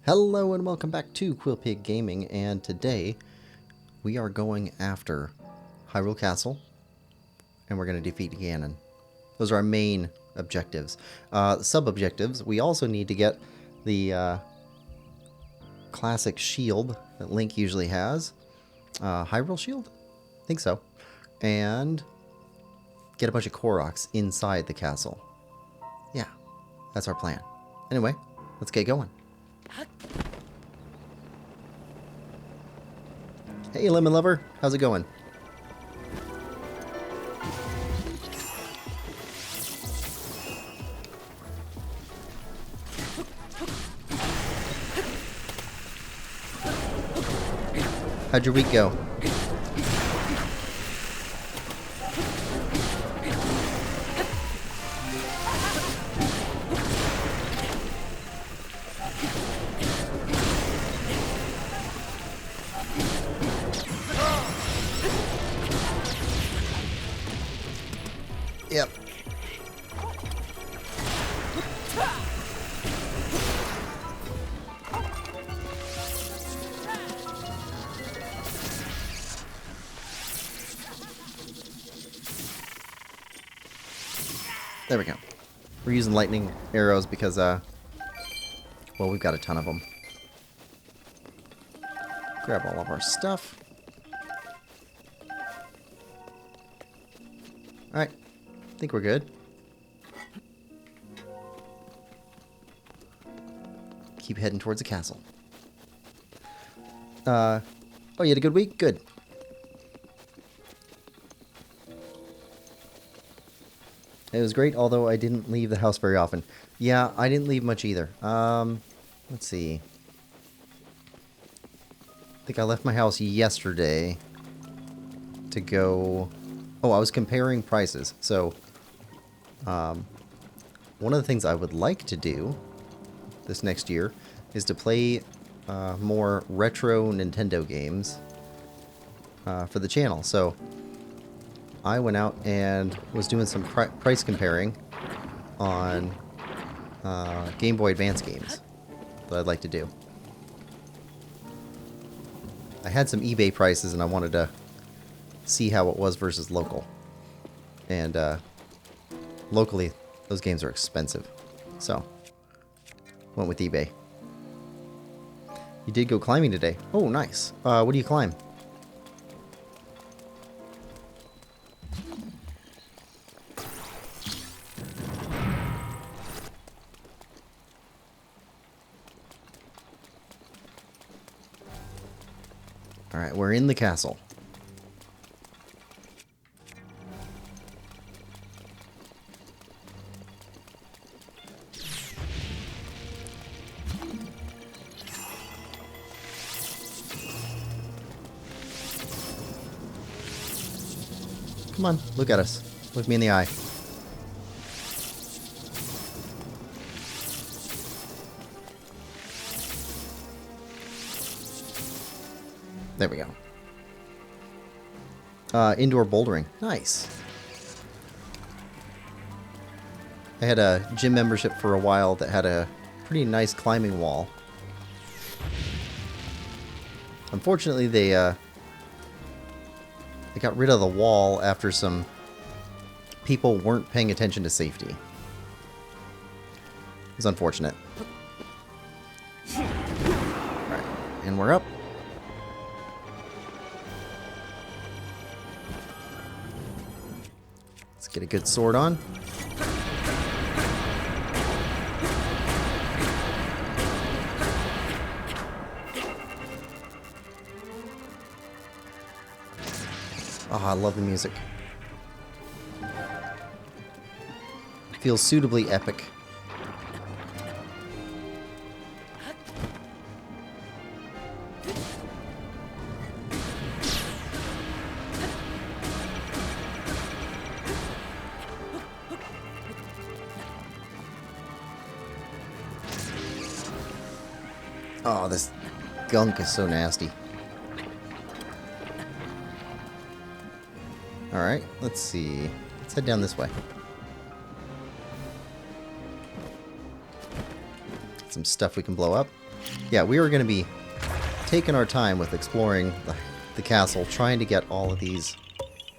Hello and welcome back to Quillpig Gaming, and today we are going after Hyrule Castle and we're going to defeat Ganon. Those are our main objectives. Sub-objectives, we also need to get the classic shield that Link usually has. Hyrule shield? I think so. And get a bunch of Koroks inside the castle. Yeah, that's our plan. Anyway, let's get going. Hey, Lemon Lover. How's it going? How'd your week go? Yep. There we go. We're using lightning arrows because, well, we've got a ton of them. Grab all of our stuff. Alright. I think we're good. Keep heading towards the castle. Oh, you had a good week? Good. It was great, although I didn't leave the house very often. Yeah, I didn't leave much either. Let's see. I think I left my house yesterday to go... Oh, I was comparing prices. So, one of the things I would like to do this next year is to play more retro Nintendo games for the channel. So, I went out and was doing some price comparing on Game Boy Advance games that I'd like to do. I had some eBay prices and I wanted to see how it was versus local. And locally, those games are expensive. So, went with eBay. You did go climbing today. Oh, nice. What do you climb? Alright, we're in the castle. Come on, look at us. Look me in the eye. There we go. Indoor bouldering. Nice. I had a gym membership for a while that had a pretty nice climbing wall. Unfortunately, they got rid of the wall after some people weren't paying attention to safety. It was unfortunate. Alright, and we're up. Let's get a good sword on. Oh, I love the music. Feels suitably epic. Oh, this gunk is so nasty. Alright, let's see. Let's head down this way. Some stuff we can blow up. Yeah, we are going to be taking our time with exploring the castle, trying to get all of these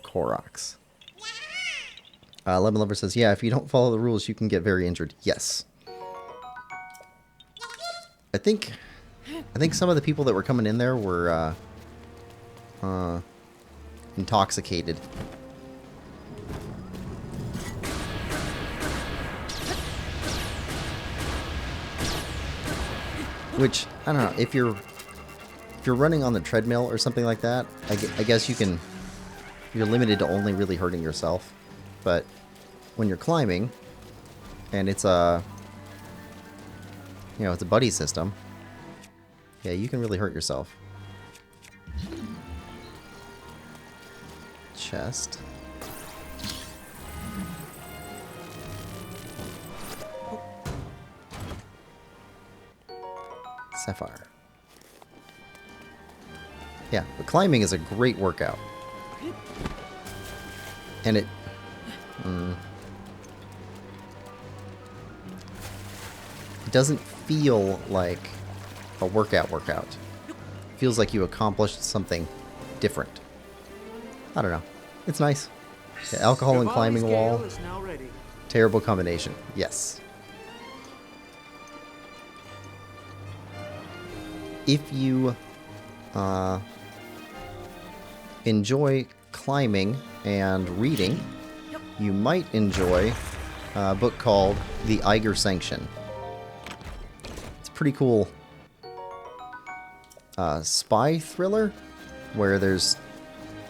Koroks. Lemon Lover says, yeah, if you don't follow the rules, you can get very injured. Yes. I think some of the people that were coming in there were intoxicated. Which, I don't know, if you're running on the treadmill or something like that, I guess you're limited to only really hurting yourself. But when you're climbing, and it's a buddy system, yeah, you can really hurt yourself. Chest. Sapphire. Yeah, but climbing is a great workout. And it doesn't feel like a workout. It feels like you accomplished something different. I don't know. It's nice. Yeah, alcohol and climbing wall. Terrible combination. Yes. If you enjoy climbing and reading, you might enjoy a book called The Eiger Sanction. It's a pretty cool spy thriller where there's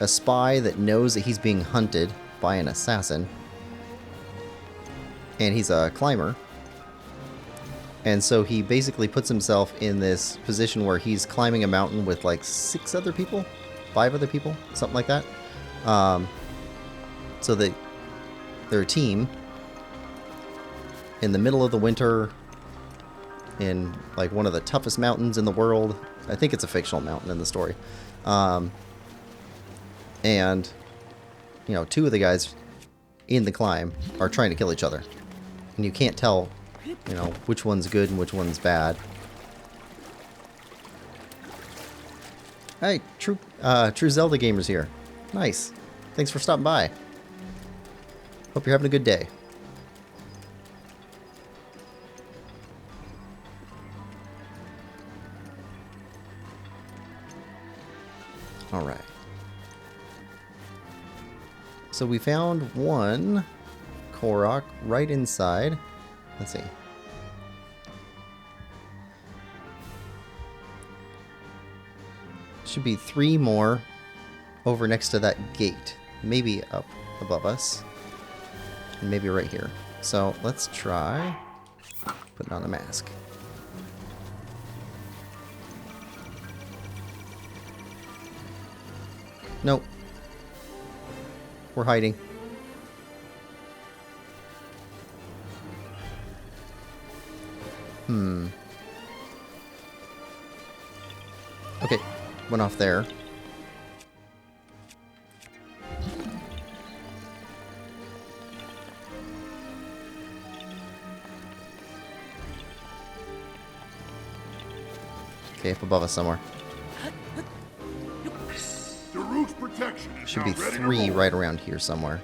a spy that knows that he's being hunted by an assassin, and he's a climber. And so he basically puts himself in this position where he's climbing a mountain with like 5 other people, something like that. So they're a team in the middle of the winter in like one of the toughest mountains in the world. I think it's a fictional mountain in the story. And, 2 of the guys in the climb are trying to kill each other. And you can't tell which one's good and which one's bad. Hey, true Zelda gamers here. Nice. Thanks for stopping by. Hope you're having a good day. Alright. So we found one Korok right inside. Let's see. Should be 3 more over next to that gate. Maybe up above us. And maybe right here. So let's try putting on a mask. Nope. We're hiding. Okay, went off there. Okay, up above us somewhere. The root's protection is Should be now ready to 3 roll. right around here somewhere.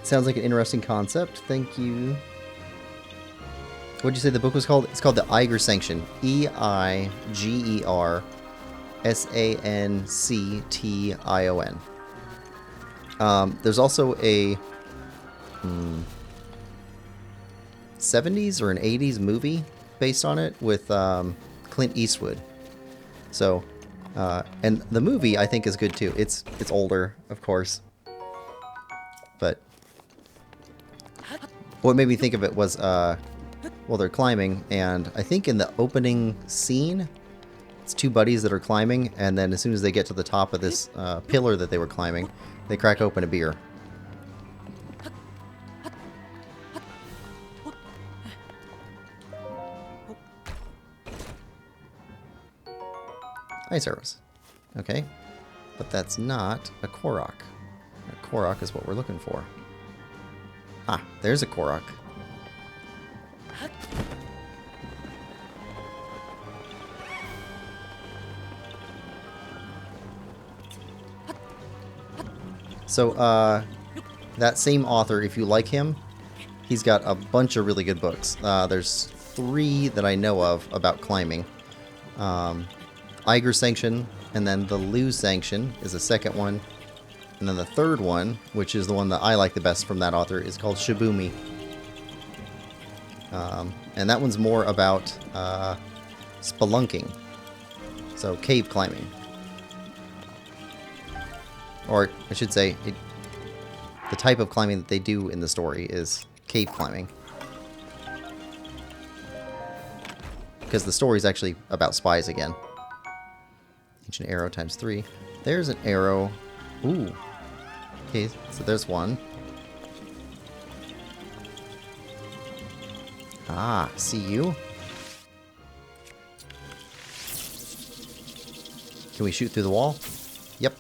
Sounds like an interesting concept. Thank you. What'd you say the book was called? It's called The Eiger Sanction. E-I-G-E-R-S-A-N-C-T-I-O-N. There's also a 70s or an 80s movie based on it with Clint Eastwood. So, and the movie I think is good too. It's older, of course, but what made me think of it was well, they're climbing, and I think in the opening scene, it's 2 buddies that are climbing, and then as soon as they get to the top of this pillar that they were climbing, they crack open a beer. Ice arrows. Okay. But that's not a Korok. A Korok is what we're looking for. Ah, there's a Korok. So, that same author, if you like him, he's got a bunch of really good books. There's 3 that I know of about climbing. Eiger Sanction, and then the Lu Sanction is the second one. And then the third one, which is the one that I like the best from that author, is called Shibumi. And that one's more about spelunking. So, cave climbing. Or, I should say, the type of climbing that they do in the story is cave climbing. Because the story is actually about spies again. Ancient arrow times 3. There's an arrow. Ooh. Okay, so there's one. Ah, see you? Can we shoot through the wall? Yep.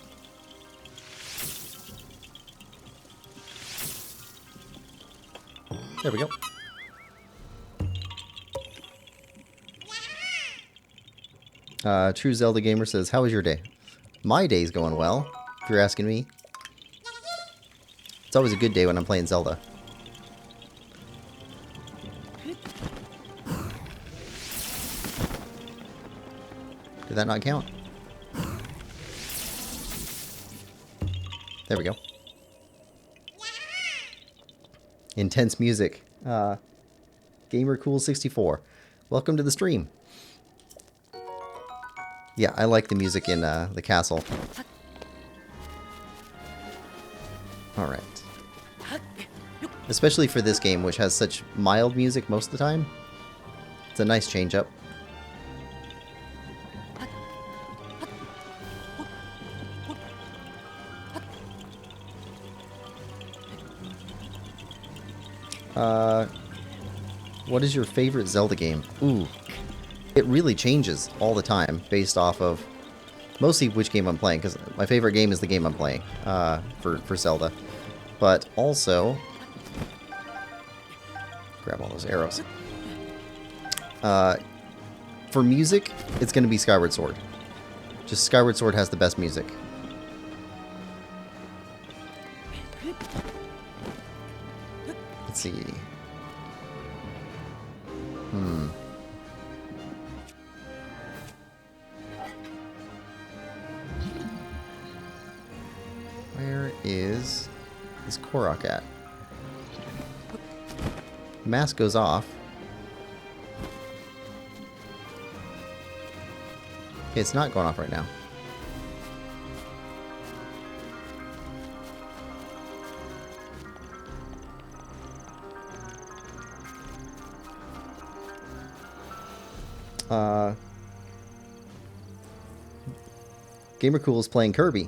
There we go. True Zelda Gamer says, how was your day? My day's going well, if you're asking me. It's always a good day when I'm playing Zelda. Did that not count? There we go. Intense music. GamerCool64. Welcome to the stream. Yeah, I like the music in the castle. Alright. Especially for this game, which has such mild music most of the time. It's a nice change up. What is your favorite Zelda game? Ooh. It really changes all the time based off of mostly which game I'm playing, because my favorite game is the game I'm playing for Zelda. But also, grab all those arrows. For music, it's going to be Skyward Sword. Just Skyward Sword has the best music. Let's see. Where is this Korok at? Mask goes off. Okay, it's not going off right now. GamerCool is playing Kirby.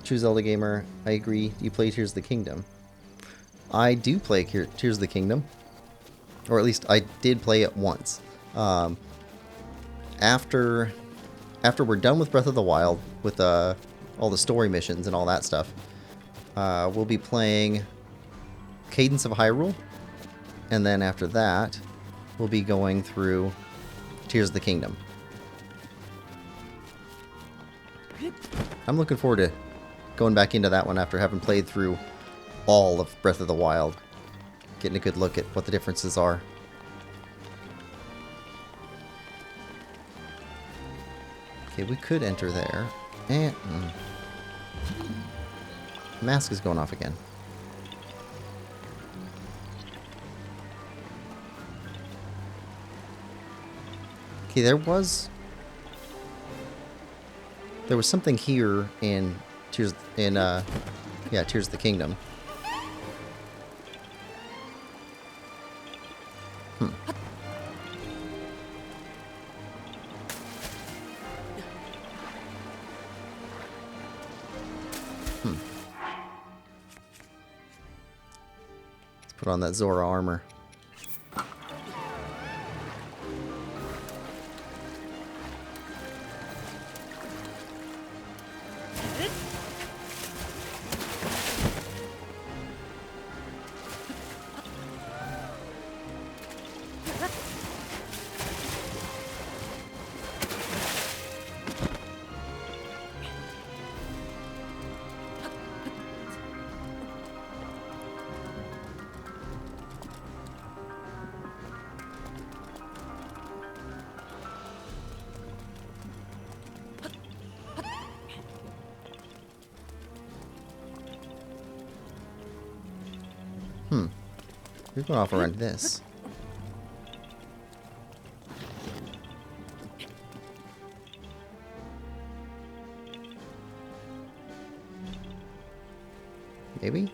True Zelda Gamer, I agree. You play Tears of the Kingdom. I do play Tears of the Kingdom. Or at least I did play it once. After we're done with Breath of the Wild, with all the story missions and all that stuff, we'll be playing Cadence of Hyrule. And then after that, we'll be going through Tears of the Kingdom. I'm looking forward to going back into that one after having played through all of Breath of the Wild. Getting a good look at what the differences are. Okay, we could enter there. And mask is going off again. Okay, there was something here in Tears of the Kingdom. Let's put on that Zora armor. We're going off around this. Maybe?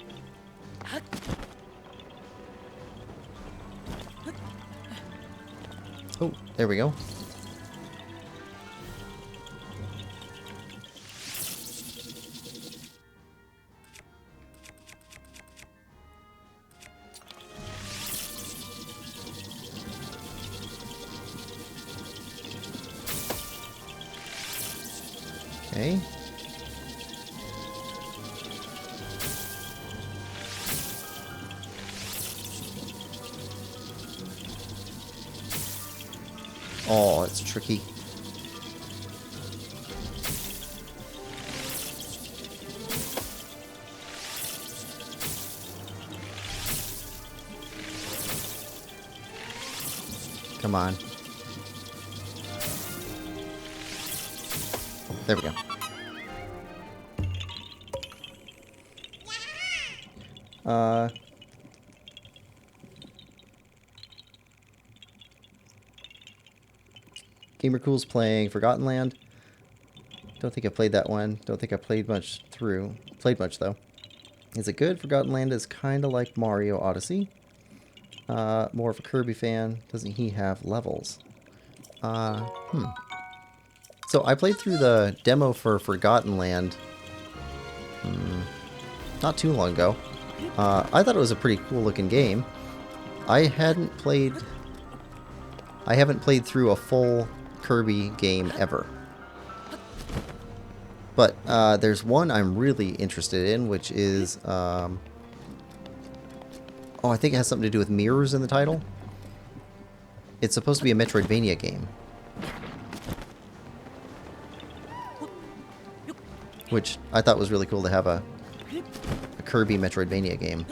Oh, there we go. Okay. Oh, it's tricky. Come on. There we go. Gamercool's playing Forgotten Land. Don't think I played that one. Don't think I played much through. Played much though. Is it good? Forgotten Land is kind of like Mario Odyssey. More of a Kirby fan. Doesn't he have levels? So I played through the demo for Forgotten Land not too long ago. I thought it was a pretty cool looking game. I haven't played through a full Kirby game ever. But there's one I'm really interested in, which is oh, I think it has something to do with mirrors in the title. It's supposed to be a Metroidvania game. Which I thought was really cool to have a Kirby Metroidvania game.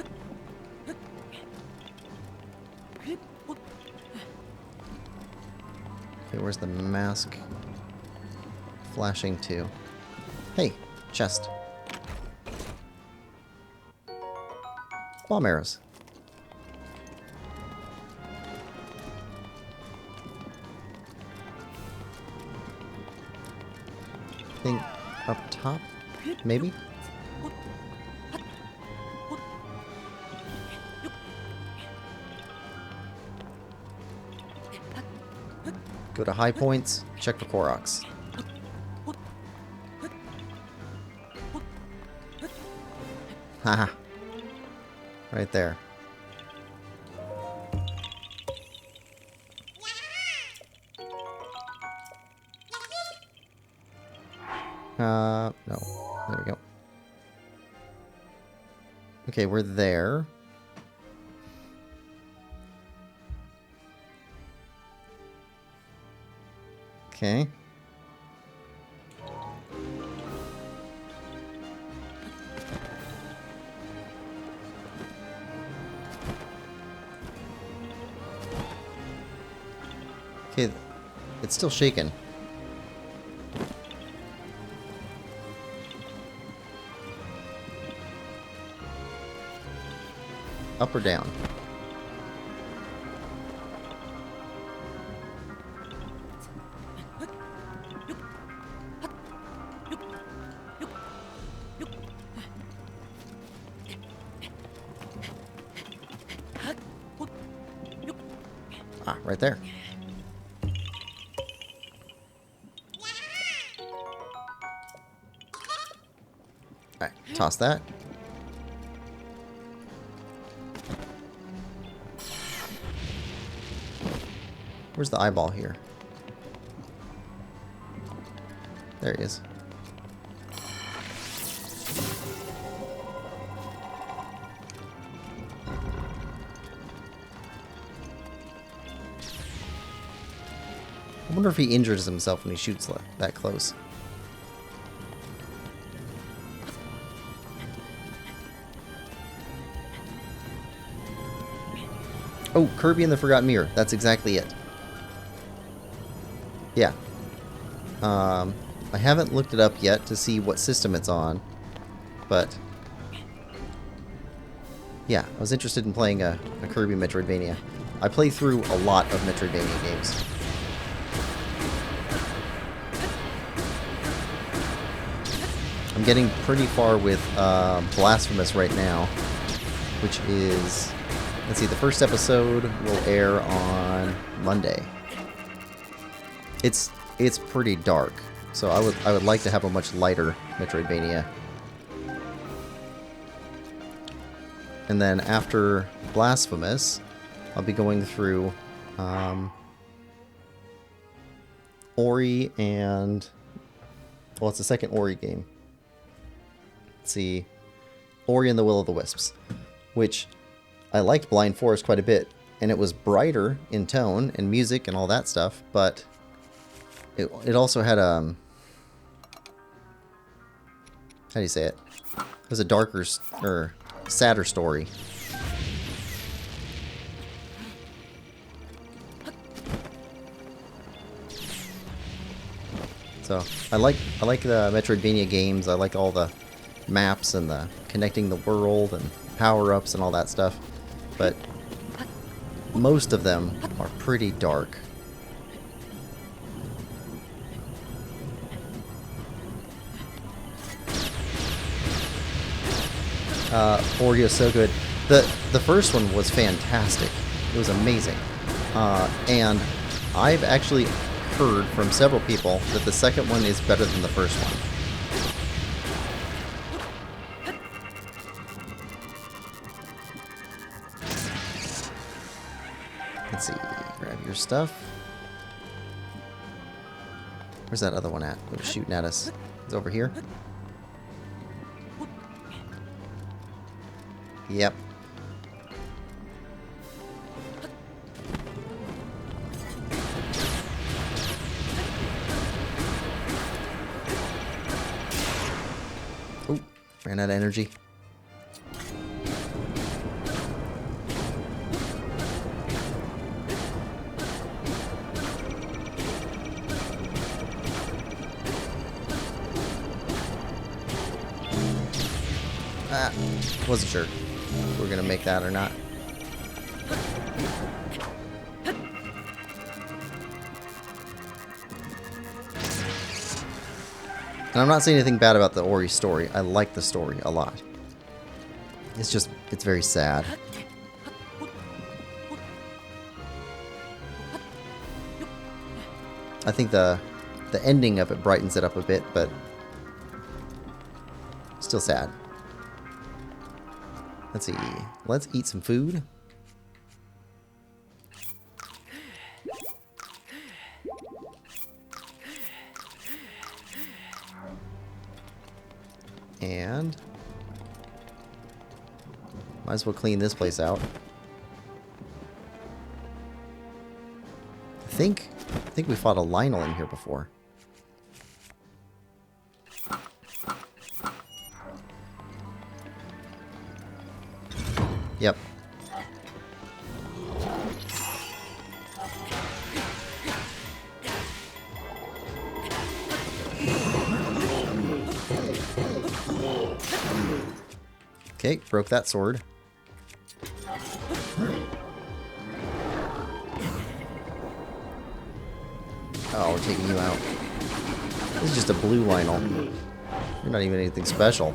Okay, where's the mask flashing to? Hey, chest. Bomb arrows. Think up top, maybe? Go to high points, check for Koroks. Haha. Right there. No. There we go. Okay, we're there. Okay. Okay, it's still shaking. Up or down? Ah, right there. Alright, toss that. Where's the eyeball here? There he is. I wonder if he injures himself when he shoots that close. Oh, Kirby and the Forgotten Mirror. That's exactly it. Yeah. I haven't looked it up yet to see what system it's on, but Yeah, I was interested in playing a Kirby Metroidvania. I play through a lot of Metroidvania games. I'm getting pretty far with Blasphemous right now, which is, let's see, the first episode will air on Monday. It's pretty dark, so I would like to have a much lighter Metroidvania. And then after Blasphemous, I'll be going through Ori and, well, it's the second Ori game. Let's see, Ori and the Will of the Wisps, which I liked Blind Forest quite a bit, and it was brighter in tone and music and all that stuff, but it also had how do you say it? It was a darker or sadder story. So I like the Metroidvania games. I like all the maps and the connecting the world and power-ups and all that stuff, but most of them are pretty dark. Ori is so good. The first one was fantastic. It was amazing. And I've actually heard from several people that the second one is better than the first one. Let's see. Grab your stuff. Where's that other one at? It was shooting at us. It's over here. Yep. Oh, ran out of energy. Wasn't sure if we're gonna make that or not. And I'm not saying anything bad about the Ori story. I like the story a lot. It's just, it's very sad. I think the ending of it brightens it up a bit, but still sad. Let's see. Let's eat some food. And might as well clean this place out. I think we fought a Lionel in here before. Yep. Okay, broke that sword. Oh, we're taking you out. This is just a blue Lionel. You're not even anything special.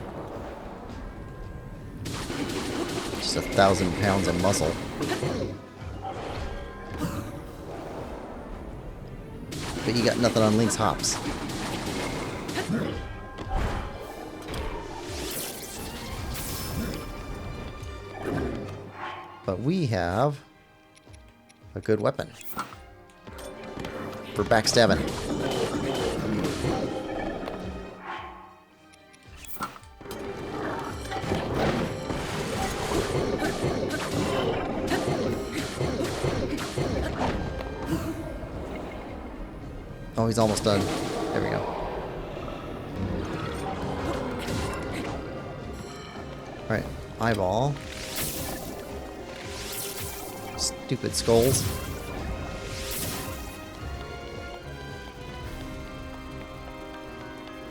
Just 1,000 pounds of muscle. But you got nothing on Link's hops. But we have a good weapon for backstabbing. Oh, he's almost done. There we go. Alright, eyeball. Stupid skulls.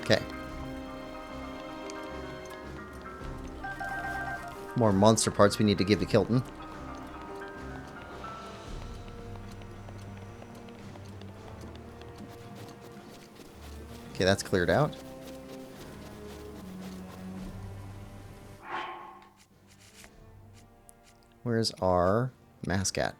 Okay. More monster parts we need to give to Kilton. Okay, that's cleared out. Where's our mascot?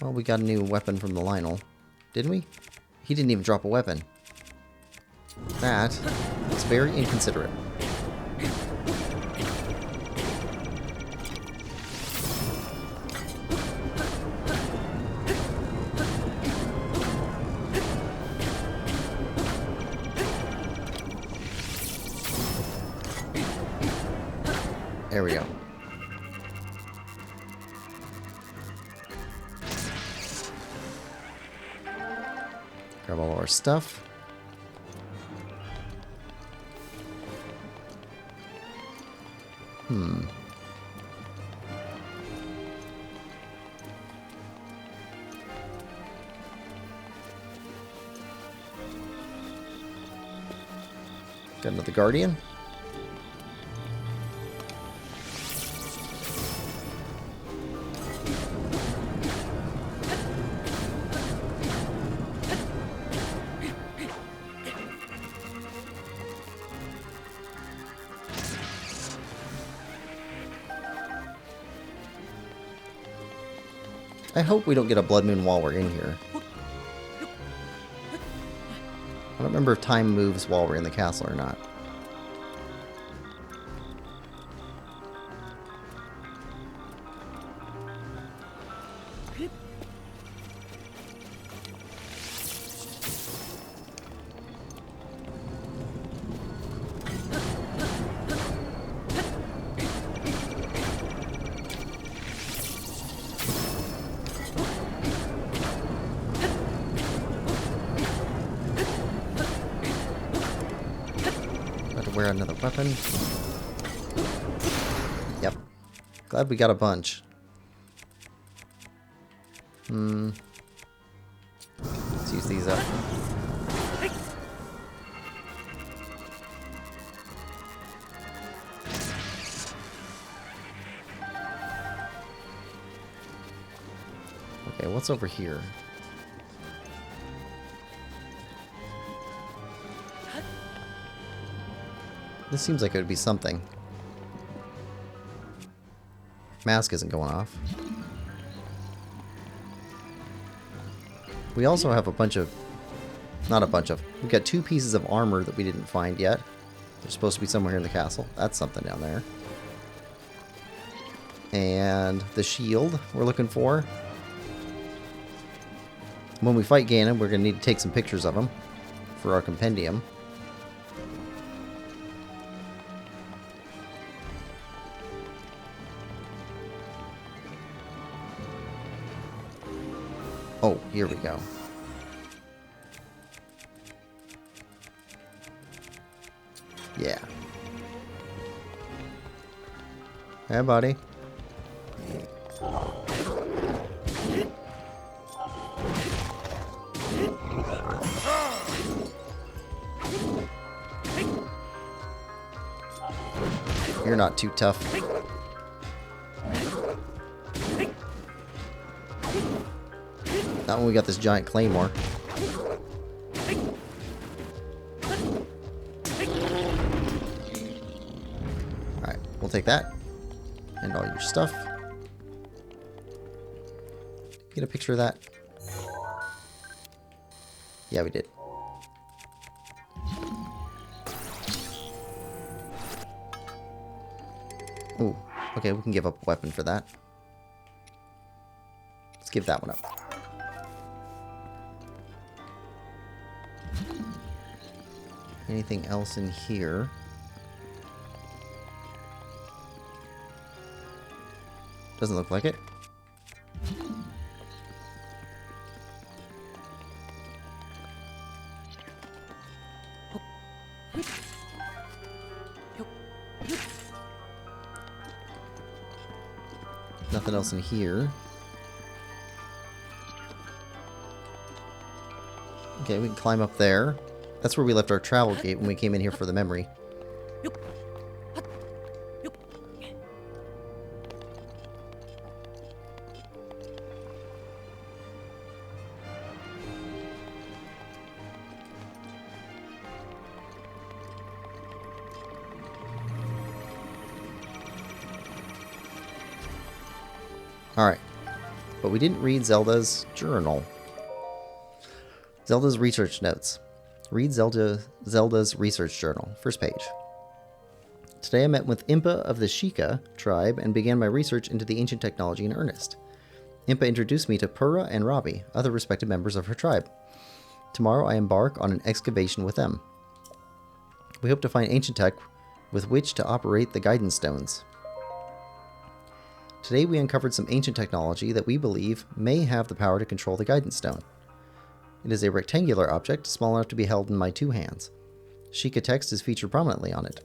Well, we got a new weapon from the Lionel. Didn't we? He didn't even drop a weapon. That is very inconsiderate. There we go. Grab all our stuff. Got another Guardian. I hope we don't get a blood moon while we're in here. I don't remember if time moves while we're in the castle or not. Wear another weapon. Yep. Glad we got a bunch. Let's use these up. Okay, what's over here? This seems like it would be something. Mask isn't going off. We also have a bunch of... Not a bunch of... We've got 2 pieces of armor that we didn't find yet. They're supposed to be somewhere in the castle. That's something down there. And the shield we're looking for. When we fight Ganon, we're going to need to take some pictures of him for our compendium. Oh, here we go. Yeah. Hey, buddy. You're not too tough. Not when we got this giant claymore. Alright, we'll take that. And all your stuff. Get a picture of that. Yeah, we did. Ooh, okay, we can give up a weapon for that. Let's give that one up. Anything else in here? Doesn't look like it. Nothing else in here. Okay, we can climb up there. That's where we left our travel gate when we came in here for the memory. Alright. But we didn't read Zelda's journal. Zelda's research notes. Read Zelda's research journal. First page. Today I met with Impa of the Sheikah tribe and began my research into the ancient technology in earnest. Impa introduced me to Purah and Robbie, other respected members of her tribe. Tomorrow I embark on an excavation with them. We hope to find ancient tech with which to operate the guidance stones. Today we uncovered some ancient technology that we believe may have the power to control the guidance stone. It is a rectangular object, small enough to be held in my 2 hands. Sheikah text is featured prominently on it.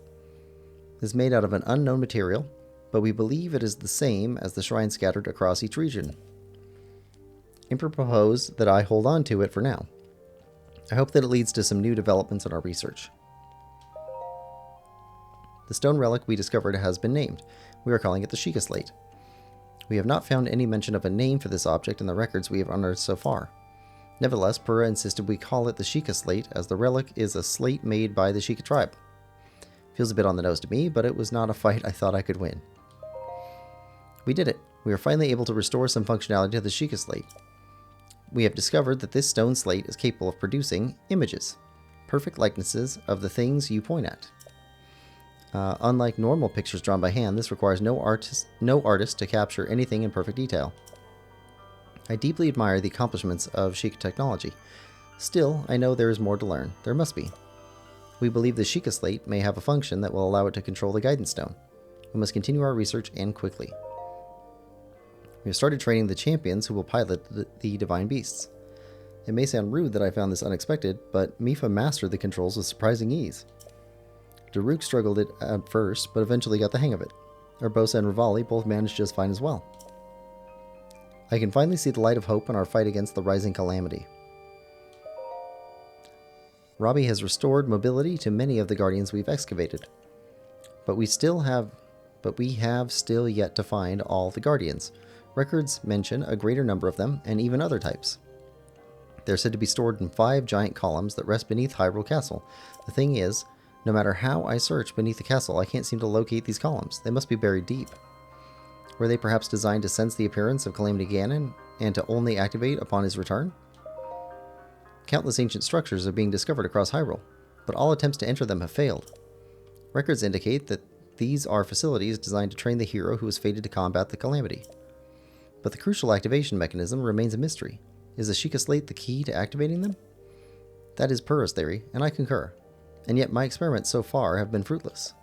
It is made out of an unknown material, but we believe it is the same as the shrines scattered across each region. Impa proposed that I hold on to it for now. I hope that it leads to some new developments in our research. The stone relic we discovered has been named. We are calling it the Sheikah Slate. We have not found any mention of a name for this object in the records we have unearthed so far. Nevertheless, Purah insisted we call it the Sheikah Slate, as the relic is a slate made by the Sheikah tribe. Feels a bit on the nose to me, but it was not a fight I thought I could win. We did it. We are finally able to restore some functionality to the Sheikah Slate. We have discovered that this stone slate is capable of producing images, perfect likenesses of the things you point at. Unlike normal pictures drawn by hand, this requires no artist to capture anything in perfect detail. I deeply admire the accomplishments of Sheikah technology. Still, I know there is more to learn. There must be. We believe the Sheikah Slate may have a function that will allow it to control the guidance stone. We must continue our research and quickly. We have started training the champions who will pilot the divine beasts. It may sound rude that I found this unexpected, but Mipha mastered the controls with surprising ease. Daruk struggled it at first, but eventually got the hang of it. Urbosa and Rivali both managed just fine as well. I can finally see the light of hope in our fight against the rising calamity. Robbie has restored mobility to many of the guardians we've excavated. But we have still yet to find all the guardians. Records mention a greater number of them, and even other types. They're said to be stored in 5 giant columns that rest beneath Hyrule Castle. The thing is, no matter how I search beneath the castle, I can't seem to locate these columns. They must be buried deep. Were they perhaps designed to sense the appearance of Calamity Ganon, and to only activate upon his return? Countless ancient structures are being discovered across Hyrule, but all attempts to enter them have failed. Records indicate that these are facilities designed to train the hero who is fated to combat the calamity. But the crucial activation mechanism remains a mystery. Is the Sheikah Slate the key to activating them? That is Purah's theory, and I concur. And yet my experiments so far have been fruitless.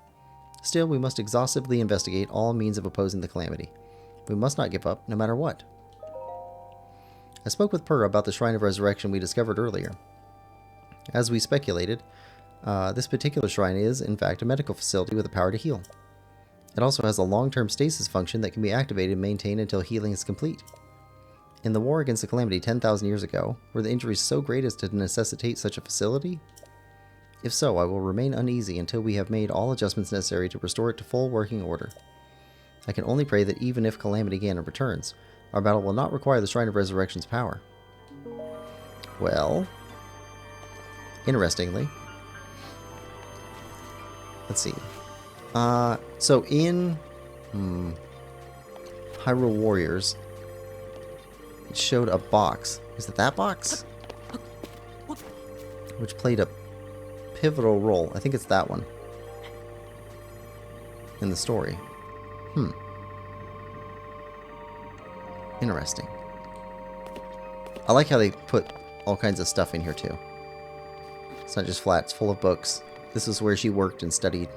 Still, we must exhaustively investigate all means of opposing the calamity. We must not give up, no matter what. I spoke with Purah about the Shrine of Resurrection we discovered earlier. As we speculated, this particular shrine is, in fact, a medical facility with the power to heal. It also has a long-term stasis function that can be activated and maintained until healing is complete. In the war against the calamity 10,000 years ago, were the injuries so great as to necessitate such a facility? If so, I will remain uneasy until we have made all adjustments necessary to restore it to full working order. I can only pray that even if Calamity Ganon returns, our battle will not require the Shrine of Resurrection's power. Well, interestingly, let's see. So in Hyrule Warriors, it showed a box. Is it that box? Which played a pivotal role. I think it's that one in the story. Interesting. I like how they put all kinds of stuff in here too. It's not just flat, it's full of books. This is where she worked and studied.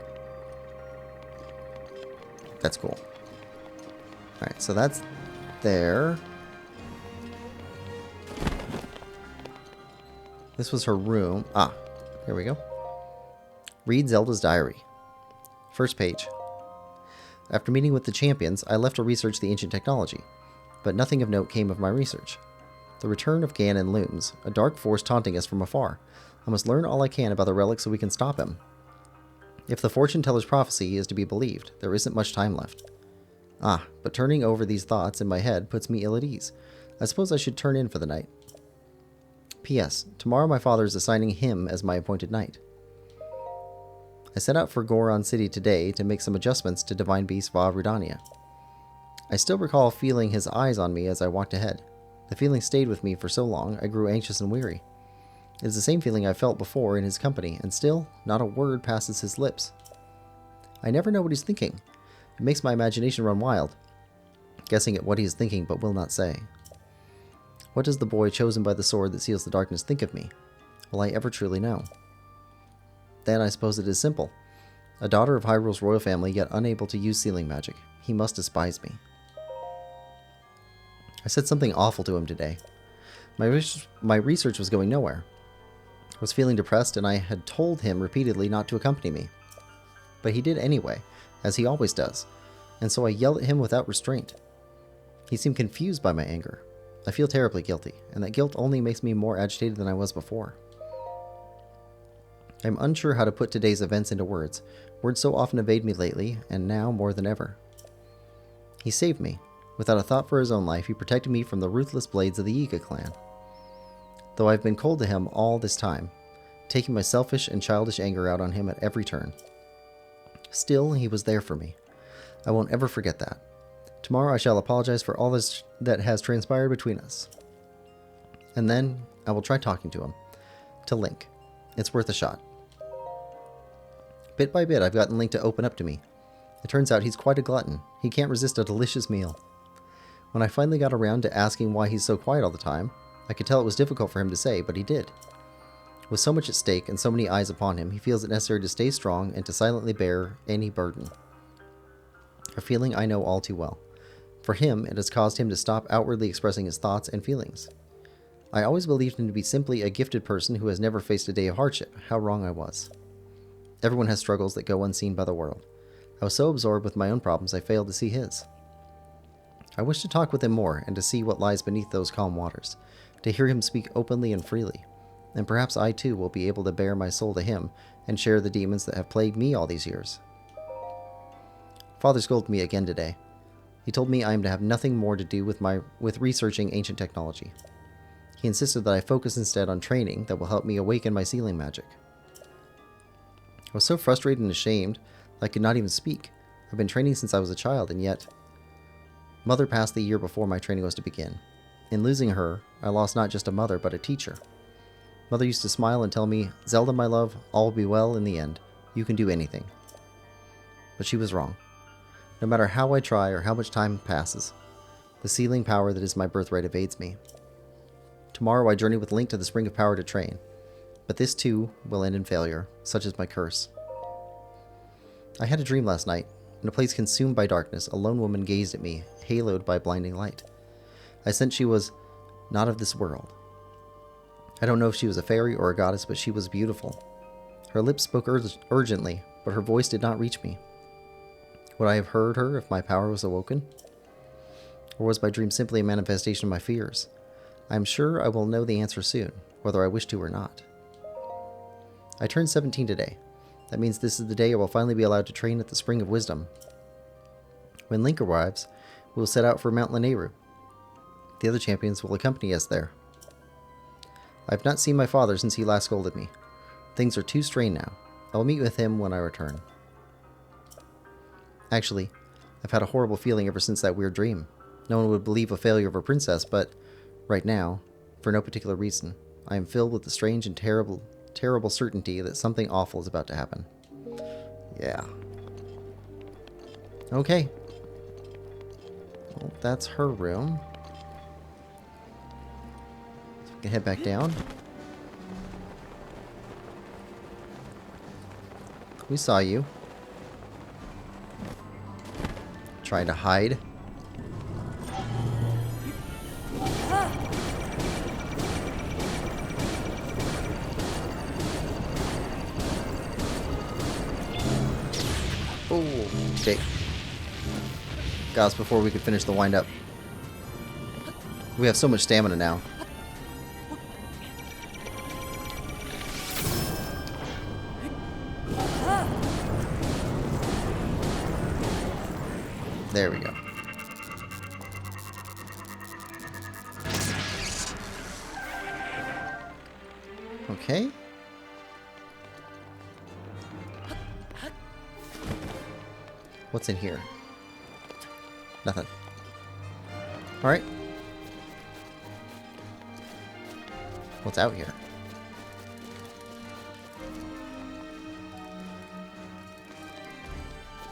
That's cool. Alright, so that's there. This was her room. Ah, here we go. Read Zelda's diary. First page. After meeting with the champions, I left to research the ancient technology, but nothing of note came of my research. The return of Ganon looms, a dark force taunting us from afar. I must learn all I can about the relic so we can stop him. If the fortune teller's prophecy is to be believed, there isn't much time left. But turning over these thoughts in my head puts me ill at ease. I suppose I should turn in for the night. P.S. Tomorrow my father is assigning him as my appointed knight. I set out for Goron City today to make some adjustments to Divine Beast Va Rudania. I still recall feeling his eyes on me as I walked ahead. The feeling stayed with me for so long, I grew anxious and weary. It is the same feeling I felt before in his company, and still, not a word passes his lips. I never know what he's thinking. It makes my imagination run wild, guessing at what he is thinking but will not say. What does the boy chosen by the sword that seals the darkness think of me? Will I ever truly know? Then I suppose it is simple. A daughter of Hyrule's royal family, yet unable to use sealing magic. He must despise me. I said something awful to him today. My research was going nowhere. I was feeling depressed, and I had told him repeatedly not to accompany me. But he did anyway, as he always does, and so I yelled at him without restraint. He seemed confused by my anger. I feel terribly guilty, and that guilt only makes me more agitated than I was before. I am unsure how to put today's events into words. Words so often evade me lately, and now more than ever. He saved me. Without a thought for his own life, he protected me from the ruthless blades of the Yiga clan. Though I've been cold to him all this time, taking my selfish and childish anger out on him at every turn. Still, he was there for me. I won't ever forget that. Tomorrow I shall apologize for all this that has transpired between us. And then I will try talking to him. To Link. It's worth a shot. Bit by bit, I've gotten Link to open up to me. It turns out he's quite a glutton. He can't resist a delicious meal. When I finally got around to asking why he's so quiet all the time, I could tell it was difficult for him to say, but he did. With so much at stake and so many eyes upon him, he feels it necessary to stay strong and to silently bear any burden. A feeling I know all too well. For him, it has caused him to stop outwardly expressing his thoughts and feelings. I always believed him to be simply a gifted person who has never faced a day of hardship. How wrong I was. Everyone has struggles that go unseen by the world. I was so absorbed with my own problems I failed to see his. I wish to talk with him more and to see what lies beneath those calm waters, to hear him speak openly and freely, and perhaps I too will be able to bare my soul to him and share the demons that have plagued me all these years. Father scolded me again today. He told me I am to have nothing more to do with researching ancient technology. He insisted that I focus instead on training that will help me awaken my sealing magic. I was so frustrated and ashamed that I could not even speak. I've been training since I was a child, and yet... Mother passed the year before my training was to begin. In losing her, I lost not just a mother, but a teacher. Mother used to smile and tell me, "Zelda, my love, all will be well in the end. You can do anything." But she was wrong. No matter how I try or how much time passes, the sealing power that is my birthright evades me. Tomorrow I journey with Link to the Spring of Power to train. But this too will end in failure, such is my curse. I had a dream last night. In a place consumed by darkness, a lone woman gazed at me, haloed by blinding light. I sensed she was not of this world. I don't know if she was a fairy or a goddess, but she was beautiful. Her lips spoke urgently, but her voice did not reach me. Would I have heard her if my power was awoken? Or was my dream simply a manifestation of my fears? I am sure I will know the answer soon, whether I wish to or not. I turned 17 today. That means this is the day I will finally be allowed to train at the Spring of Wisdom. When Link arrives, we will set out for Mount Lanayru. The other champions will accompany us there. I have not seen my father since he last scolded me. Things are too strained now. I will meet with him when I return. Actually, I've had a horrible feeling ever since that weird dream. No one would believe a failure of a princess, but right now, for no particular reason, I am filled with the strange and terrible certainty that something awful is about to happen. Yeah. Okay. Well, that's her room. So we can head back down. We saw you. Trying to hide. Oh, okay. got us before we could finish the wind-up. We have so much stamina now. There we go. Okay. What's in here? Nothing. Alright. What's out here?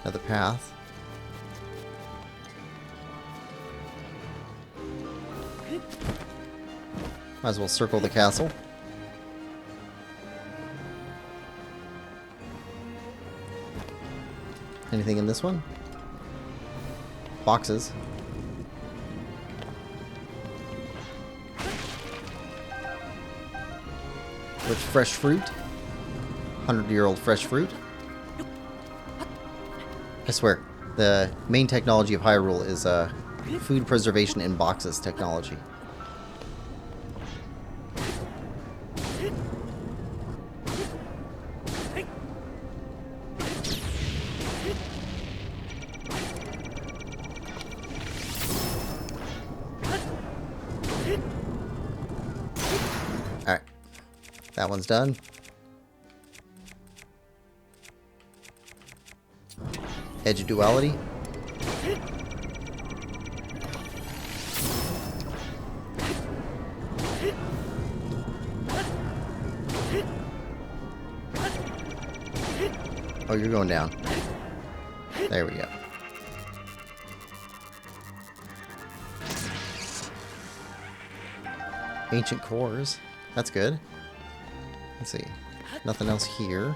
Another path. Might as well circle the castle. Anything in this one? Boxes. With fresh fruit. 100-year-old fresh fruit. I swear, the main technology of Hyrule is food preservation in boxes technology. Alright. That one's done. Edge of duality. Oh, you're going down. There we go. Ancient cores. That's good. Let's see. Nothing else here.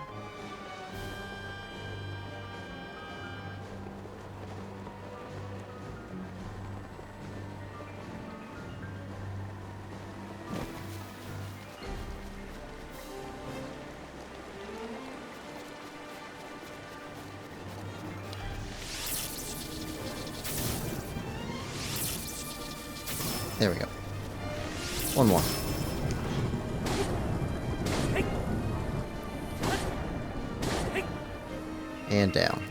There we go. One more. And down.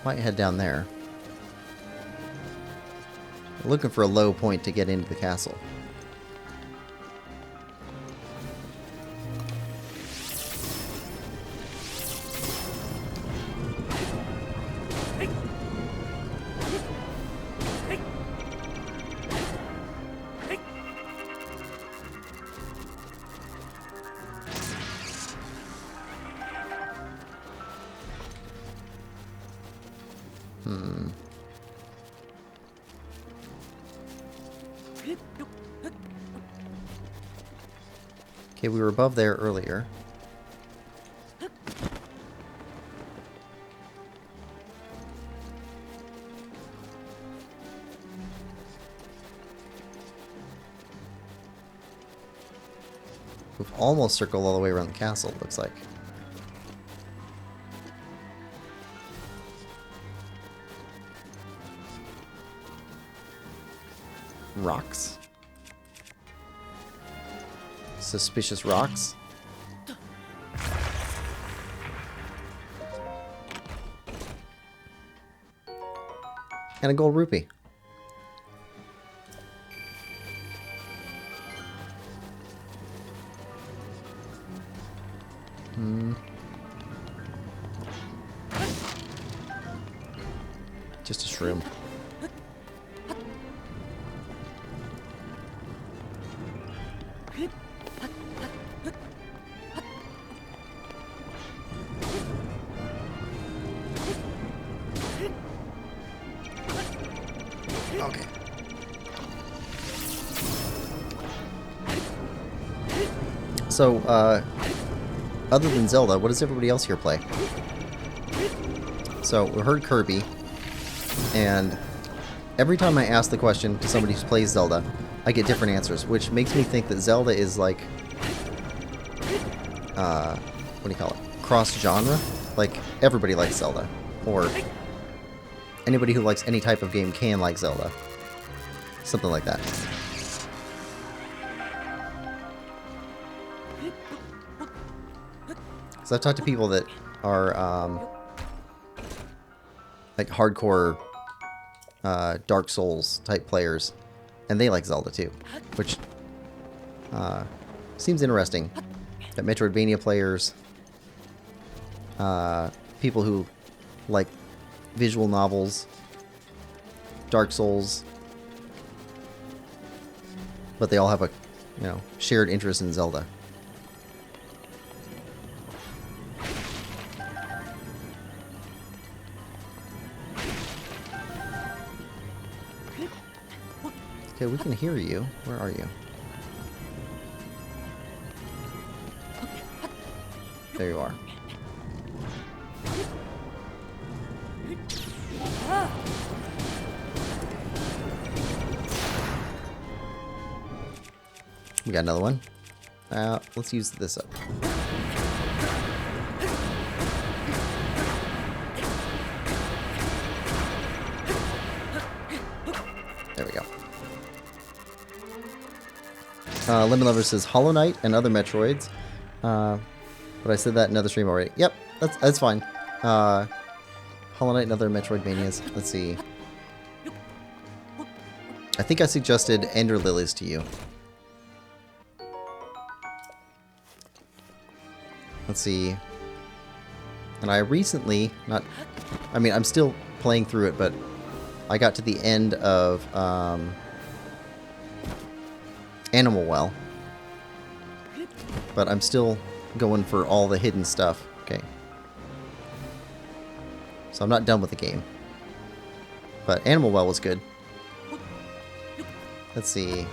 Might head down there. Looking for a low point to get into the castle. Okay, we were above there earlier. We've almost circled all the way around the castle, it looks like. Rocks. Suspicious rocks. And a gold rupee. Just a shroom. Okay. So, other than Zelda, what does everybody else here play? So, we heard Kirby, and every time I ask the question to somebody who plays Zelda, I get different answers, which makes me think that Zelda is like, what do you call it? Cross-genre? Like, everybody likes Zelda. Or anybody who likes any type of game can like Zelda. Something like that. So I've talked to people that are, like, hardcore Dark Souls type players, and they like Zelda too, which seems interesting. Got Metroidvania players, people who like visual novels, Dark Souls, but they all have a, you know, shared interest in Zelda. Okay, we can hear you. Where are you? There you are. We got another one. Let's use this up. There we go. Lemon Lover says Hollow Knight and other Metroids. But I said that in another stream already. Yep, that's fine. Hollow Knight and other Metroidvanias. Let's see. I think I suggested Ender Lilies to you. Let's see. And I recently, I'm still playing through it, but I got to the end of Animal Well. But I'm still going for all the hidden stuff. Okay. So I'm not done with the game. But Animal Well was good. Let's see.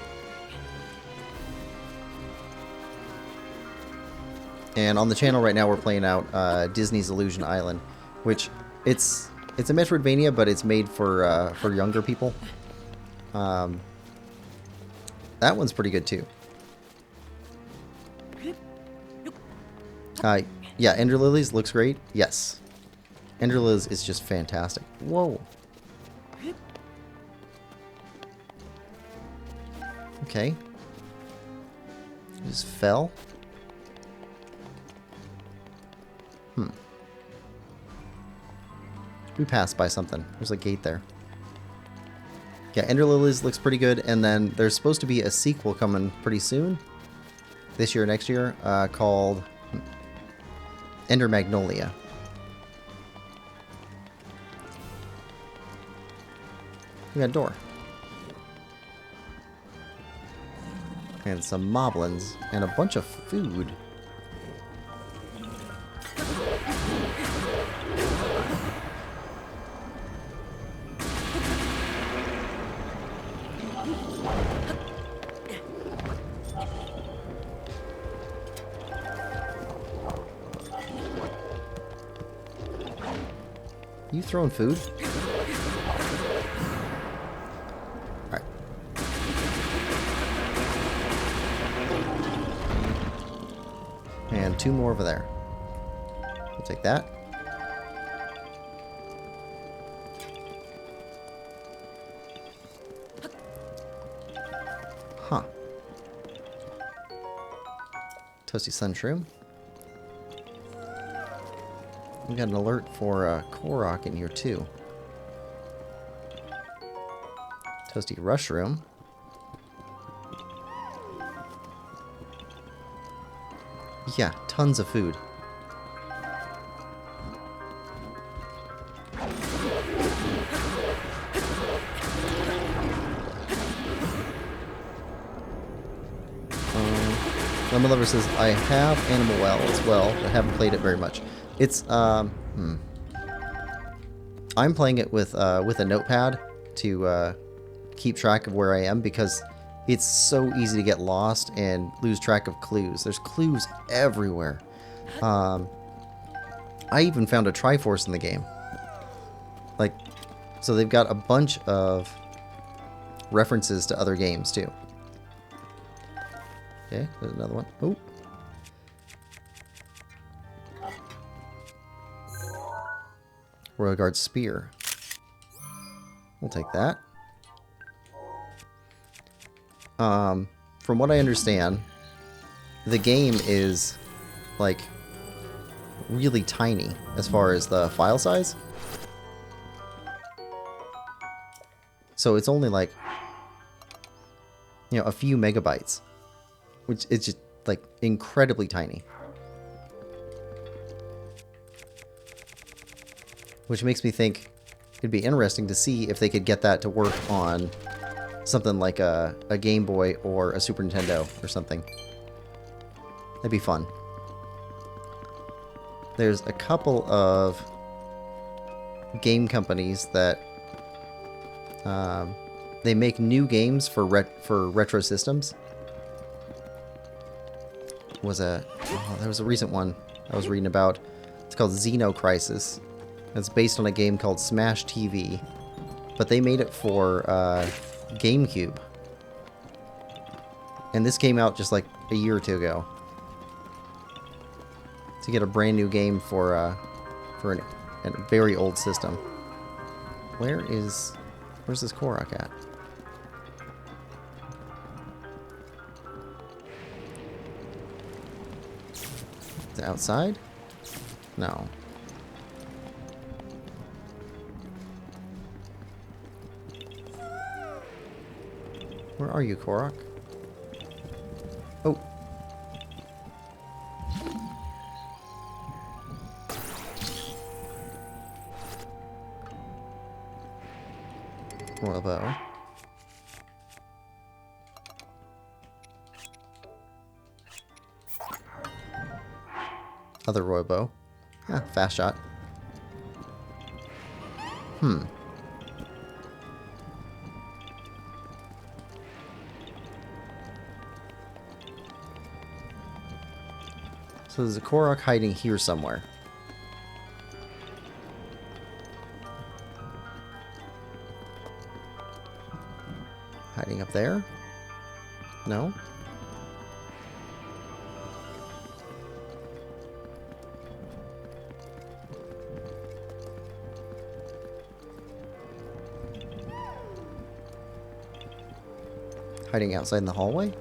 And on the channel right now we're playing out Disney's Illusion Island, which it's a Metroidvania, but it's made for younger people. That one's pretty good too. Yeah, Ender Lilies looks great. Yes. Ender Lilies is just fantastic. Whoa. Okay. Just fell. We passed by something. There's a gate there. Yeah, Ender Lilies looks pretty good, and then there's supposed to be a sequel coming pretty soon. This year or next year, called Ender Magnolia. We got a door. And some moblins, and a bunch of food. You throwing food? Alright. And two more over there. We'll take that. Huh. Toasty Sun Shroom. We got an alert for Korok in here too. Toasty Rushroom. Yeah, tons of food. Lemon Lover says, I have Animal Well as well, but haven't played it very much. It's, I'm playing it with a notepad to keep track of where I am, because it's so easy to get lost and lose track of clues. There's clues everywhere. I even found a Triforce in the game. Like, so they've got a bunch of references to other games too. Okay, there's another one. Oh. Royal Guard Spear. We'll take that. From what I understand, the game is, like, really tiny as far as the file size. So it's only like, you know, a few megabytes, which is just like incredibly tiny. Which makes me think it'd be interesting to see if they could get that to work on something like a Game Boy or a Super Nintendo or something. That'd be fun. There's a couple of game companies that they make new games for retro systems. There was a recent one I was reading about. It's called Xeno Crisis. It's based on a game called Smash TV, but they made it for GameCube. And this came out just like a year or two ago. To get a brand new game for a very old system. Where's this Korok at? Is it outside? No. Where are you, Korok? Oh. Royal bow. Other royal bow. Ah, fast shot. So there's a Korok hiding here somewhere. Hiding up there? No? Hiding outside in the hallway?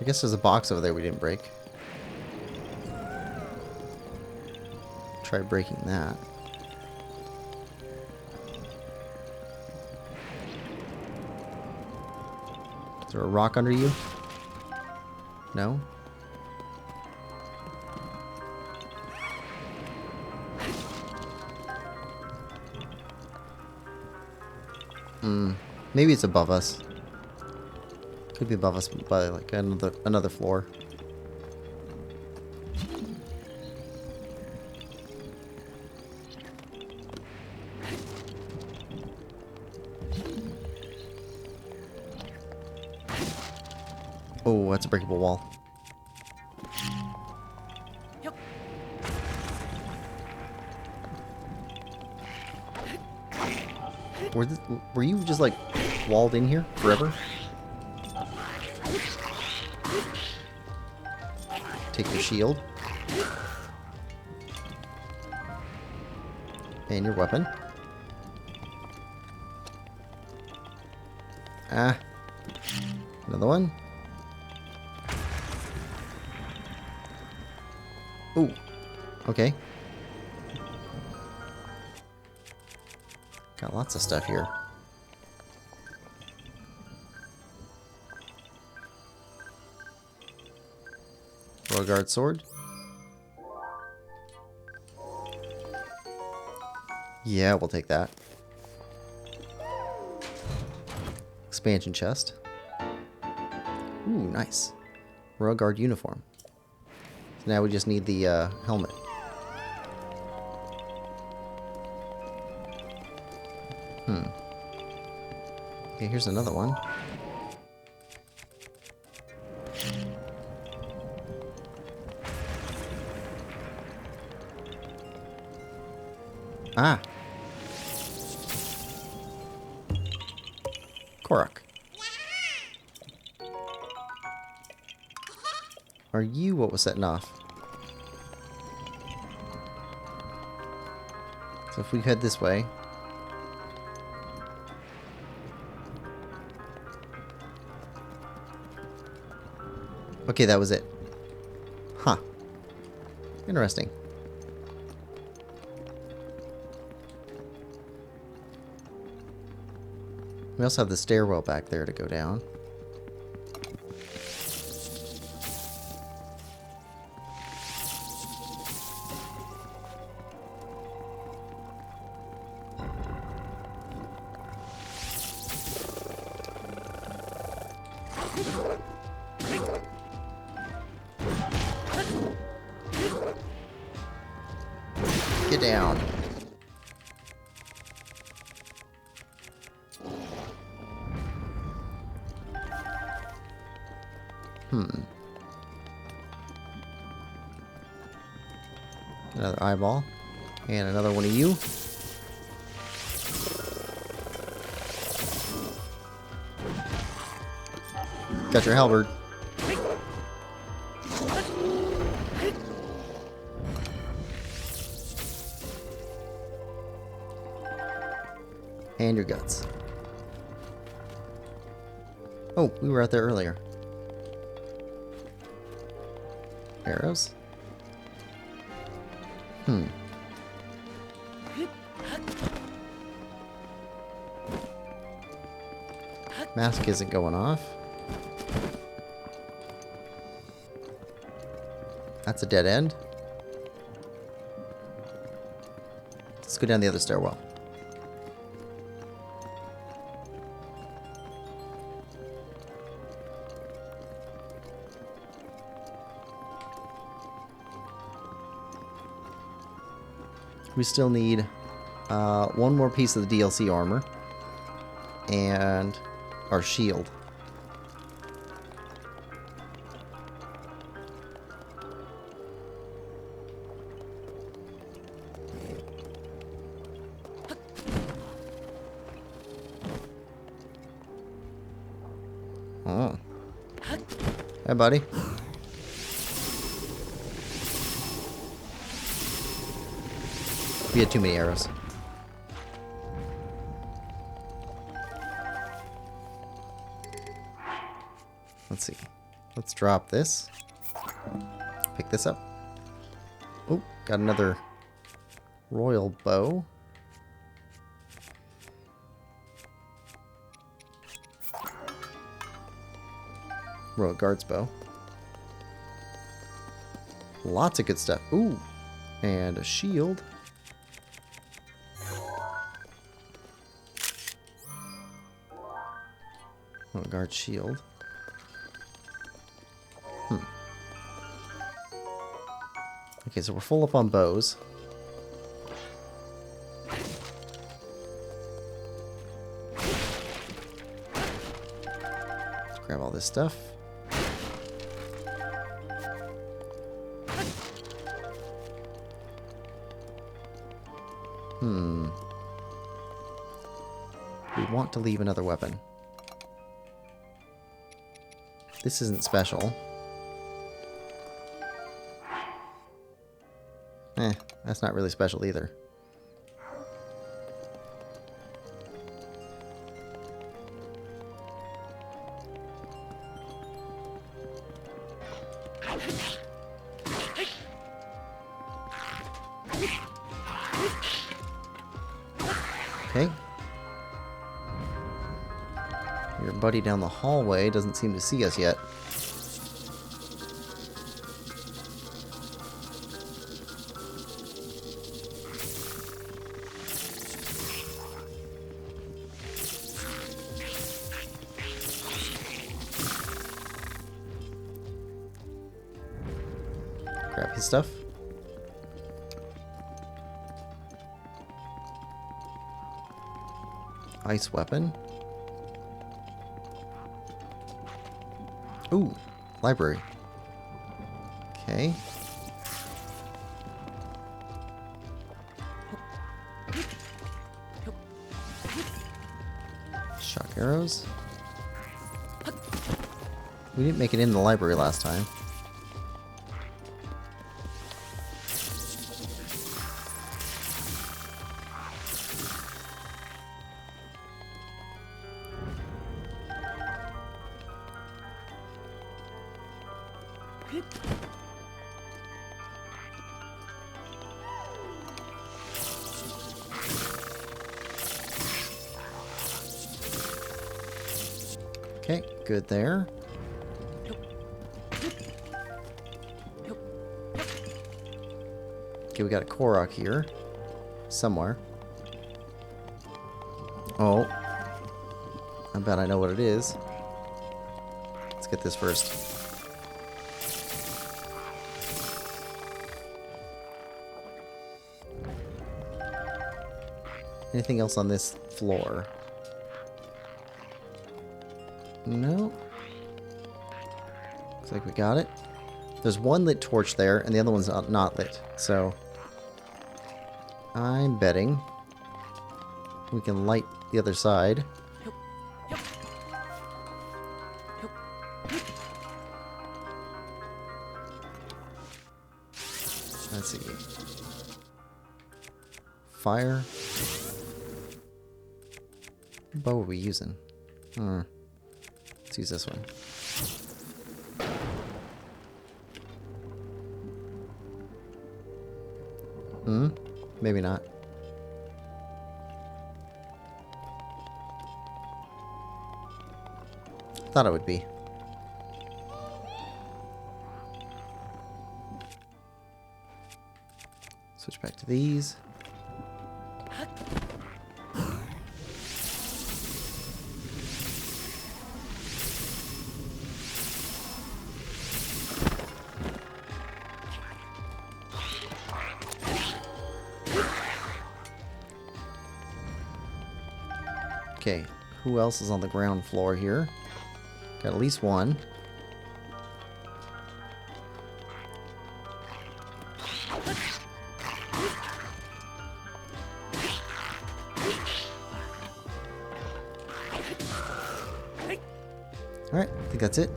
I guess there's a box over there we didn't break. Try breaking that. Is there a rock under you? No? Maybe it's above us. Could be above us by like another floor. Oh, that's a breakable wall. Were you just like walled in here forever? Take your shield. And your weapon. Ah. Another one. Ooh. Okay. Got lots of stuff here. Royal Guard sword. Yeah, we'll take that. Expansion chest. Ooh, nice. Royal Guard uniform. So now we just need the helmet. Okay, here's another one. Ah! Korok. Are you what was setting off? So if we head this way... Okay, that was it. Huh. Interesting. We also have the stairwell back there to go down. Get down. Another eyeball. And another one of you. Got your halberd. And your guts. Oh, we were out there earlier. Arrows? Mask isn't going off. That's a dead end. Let's go down the other stairwell. We still need one more piece of the DLC armor and our shield. Oh. Hey, buddy. We had too many arrows. Let's see. Let's drop this. Pick this up. Oh, got another royal bow. Royal guard's bow. Lots of good stuff. Ooh, and a shield. Royal guard shield. Okay, so we're full up on bows. Let's grab all this stuff. We want to leave another weapon. This isn't special. That's not really special either. Okay. Your buddy down the hallway doesn't seem to see us yet. Grab his stuff. Ice weapon. Ooh, library. Okay. Shock arrows. We didn't make it in the library last time. Okay, good there. Okay, we got a Korok here. Somewhere. Oh. I bet I know what it is. Let's get this first. Anything else on this floor? No. Looks like we got it. There's one lit torch there, and the other one's not lit. So, I'm betting we can light the other side. Let's see. Fire. What bow are we using? Let's use this one. Maybe not. Thought it would be. Switch back to these. Okay, who else is on the ground floor here? Got at least one. Alright, I think that's it.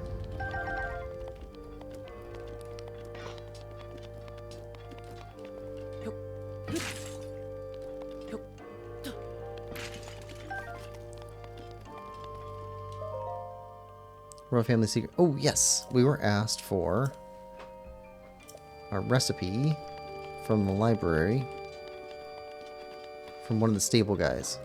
Royal Family Secret. Oh, yes. We were asked for a recipe from the library from one of the stable guys.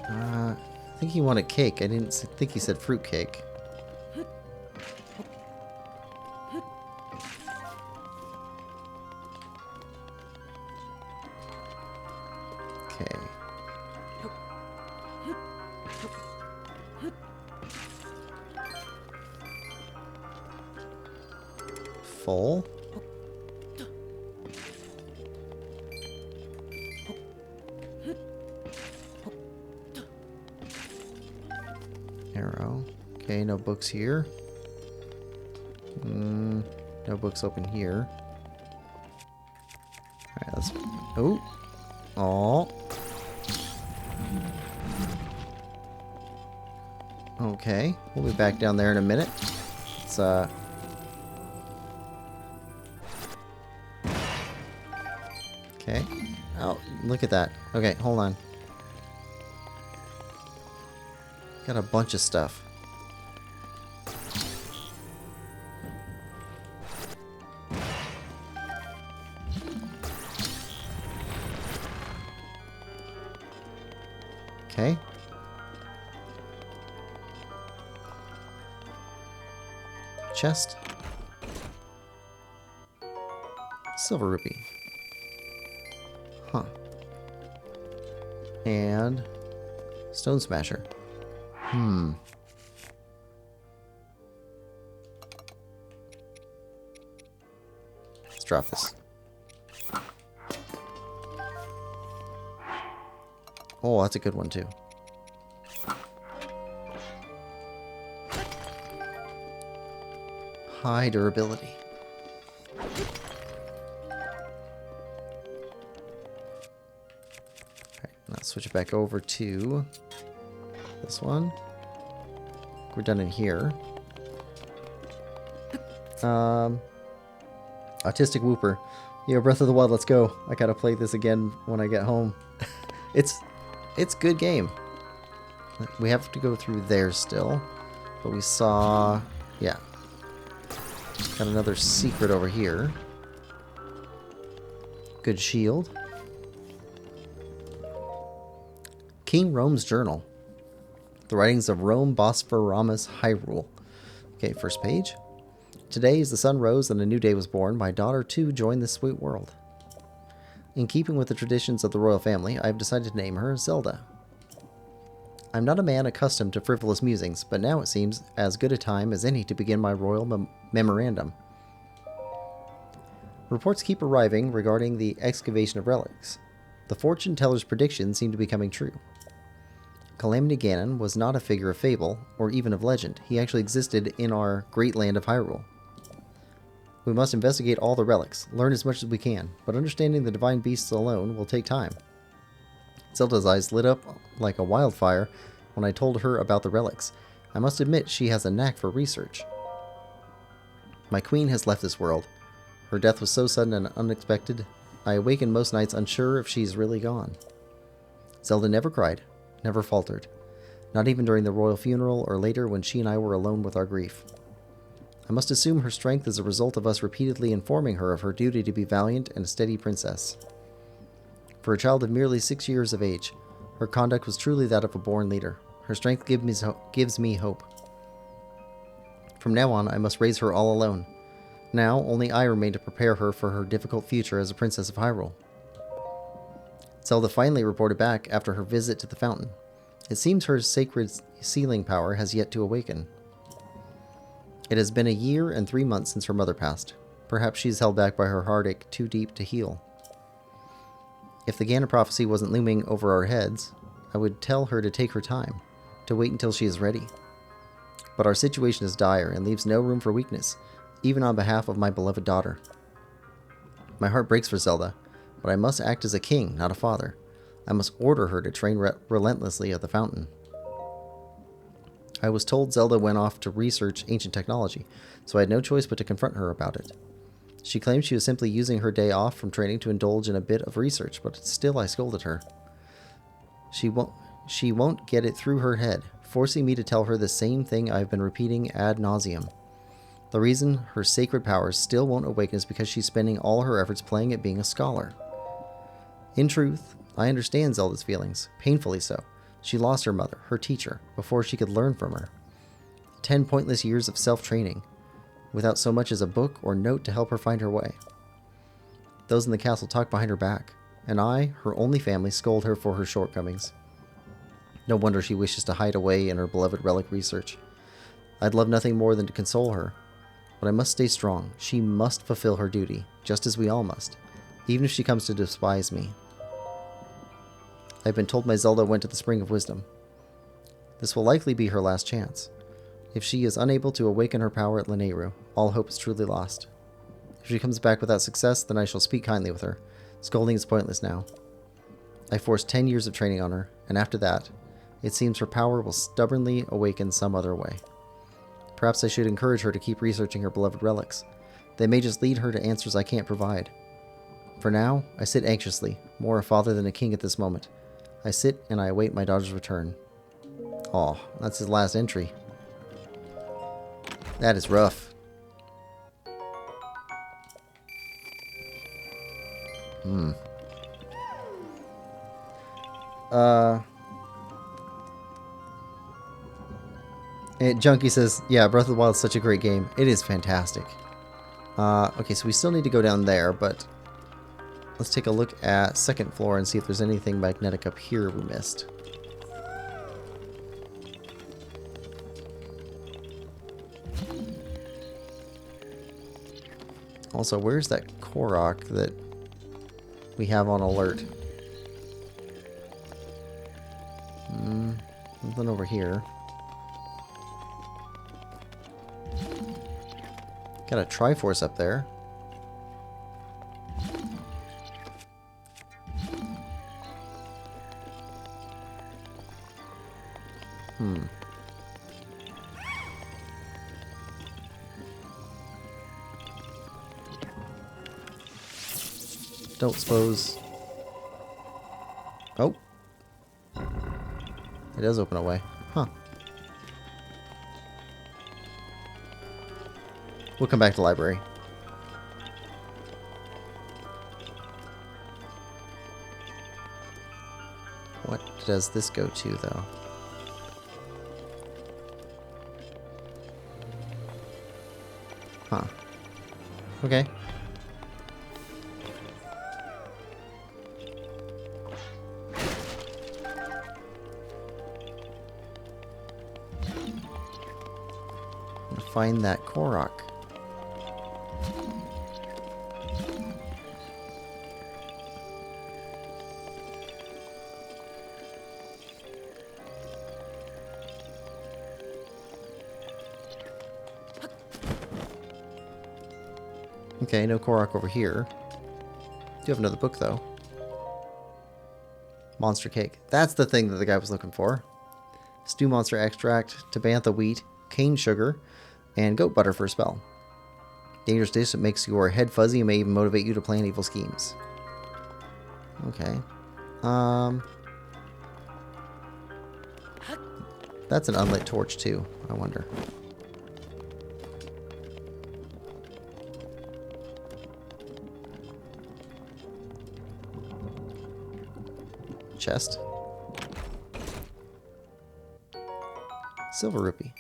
I think he wanted cake. I didn't think he said fruit cake. Okay. Full. Arrow. Okay, no books here. No books open here. Alright, let's... Oh! Aw. Okay, we'll be back down there in a minute. It's, Okay. Oh, look at that. Okay, hold on. Got a bunch of stuff. Okay. Chest. Silver rupee. Huh. And stone smasher. Let's drop this. Oh, that's a good one too. High durability. Alright, now switch it back over to this one. We're done in here. Autistic Whooper. Yeah, Breath of the Wild, let's go. I gotta play this again when I get home. It's good game. We have to go through there still. But we saw... yeah. Got another secret over here. Good shield. King Rome's Journal. The writings of Rome, Bosphoramus, Hyrule. Okay, first page. Today, as the sun rose and a new day was born, my daughter too joined this sweet world. In keeping with the traditions of the royal family, I have decided to name her Zelda. I'm not a man accustomed to frivolous musings, but now it seems as good a time as any to begin my royal memorandum. Reports keep arriving regarding the excavation of relics. The fortune teller's predictions seem to be coming true. Calamity Ganon was not a figure of fable, or even of legend. He actually existed in our great land of Hyrule. We must investigate all the relics, learn as much as we can, but understanding the divine beasts alone will take time. Zelda's eyes lit up like a wildfire when I told her about the relics. I must admit she has a knack for research. My queen has left this world. Her death was so sudden and unexpected, I awaken most nights unsure if she's really gone. Zelda never cried, never faltered, not even during the royal funeral or later when she and I were alone with our grief. I must assume her strength is a result of us repeatedly informing her of her duty to be valiant and a steady princess. For a child of merely 6 years of age, her conduct was truly that of a born leader. Her strength gives me hope. From now on, I must raise her all alone. Now, only I remain to prepare her for her difficult future as a princess of Hyrule. Zelda finally reported back after her visit to the fountain. It seems her sacred sealing power has yet to awaken. It has been a year and 3 months since her mother passed. Perhaps she is held back by her heartache too deep to heal. If the Ganon prophecy wasn't looming over our heads, I would tell her to take her time, to wait until she is ready. But our situation is dire and leaves no room for weakness, even on behalf of my beloved daughter. My heart breaks for Zelda, but I must act as a king, not a father. I must order her to train relentlessly at the fountain. I was told Zelda went off to research ancient technology, so I had no choice but to confront her about it. She claimed she was simply using her day off from training to indulge in a bit of research, but still I scolded her. She won't get it through her head, forcing me to tell her the same thing I've been repeating ad nauseum. The reason her sacred powers still won't awaken is because she's spending all her efforts playing at being a scholar. In truth, I understand Zelda's feelings, painfully so. She lost her mother, her teacher, before she could learn from her. 10 pointless years of self-training, without so much as a book or note to help her find her way. Those in the castle talk behind her back, and I, her only family, scold her for her shortcomings. No wonder she wishes to hide away in her beloved relic research. I'd love nothing more than to console her, but I must stay strong. She must fulfill her duty, just as we all must, even if she comes to despise me. I've been told my Zelda went to the Spring of Wisdom. This will likely be her last chance. If she is unable to awaken her power at Lanayru, all hope is truly lost. If she comes back without success, then I shall speak kindly with her. Scolding is pointless now. I forced 10 years of training on her, and after that, it seems her power will stubbornly awaken some other way. Perhaps I should encourage her to keep researching her beloved relics. They may just lead her to answers I can't provide. For now, I sit anxiously, more a father than a king at this moment. I sit and I await my daughter's return. Aw, that's his last entry. That is rough. Junkie says, yeah, Breath of the Wild is such a great game. It is fantastic. Okay, so we still need to go down there, but let's take a look at second floor and see if there's anything magnetic up here we missed. Also, where's that Korok that we have on alert? over here. Got a Triforce up there. Don't suppose... Oh. It does open away. Huh. We'll come back to the library. What does this go to, though? Huh. Okay. Find that Korok. Okay, no Korok over here. Do have another book, though. Monster Cake. That's the thing that the guy was looking for. Stew Monster Extract, Tabantha Wheat, Cane Sugar, and Goat Butter for a spell. Dangerous dish that makes your head fuzzy and may even motivate you to plan evil schemes. Okay. That's an unlit torch, too, I wonder. Chest. Silver rupee.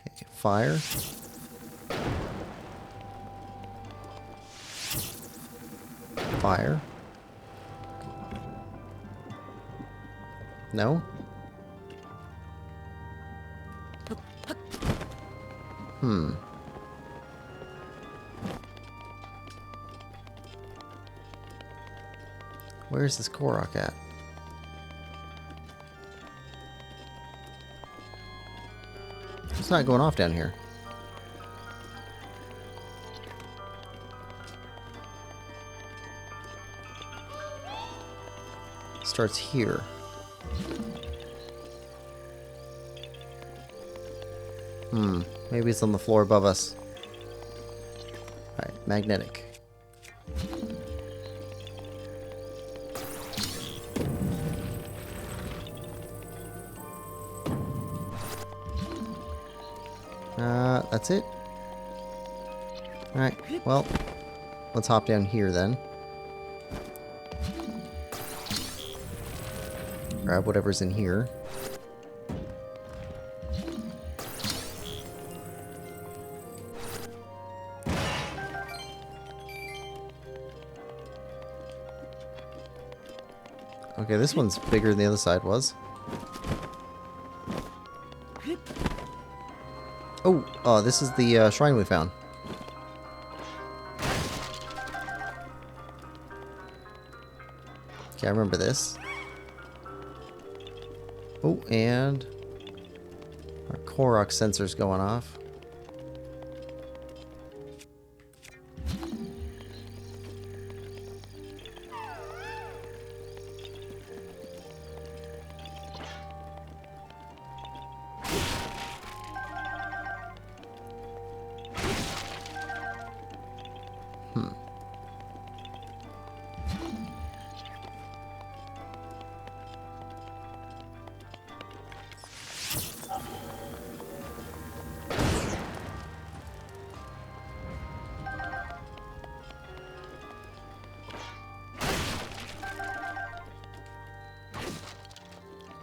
Okay, fire. Fire. No? Where's this Korok at? It's not going off down here. Starts here. Maybe it's on the floor above us. Alright, magnetic. That's it? Alright, well, let's hop down here then. Grab whatever's in here. Okay, this one's bigger than the other side was. Oh, this is the shrine we found. Okay, I remember this. Oh, and our Korok sensor's going off.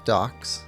Docks.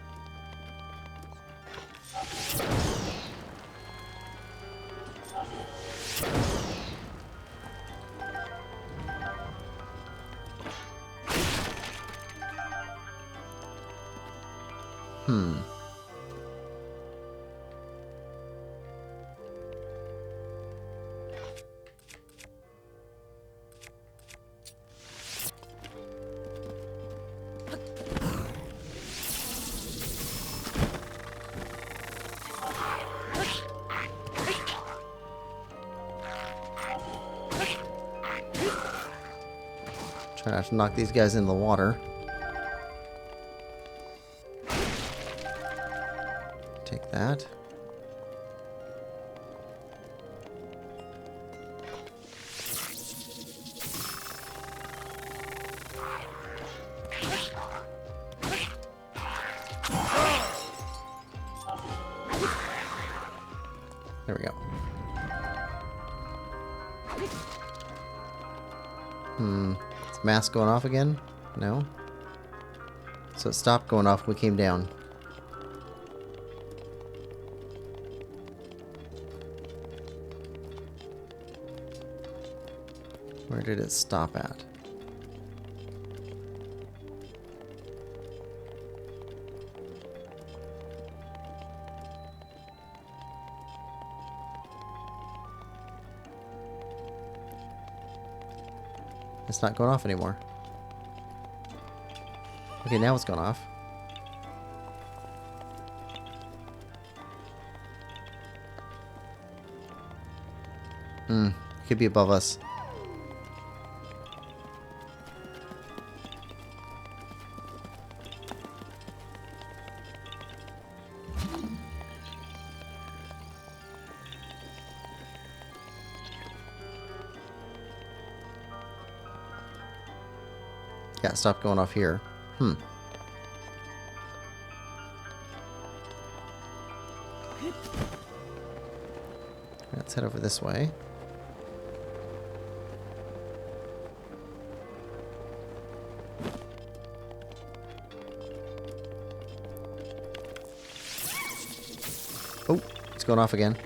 Gonna have to knock these guys in the water. Take that. There we go. Is mask going off again? No? So it stopped going off when we came down. Where did it stop at? It's not going off anymore. Okay, now it's gone off. Could be above us. Yeah, stop going off here. Let's head over this way. Oh, it's going off again.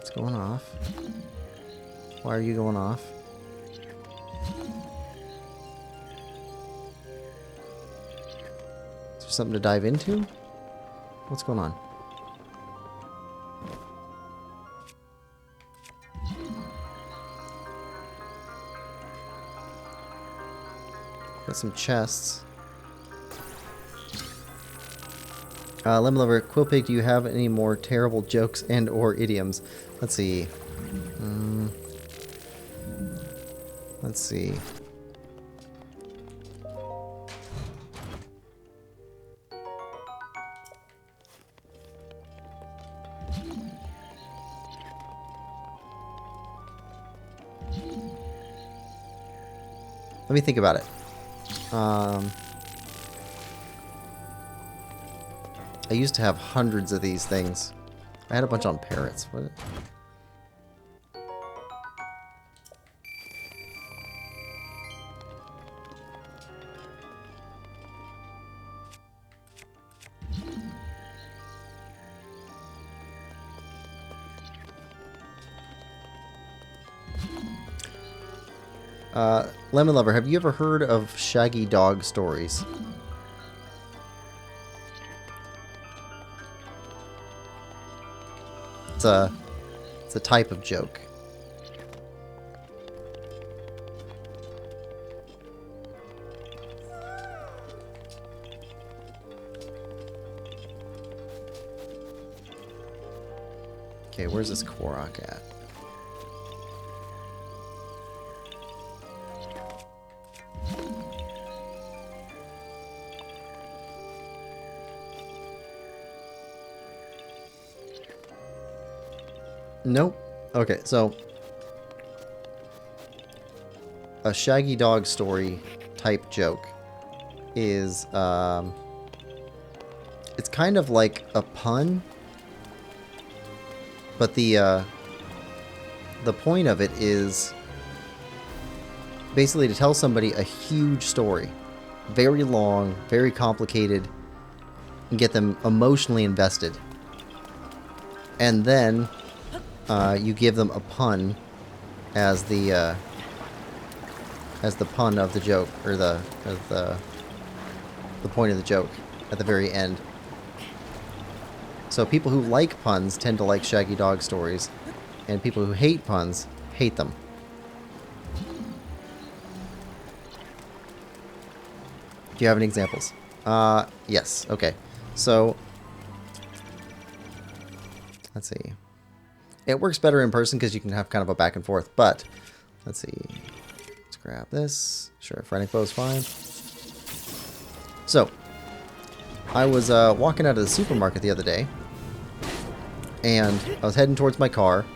It's going off. Why are you going off? Is there something to dive into? What's going on? Got some chests. Lemon Lover, Quillpig, do you have any more terrible jokes and or idioms? Let's see. Let's see. Let me think about it. I used to have hundreds of these things. I had a bunch on parrots. What? Lemon Lover, have you ever heard of shaggy dog stories? It's a type of joke. Okay, where's this Korok at? Nope. Okay, so a shaggy dog story type joke is it's kind of like a pun, but the point of it is basically to tell somebody a huge story, very long, very complicated, and get them emotionally invested. And then you give them a pun as the pun of the joke, or the point of the joke at the very end. So people who like puns tend to like shaggy dog stories, and people who hate puns hate them. Do you have any examples? Yes. Okay. So, let's see. It works better in person because you can have kind of a back and forth, but let's see. Let's grab this. Sure, Frantic Bow is fine. So, I was walking out of the supermarket the other day, and I was heading towards my car,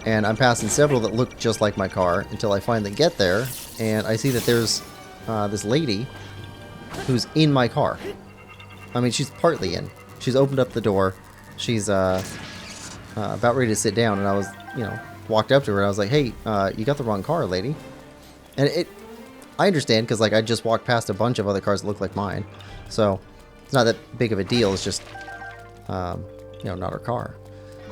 and I'm passing several that look just like my car until I finally get there, and I see that there's this lady who's in my car. I mean, she's partly in. She's opened up the door. She's about ready to sit down, and I was, walked up to her, and I was like, hey, you got the wrong car, lady. And I understand, because, like, I just walked past a bunch of other cars that look like mine. So, it's not that big of a deal. It's just, not her car.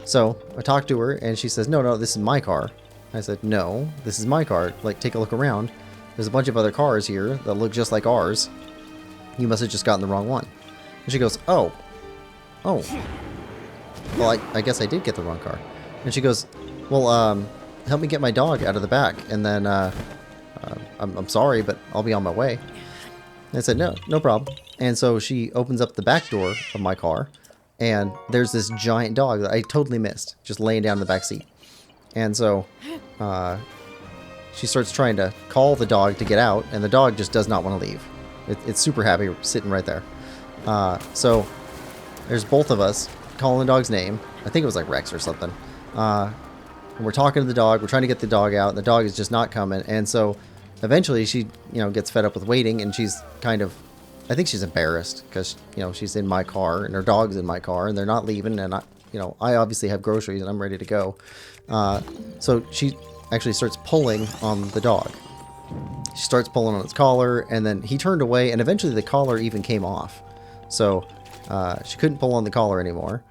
So, I talked to her, and she says, no, this is my car. I said, no, this is my car. Like, take a look around. There's a bunch of other cars here that look just like ours. You must have just gotten the wrong one. And she goes, oh. Well, I guess I did get the wrong car. And she goes, well, help me get my dog out of the back, and then, I'm sorry, but I'll be on my way. And I said, no problem. And so she opens up the back door of my car, and there's this giant dog that I totally missed, just laying down in the back seat. And so, she starts trying to call the dog to get out, and the dog just does not want to leave. It's super happy sitting right there. So, there's both of us calling the dog's name. I think it was like Rex or something. And we're talking to the dog. We're trying to get the dog out, and the dog is just not coming. And so, eventually, she, gets fed up with waiting, and she's kind of, I think she's embarrassed because, she's in my car, and her dog's in my car, and they're not leaving, and I obviously have groceries, and I'm ready to go. So she actually starts pulling on the dog. She starts pulling on its collar, and then he turned away, and eventually the collar even came off. So she couldn't pull on the collar anymore.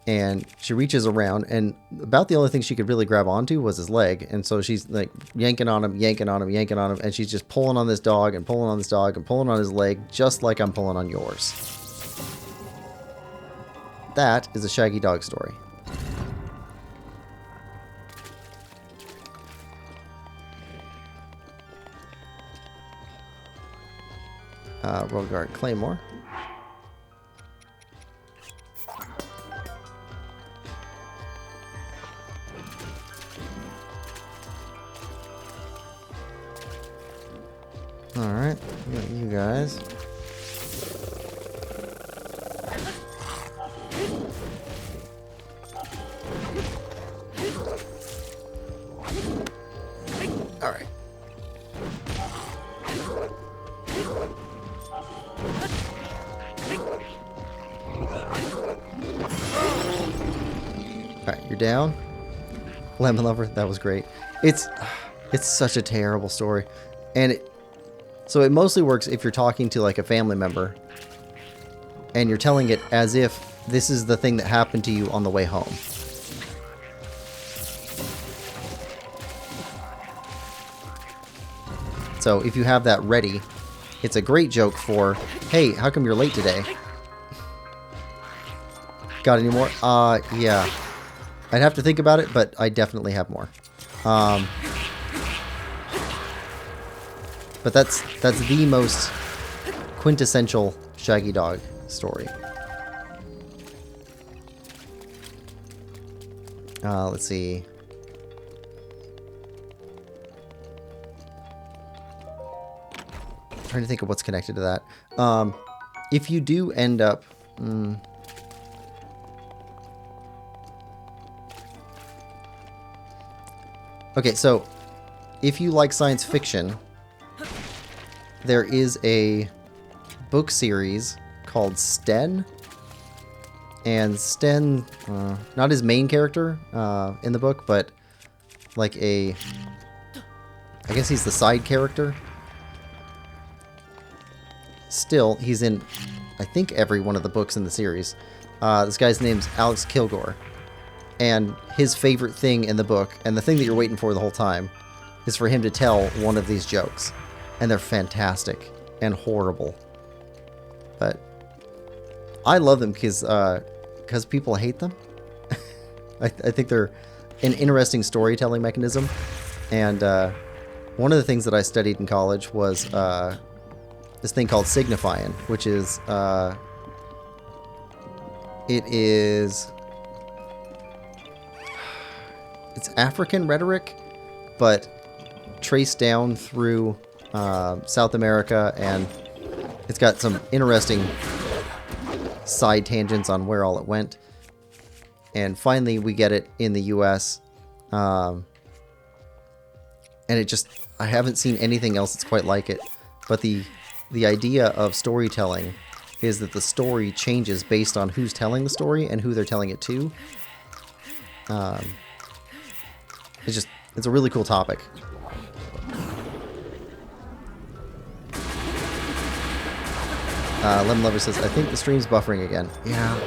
And she reaches around, and about the only thing she could really grab onto was his leg. And so she's like yanking on him, and she's just pulling on this dog and pulling on this dog and pulling on his leg, just like I'm pulling on yours. That is a Shaggy Dog story. Road Guard Claymore. Alright, we got you guys. Alright. Alright, you're down. Lemon Lover, that was great. It's such a terrible story. And so it mostly works if you're talking to like a family member and you're telling it as if this is the thing that happened to you on the way home. So if you have that ready, it's a great joke for, hey, how come you're late today? Got any more? Yeah. I'd have to think about it, but I definitely have more. But that's the most quintessential Shaggy Dog story. Let's see. I'm trying to think of what's connected to that. If you do end up... Okay, so if you like science fiction... There is a book series called Sten. And Sten, not his main character in the book, but like I guess he's the side character. Still, he's in, I think, every one of the books in the series. This guy's name's Alex Kilgore. And his favorite thing in the book, and the thing that you're waiting for the whole time, is for him to tell one of these jokes. And they're fantastic and horrible. But I love them because people hate them. I think they're an interesting storytelling mechanism. And one of the things that I studied in college was this thing called signifying, which is it's African rhetoric, but traced down through South America, and it's got some interesting side tangents on where all it went. And finally, we get it in the U.S. And it just, I haven't seen anything else that's quite like it. But the idea of storytelling is that the story changes based on who's telling the story and who they're telling it to. It's a really cool topic. Lemon Lover says, I think the stream's buffering again. Yeah.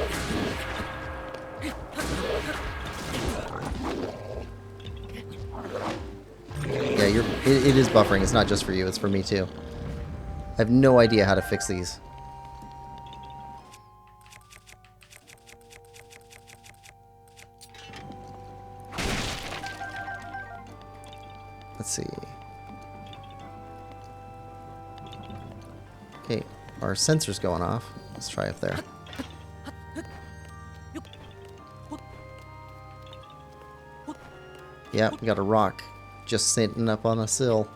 Yeah, it is buffering. It's not just for you, it's for me too. I have no idea how to fix these. Let's see. Okay, our sensor's going off. Let's try up there. Yeah, we got a rock just sitting up on a sill.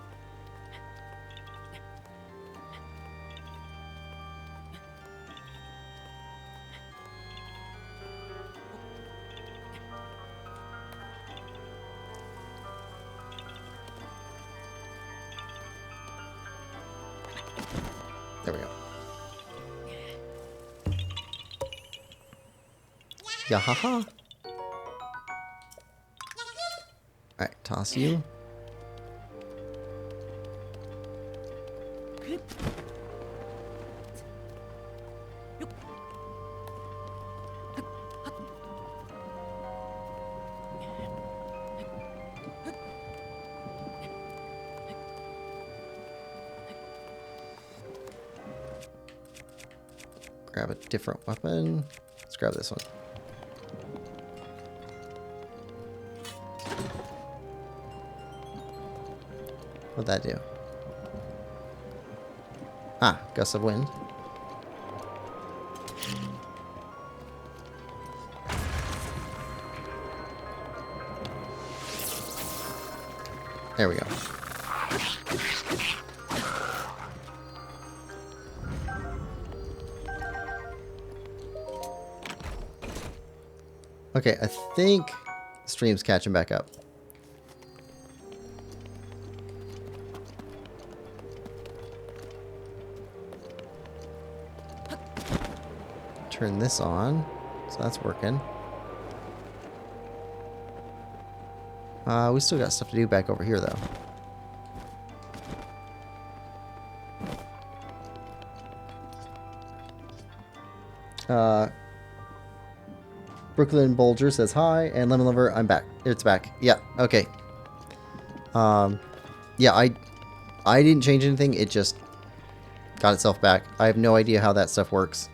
There we go. Yahaha. Alright, toss you. Grab a different weapon. Let's grab this one. What'd that do? Ah, gust of wind. There we go. Okay, I think the stream's catching back up. Turn this on, so that's working. We still got stuff to do back over here, though. Brooklyn Bolger says hi, and Lemon Lover, I'm back. It's back. Yeah, okay. Yeah, I didn't change anything. It just got itself back. I have no idea how that stuff works.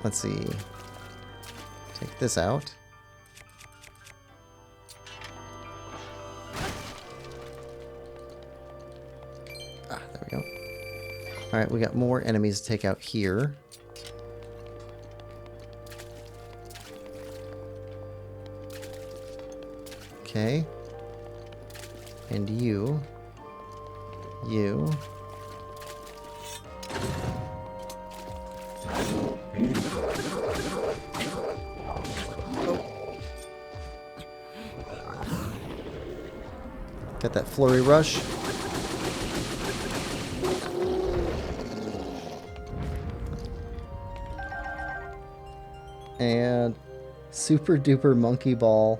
Let's see. Take this out. Ah, there we go. Alright, we got more enemies to take out here. Okay. And you. You. Got that flurry rush. And Super Duper Monkey Ball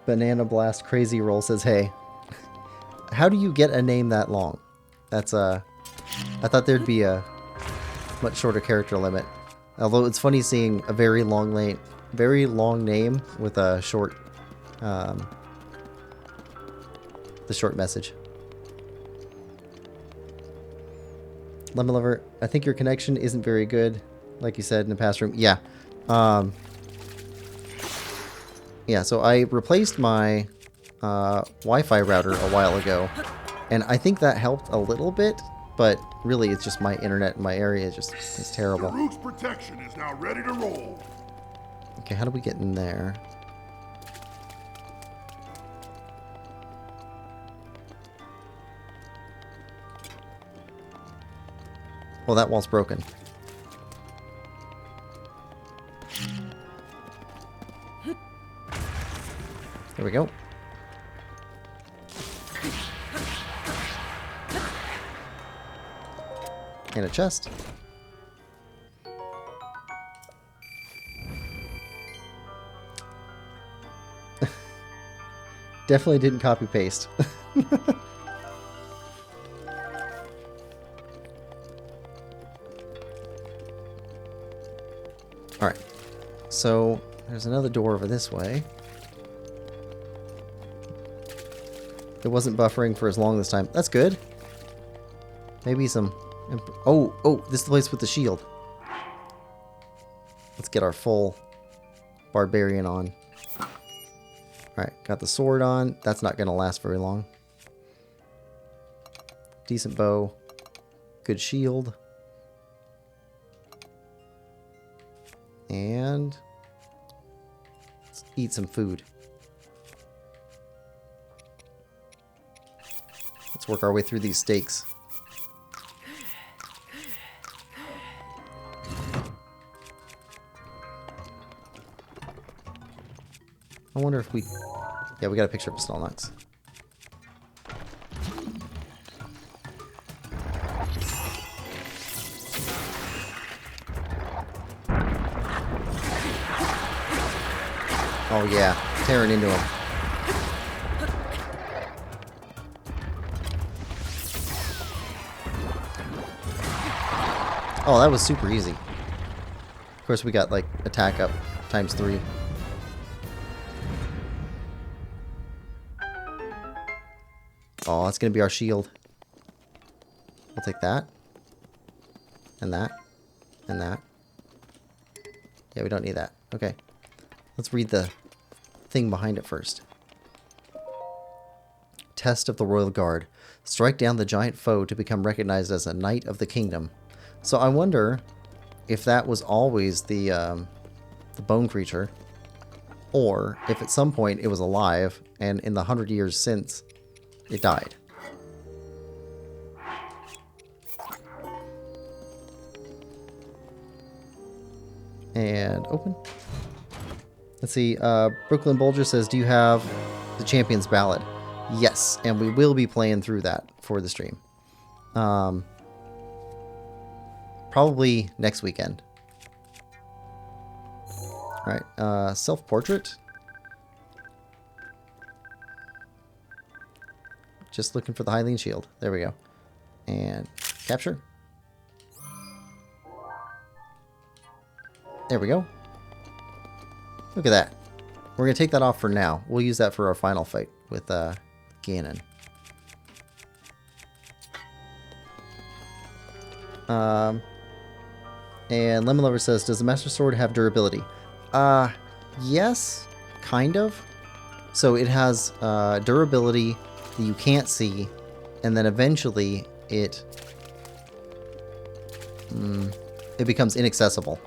Banana Blast Crazy Roll says, hey, how do you get a name that long? That's I thought there'd be a much shorter character limit. Although it's funny seeing a very long name with a short the short message. Lemon Lover, I think your connection isn't very good, like you said in the past room. Yeah. Yeah, so I replaced my Wi-Fi router a while ago, and I think that helped a little bit, but really it's just my internet in my area is terrible. Daruk's protection is now ready to roll. Okay, how do we get in there? Well, that wall's broken. There we go. And a chest. Definitely didn't copy paste. Alright. So there's another door over this way. It wasn't buffering for as long this time. That's good. Maybe some... Oh, this is the place with the shield. Let's get our full barbarian on. Alright, got the sword on. That's not going to last very long. Decent bow. Good shield. And... let's eat some food. Let's work our way through these steaks. I wonder if we... yeah, we got a picture of Stalnuts. Oh yeah, tearing into him. Oh, that was super easy. Of course, we got, like, attack up times 3. Oh, that's going to be our shield. We'll take that. And that. And that. Yeah, we don't need that. Okay. Let's read the thing behind it first. Test of the Royal Guard. Strike down the giant foe to become recognized as a Knight of the Kingdom. So I wonder if that was always the bone creature, or if at some point it was alive, and in the 100 years since, it died. And open. Let's see, Brooklyn Bulger says, do you have the Champion's Ballad? Yes, and we will be playing through that for the stream. Probably next weekend. Alright, self-portrait. Just looking for the Hylian shield. There we go. And capture. There we go. Look at that. We're going to take that off for now. We'll use that for our final fight with Ganon. And Lemon Lover says, does the Master Sword have durability? Yes, kind of. So it has durability that you can't see, and then eventually it becomes inaccessible.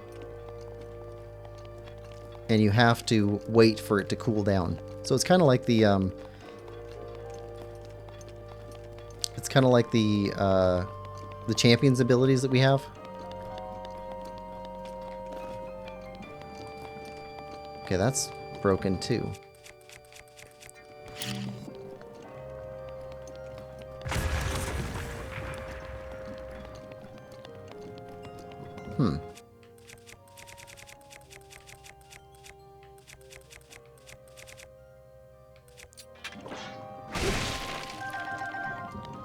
And you have to wait for it to cool down. So it's kind of like the the champion's abilities that we have. Okay, that's broken too.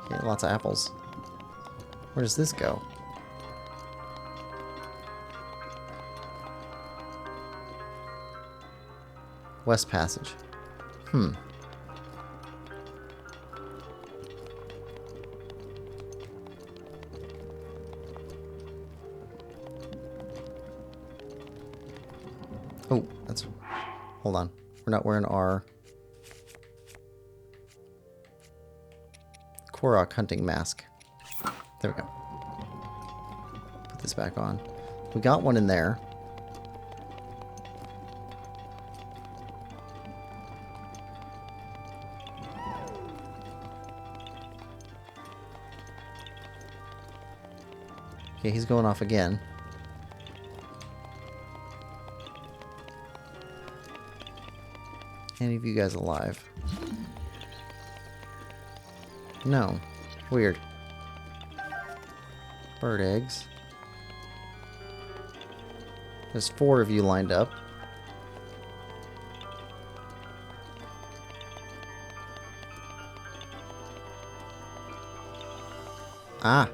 Okay, lots of apples. Where does this go? West Passage. Oh, that's... hold on. we're not wearing our Korok hunting mask. There we go. Put this back on. We got one in there. Okay, he's going off again. Any of you guys alive? No. Weird. Bird eggs. There's 4 of you lined up. Ah.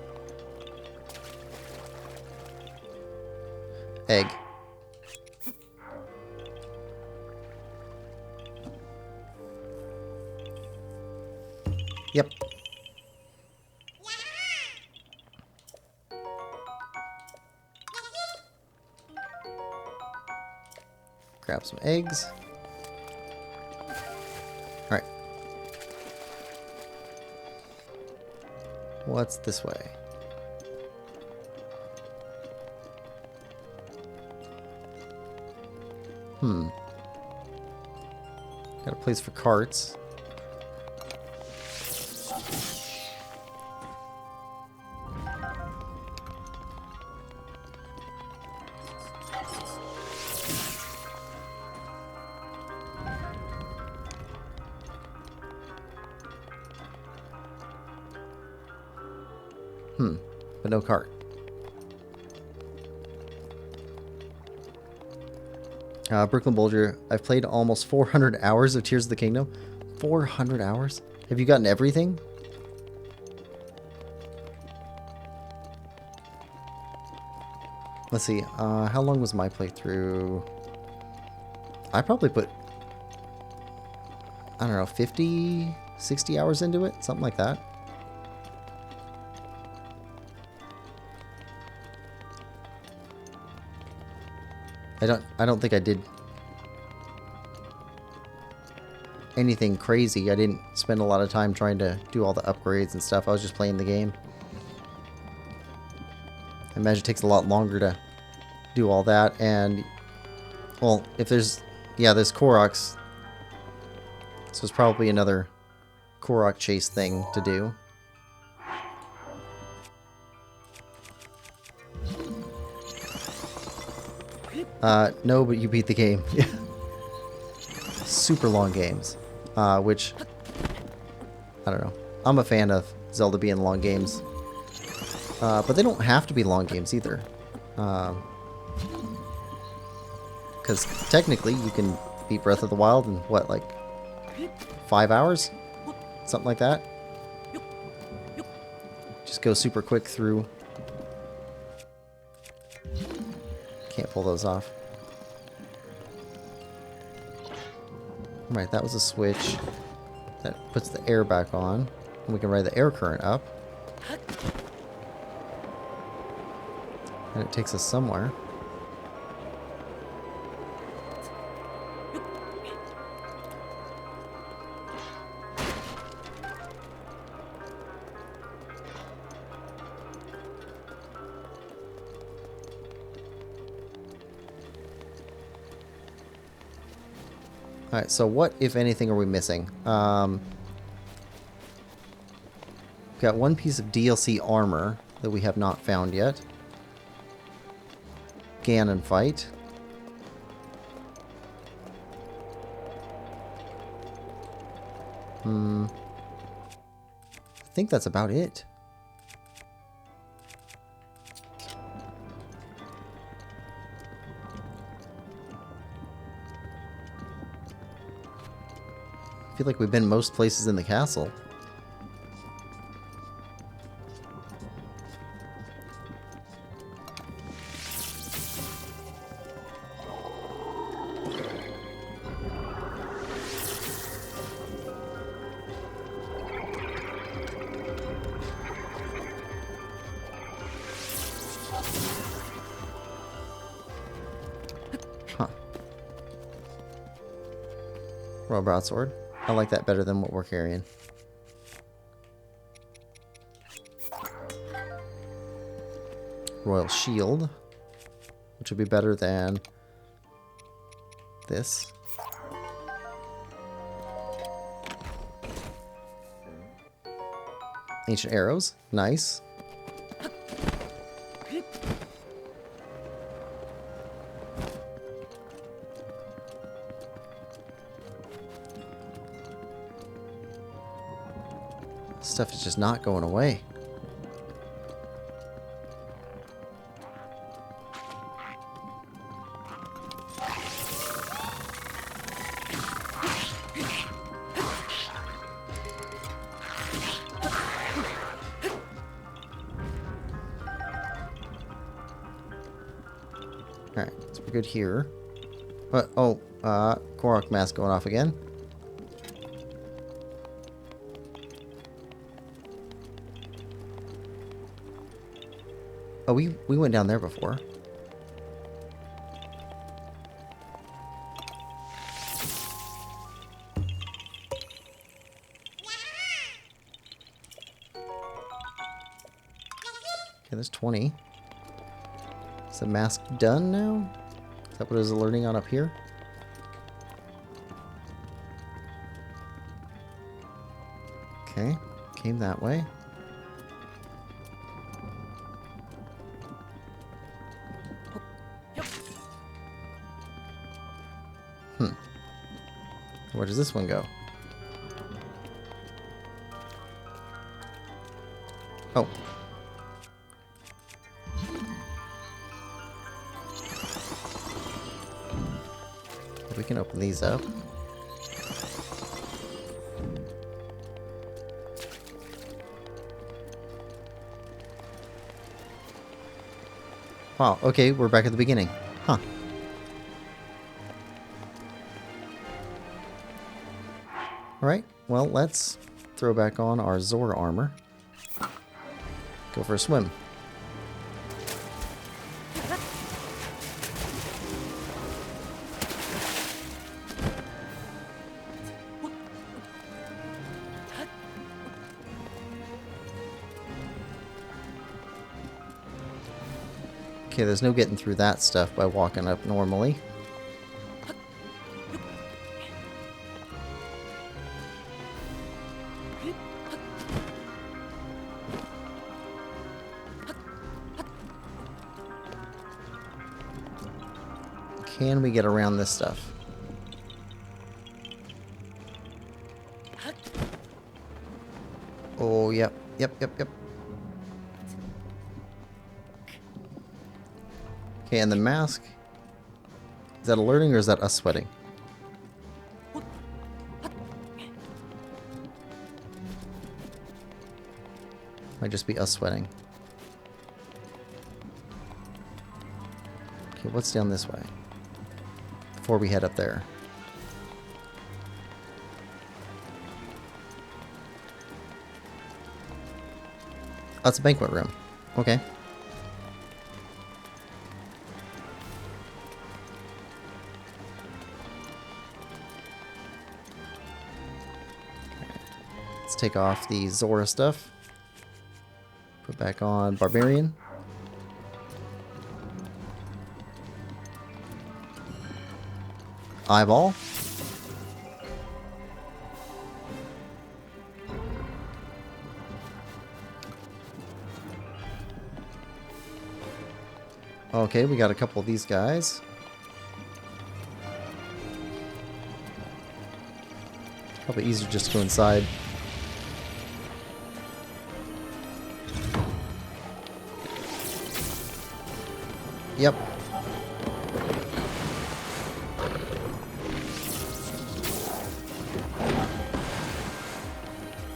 Egg. Yep. Grab some eggs. Alright. What's this way? Got a place for carts. But no cart. Brooklyn Bulger, I've played almost 400 hours of Tears of the Kingdom. 400 hours? Have you gotten everything? Let's see, how long was my playthrough? I probably put, I don't know, 50, 60 hours into it? Something like that. I don't think I did anything crazy. I didn't spend a lot of time trying to do all the upgrades and stuff. I was just playing the game. I imagine it takes a lot longer to do all that. And, well, if there's, yeah, there's Koroks. So it's probably another Korok chase thing to do. No, but you beat the game. Super long games. Which, I don't know. I'm a fan of Zelda being long games. But they don't have to be long games either. Because technically you can beat Breath of the Wild in, what, like 5 hours? Something like that. Just go super quick through. Can't pull those off. Right, that was a switch. That puts the air back on. And we can ride the air current up. And it takes us somewhere. Alright, so what, if anything, are we missing? Got one piece of DLC armor that we have not found yet. Ganon fight. I think that's about it. I feel like we've been most places in the castle. Royal Broadsword. I like that better than what we're carrying. Royal Shield, which would be better than this. Ancient Arrows. Nice. Stuff is just not going away. Alright, so we're good here. But, oh, Korok mask going off again. Oh, we went down there before. Okay, there's 20. Is the mask done now? Is that what it was alerting on up here? Okay, came that way. Where does this one go? Oh. We can open these up. Wow, okay, we're back at the beginning. Huh. Alright, well, let's throw back on our Zora armor. Go for a swim. Okay, there's no getting through that stuff by walking up normally. Can we get around this stuff? Oh, yep. Okay, and the mask. Is that alerting or is that us sweating? Might just be us sweating. Okay, what's down this way? Before we head up there. Oh, it's a banquet room. Okay. Let's take off the Zora stuff. Put back on Barbarian. Eyeball. Okay, we got a couple of these guys. Probably easier just to go inside. Yep.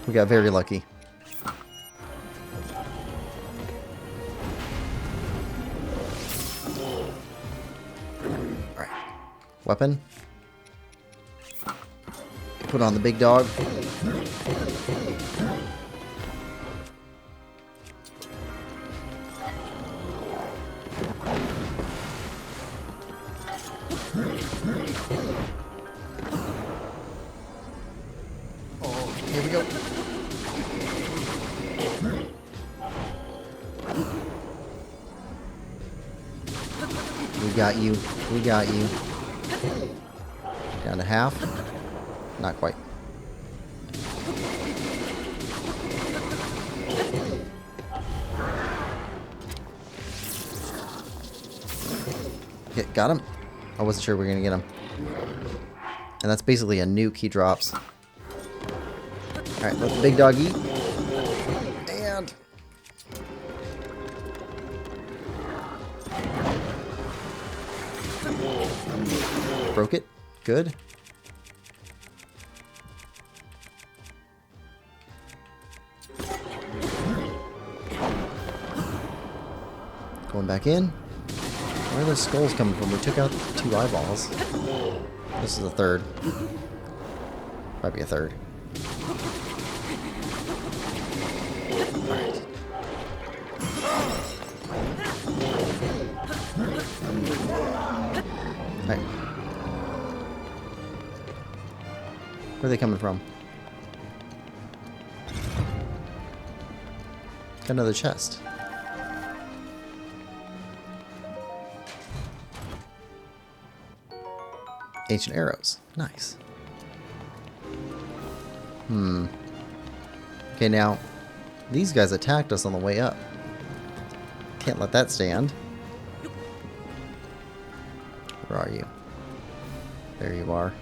We got very lucky. Alright. Weapon. Put on the big dog. Here we go. We got you. We got you. Down to half. Not quite. Okay, got him. I wasn't sure we were going to get him. And that's basically a nuke he drops. Alright, let the big dog eat. And... broke it. Good. Going back in. Where are those skulls coming from? We took out 2 eyeballs. This is a third. Probably a third. Alright. Alright. Where are they coming from? Got another chest. Ancient arrows. Nice. Okay, now, these guys attacked us on the way up. Can't let that stand. Where are you? There you are.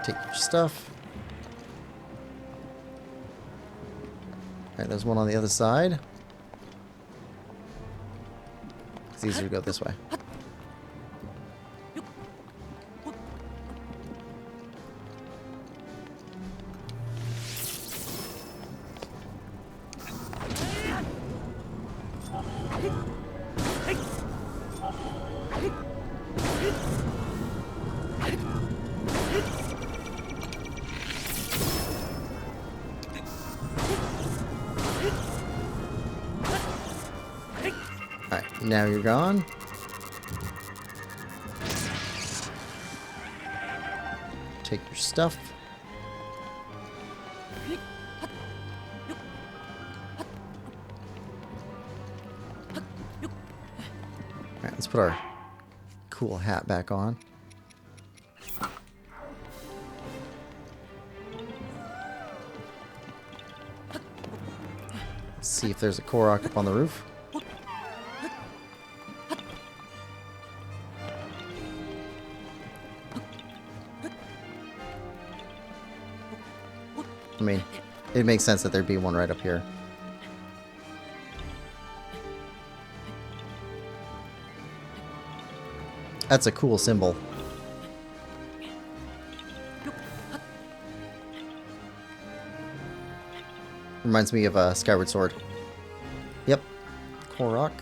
Take your stuff. Alright, there's one on the other side. It's easier to go this way. Alright, now you're gone. Take your stuff. Alright, let's put our cool hat back on. Let's see if there's a Korok up on the roof. I mean, it makes sense that there'd be one right up here. That's a cool symbol. Reminds me of a Skyward Sword. Yep. Korok.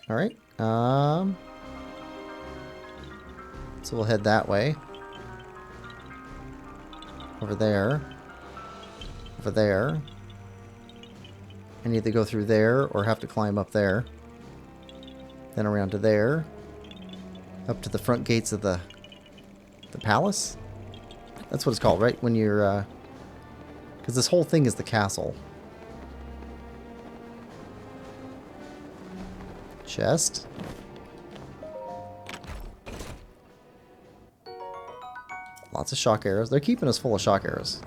Alright. So we'll head that way. Over there. Over there. And either go through there or have to climb up there. Then around to there. Up to the front gates of the palace? That's what it's called, right? When you're, because this whole thing is the castle. Chest. Lots of shock arrows. They're keeping us full of shock arrows.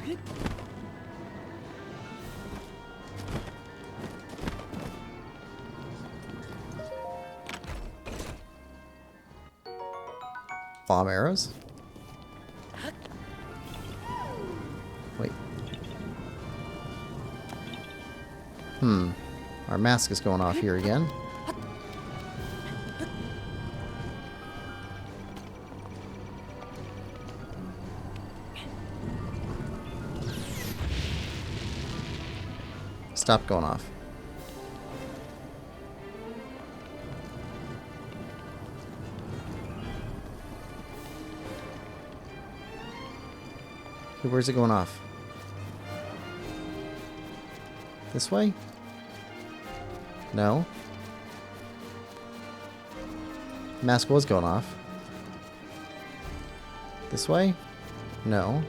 Bomb arrows. Wait. Our mask is going off here again. stopped going off. Okay, where's it going off? This way? No. Mask was going off. This way? No.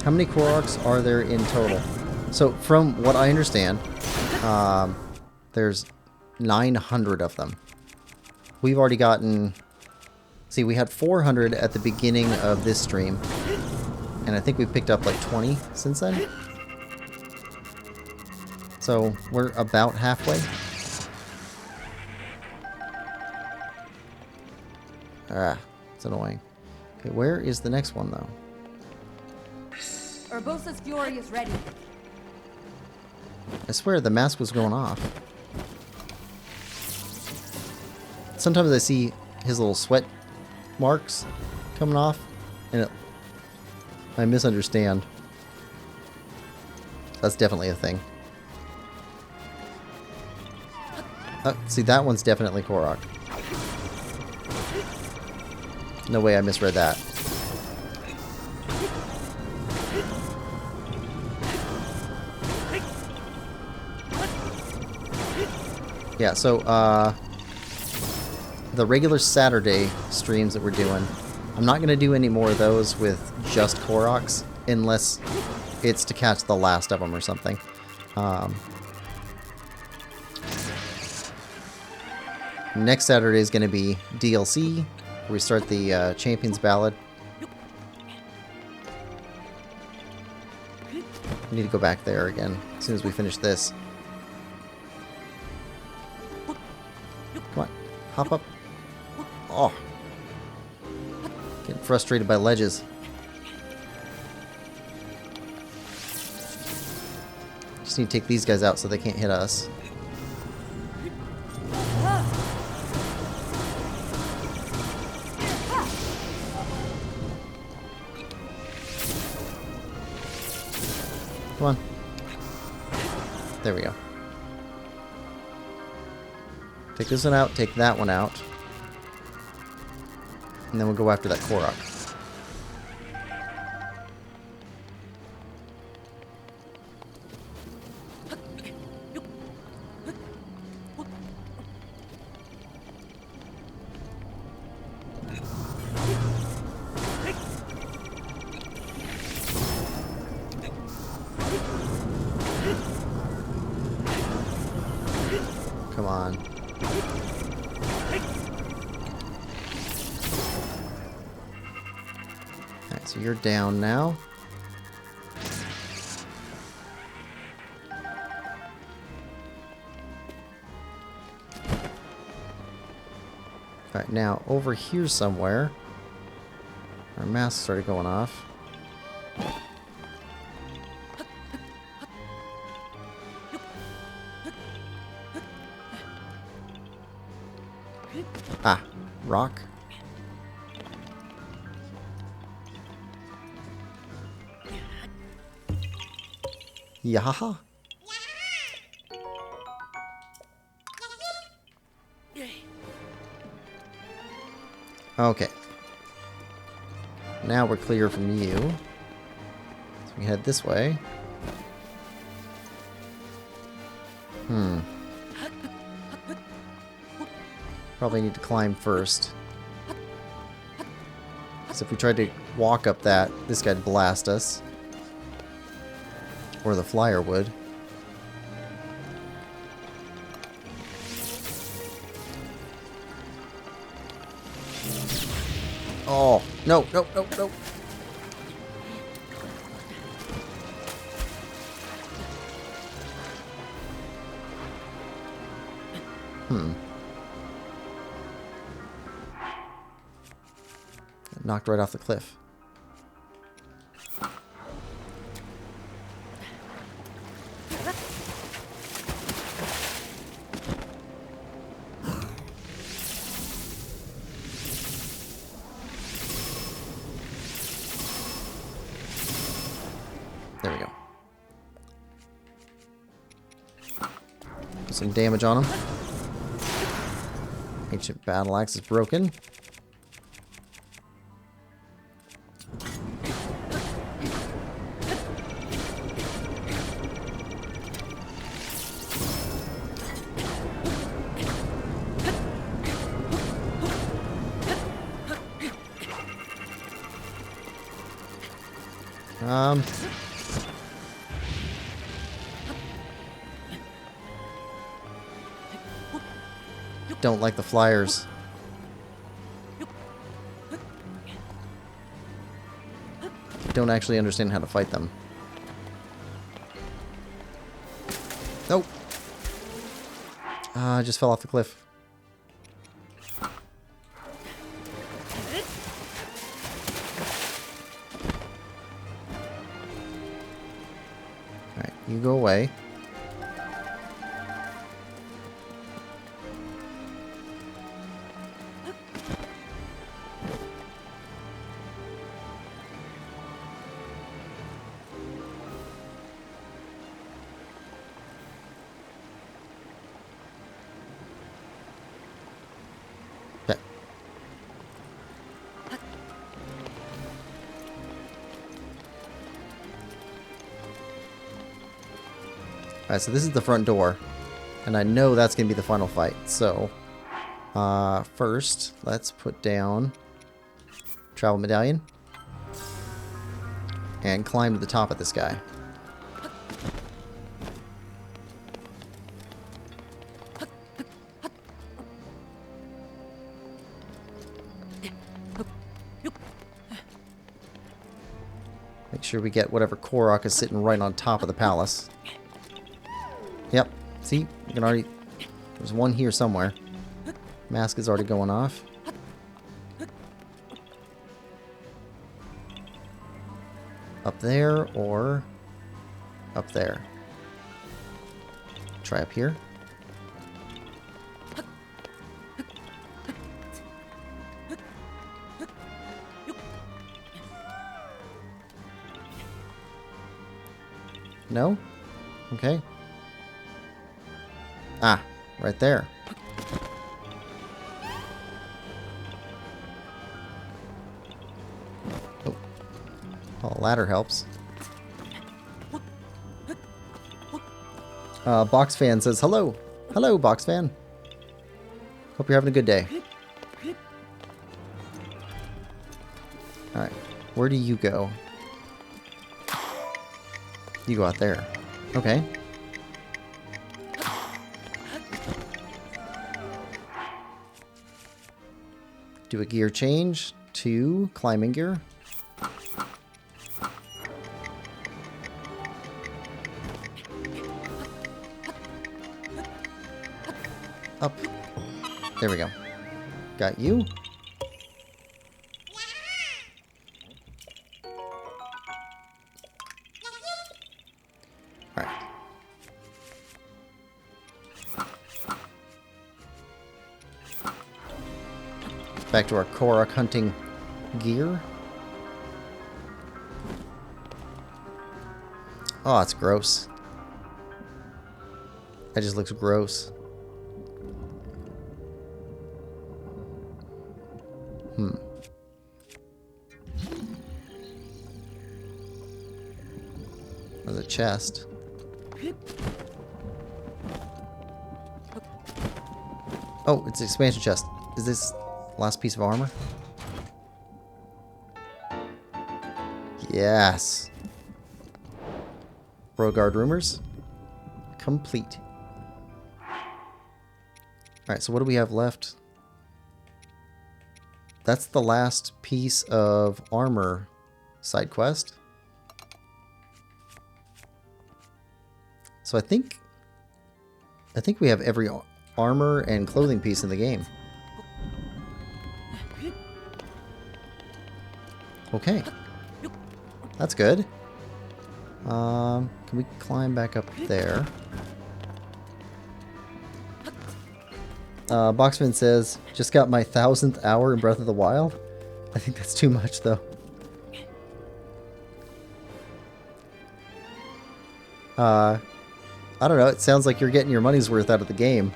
How many Koroks are there in total? So, from what I understand, there's 900 of them. We've already gotten... See, we had 400 at the beginning of this stream. And I think we picked up like 20 since then. So, we're about halfway. Ah, it's annoying. Okay, where is the next one, though? Urbosa's Fury is ready. I swear the mask was going off. Sometimes I see his little sweat marks coming off, and I misunderstand. That's definitely a thing. See, that one's definitely Korok. No way I misread that. Yeah, so, the regular Saturday streams that we're doing, I'm not going to do any more of those with just Koroks, unless it's to catch the last of them or something. Next Saturday is going to be DLC, where we start the Champions Ballad. I need to go back there again, as soon as we finish this. Come on, hop up. Oh. Getting frustrated by ledges. Just need to take these guys out so they can't hit us. Come on. There we go. Take this one out, take that one out. And then we'll go after that Korok. Come on. Alright, so you're down now. Alright, now over here somewhere, our mask started going off. Ah, rock. Yahaha. Okay. Now we're clear from you. So we head this way. Probably need to climb first. Because if we tried to walk up that, this guy'd blast us. Or the flyer would. Oh, no, no, no, no. knocked right off the cliff. There we go. Put some damage on him. Ancient battle axe is broken. Don't like the flyers. Don't actually understand how to fight them. Nope. I just fell off the cliff. Alright, you go away. Okay. Alright, so this is the front door. And I know that's going to be the final fight. So, first, let's put down Travel Medallion. And climb to the top of this guy. Make sure we get whatever Korok is sitting right on top of the palace. Yep. See? You can already... There's one here somewhere. Mask is already going off. Up there or up there. Try up here. No? Okay. Ah, right there. Oh, a ladder helps. Box Fan says, hello. Hello, Box Fan. Hope you're having a good day. Alright, where do you go? You go out there. Okay. Do a gear change to climbing gear. Up. There we go. Got you. Alright. Back to our Korok hunting gear. Oh, it's gross. That just looks gross. There's a chest. Oh, it's an expansion chest. Is this last piece of armor? Yes. Rogard rumors. Complete. Alright, so what do we have left? That's the last piece of armor side quest. So I think we have every armor and clothing piece in the game. Okay. That's good. Can we climb back up there? Boxman says, just got my 1000th hour in Breath of the Wild. I think that's too much, though. I don't know. It sounds like you're getting your money's worth out of the game.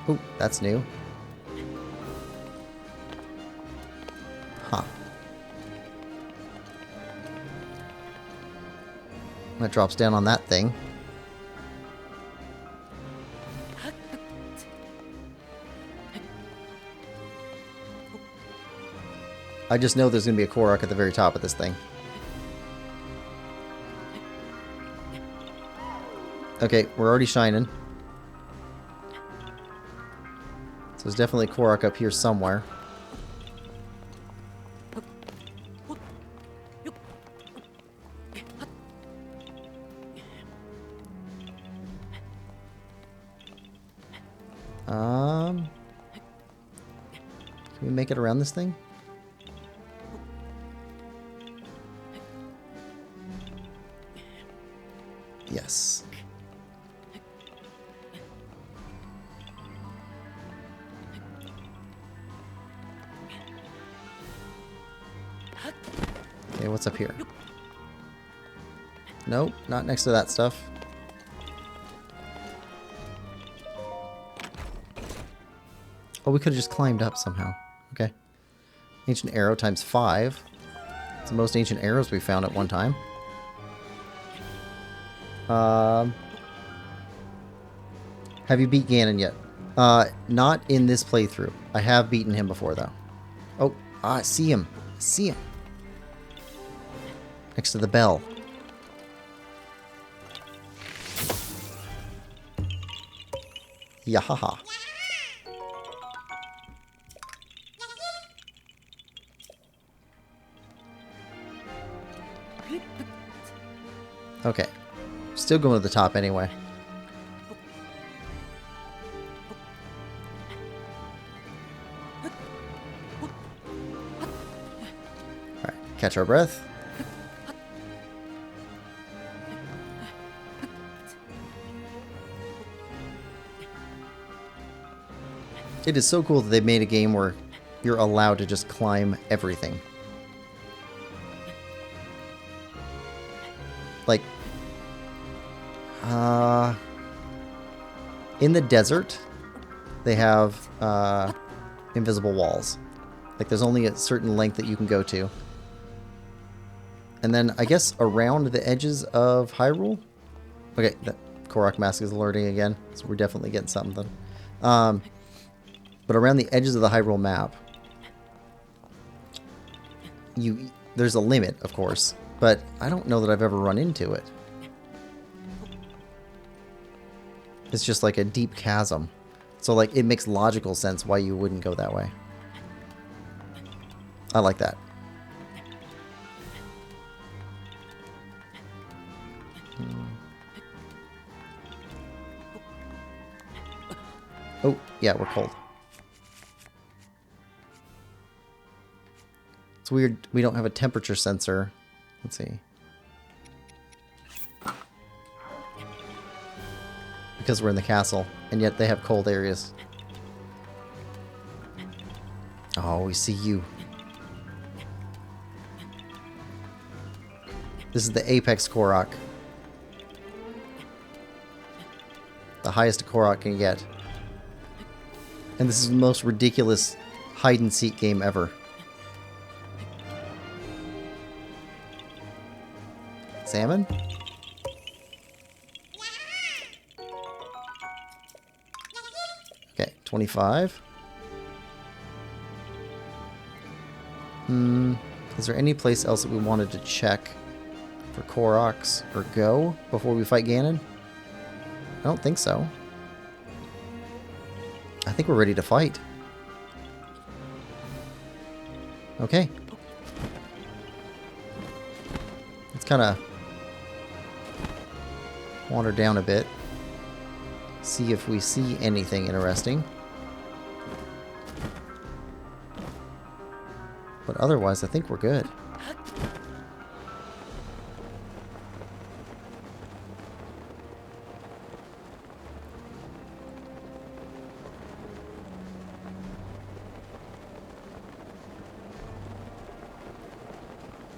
Oh, that's new. Huh. That drops down on that thing. I just know there's going to be a Korok at the very top of this thing. Okay, we're already shining. So there's definitely a Korok up here somewhere. Can we make it around this thing? Yes. Okay, what's up here? Nope, not next to that stuff. Oh, we could have just climbed up somehow. Okay. Ancient arrow times 5. It's the most ancient arrows we found at one time. Have you beat Ganon yet? Not in this playthrough. I have beaten him before, though. Oh, I see him. I see him. Next to the bell. Yahaha. Okay. Still going to the top anyway. Alright, catch our breath. It is so cool that they made a game where you're allowed to just climb everything. Like, in the desert, they have invisible walls. Like, there's only a certain length that you can go to. And then, I guess, around the edges of Hyrule... Okay, that Korok mask is alerting again, so we're definitely getting something. But around the edges of the Hyrule map, there's a limit, of course, but I don't know that I've ever run into it. It's just like a deep chasm. So, like, it makes logical sense why you wouldn't go that way. I like that. Oh, yeah, we're cold. It's weird we don't have a temperature sensor. Let's see. Because we're in the castle, and yet they have cold areas. Oh, we see you. This is the apex Korok. The highest a Korok can get. And this is the most ridiculous hide-and-seek game ever. Salmon? Okay, 25. Is there any place else that we wanted to check for Koroks or go before we fight Ganon? I don't think so. I think we're ready to fight. Okay. Let's kind of wander down a bit. See if we see anything interesting. But otherwise, I think we're good.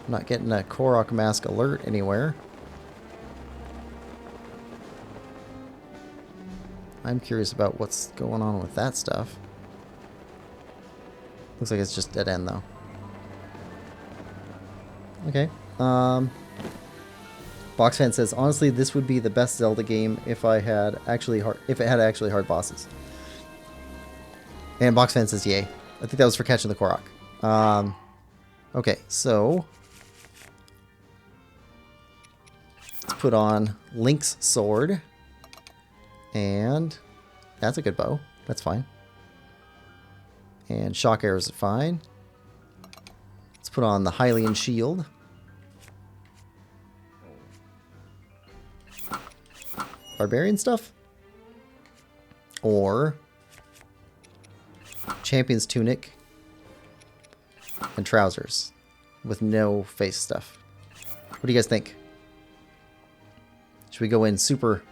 I'm not getting a Korok mask alert anywhere. I'm curious about what's going on with that stuff. Looks like it's just dead end though. Okay. Boxfan says, honestly, this would be the best Zelda game if it had actually hard bosses. And Boxfan says, yay. I think that was for catching the Korok. Okay, so let's put on Link's sword. And that's a good bow. That's fine. And shock arrows are fine. Let's put on the Hylian shield. Barbarian stuff? Or Champion's tunic and trousers with no face stuff. What do you guys think? Should we go in super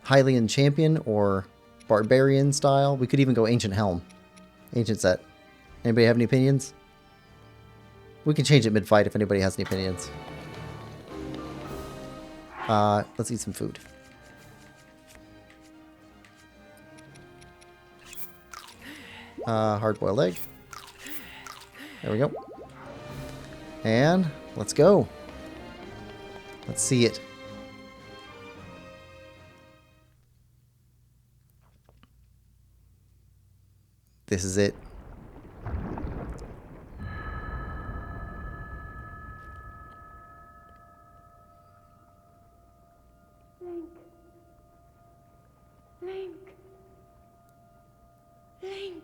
Hylian champion or barbarian style? We could even go ancient helm. Ancient set. Anybody have any opinions? We can change it mid-fight if anybody has any opinions. Let's eat some food. Hard-boiled egg. There we go. And let's go. Let's see it. This is it. Link. Link.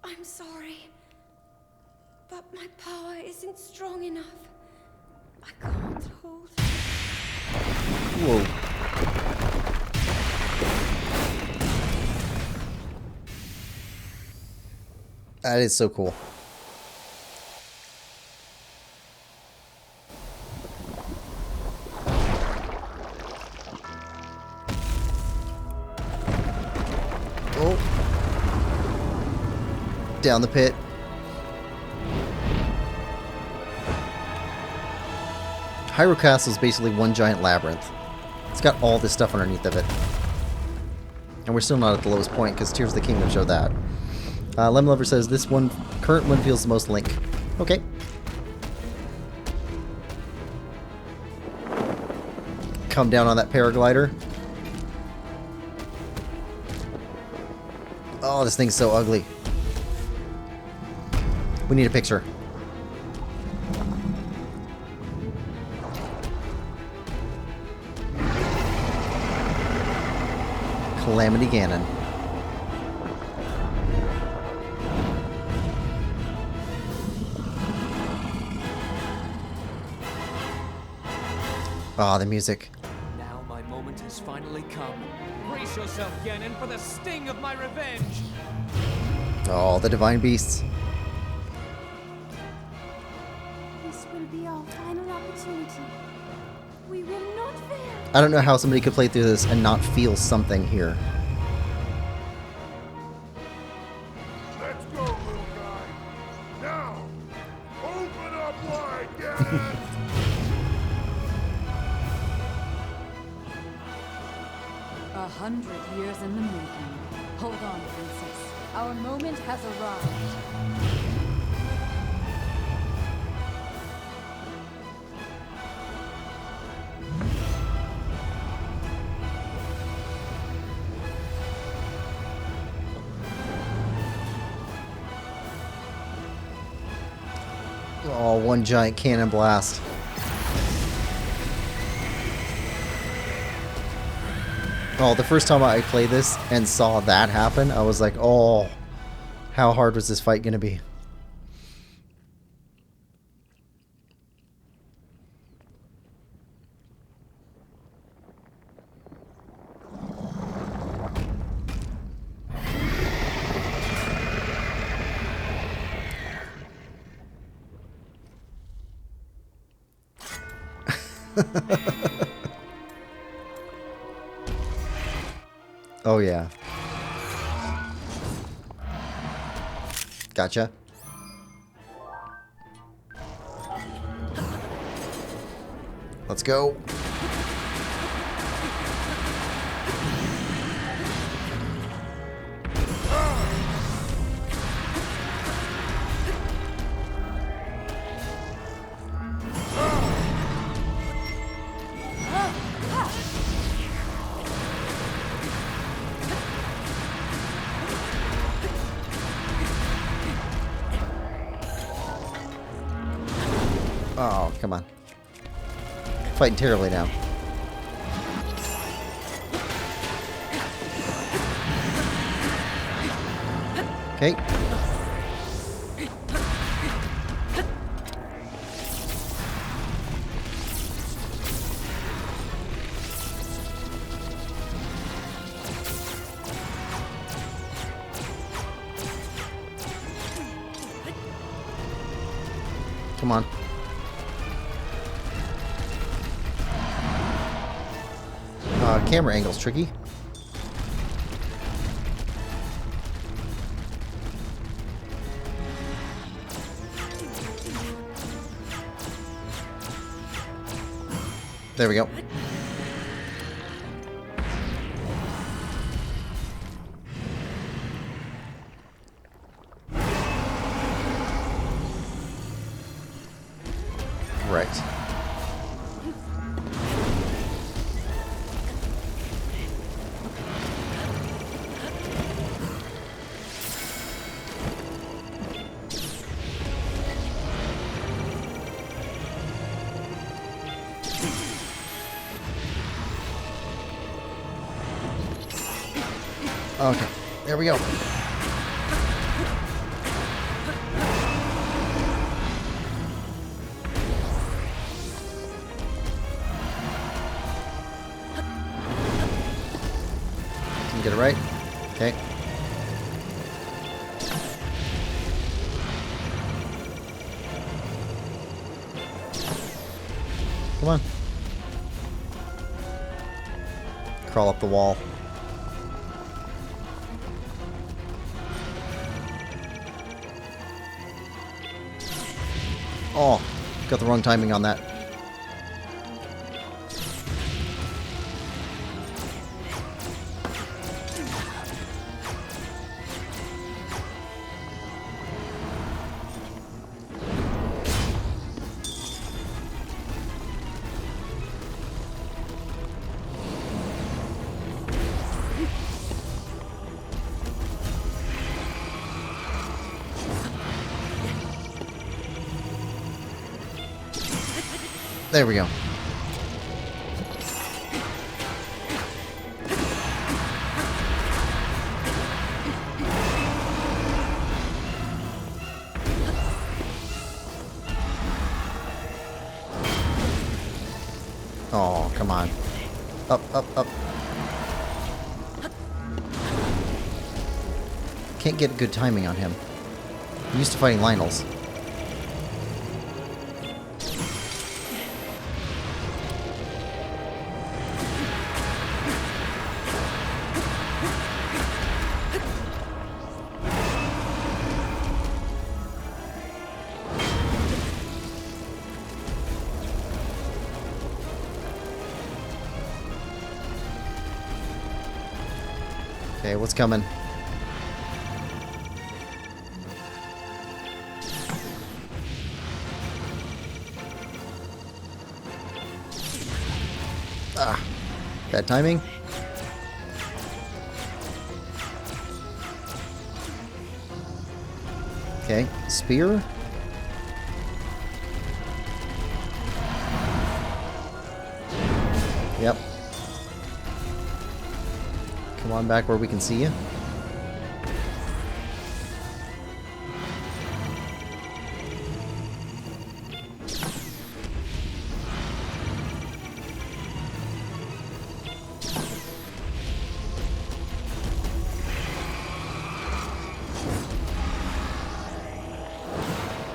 I'm sorry, but my power isn't strong enough. I can't hold. Whoa. That is so cool. Oh. Down the pit. Hyrule Castle is basically one giant labyrinth. It's got all this stuff underneath of it. And we're still not at the lowest point because Tears of the Kingdom showed that. Lemon Lover says this current one feels the most Link. Okay. Come down on that paraglider. Oh, this thing's so ugly. We need a picture. Calamity Ganon. Ah, the music. Now my moment has finally come. Brace yourself, Ganon, for the sting of my revenge. Oh, the divine beasts. This will be our final opportunity. We will not fail. I don't know how somebody could play through this and not feel something here. Let's go, little guy. Now, open up wide, Ganon. 100 years in the making. Hold on, princess. Our moment has arrived. Oh, one giant cannon blast. Oh, the first time I played this and saw that happen, I was like, oh, how hard was this fight going to be? Oh, yeah. Gotcha. Let's go. Oh, come on. Fighting terribly now. Okay. Come on. Camera angle's tricky. There we go. Right. Okay, there we go. Can you get it right? Okay. Come on. Crawl up the wall. Oh, got the wrong timing on that. There we go. Oh, come on. Up, up, up. Can't get good timing on him. I'm used to fighting Lionels. Okay, what's coming? Ah, bad timing. Okay, spear. Yep. Come on back where we can see you.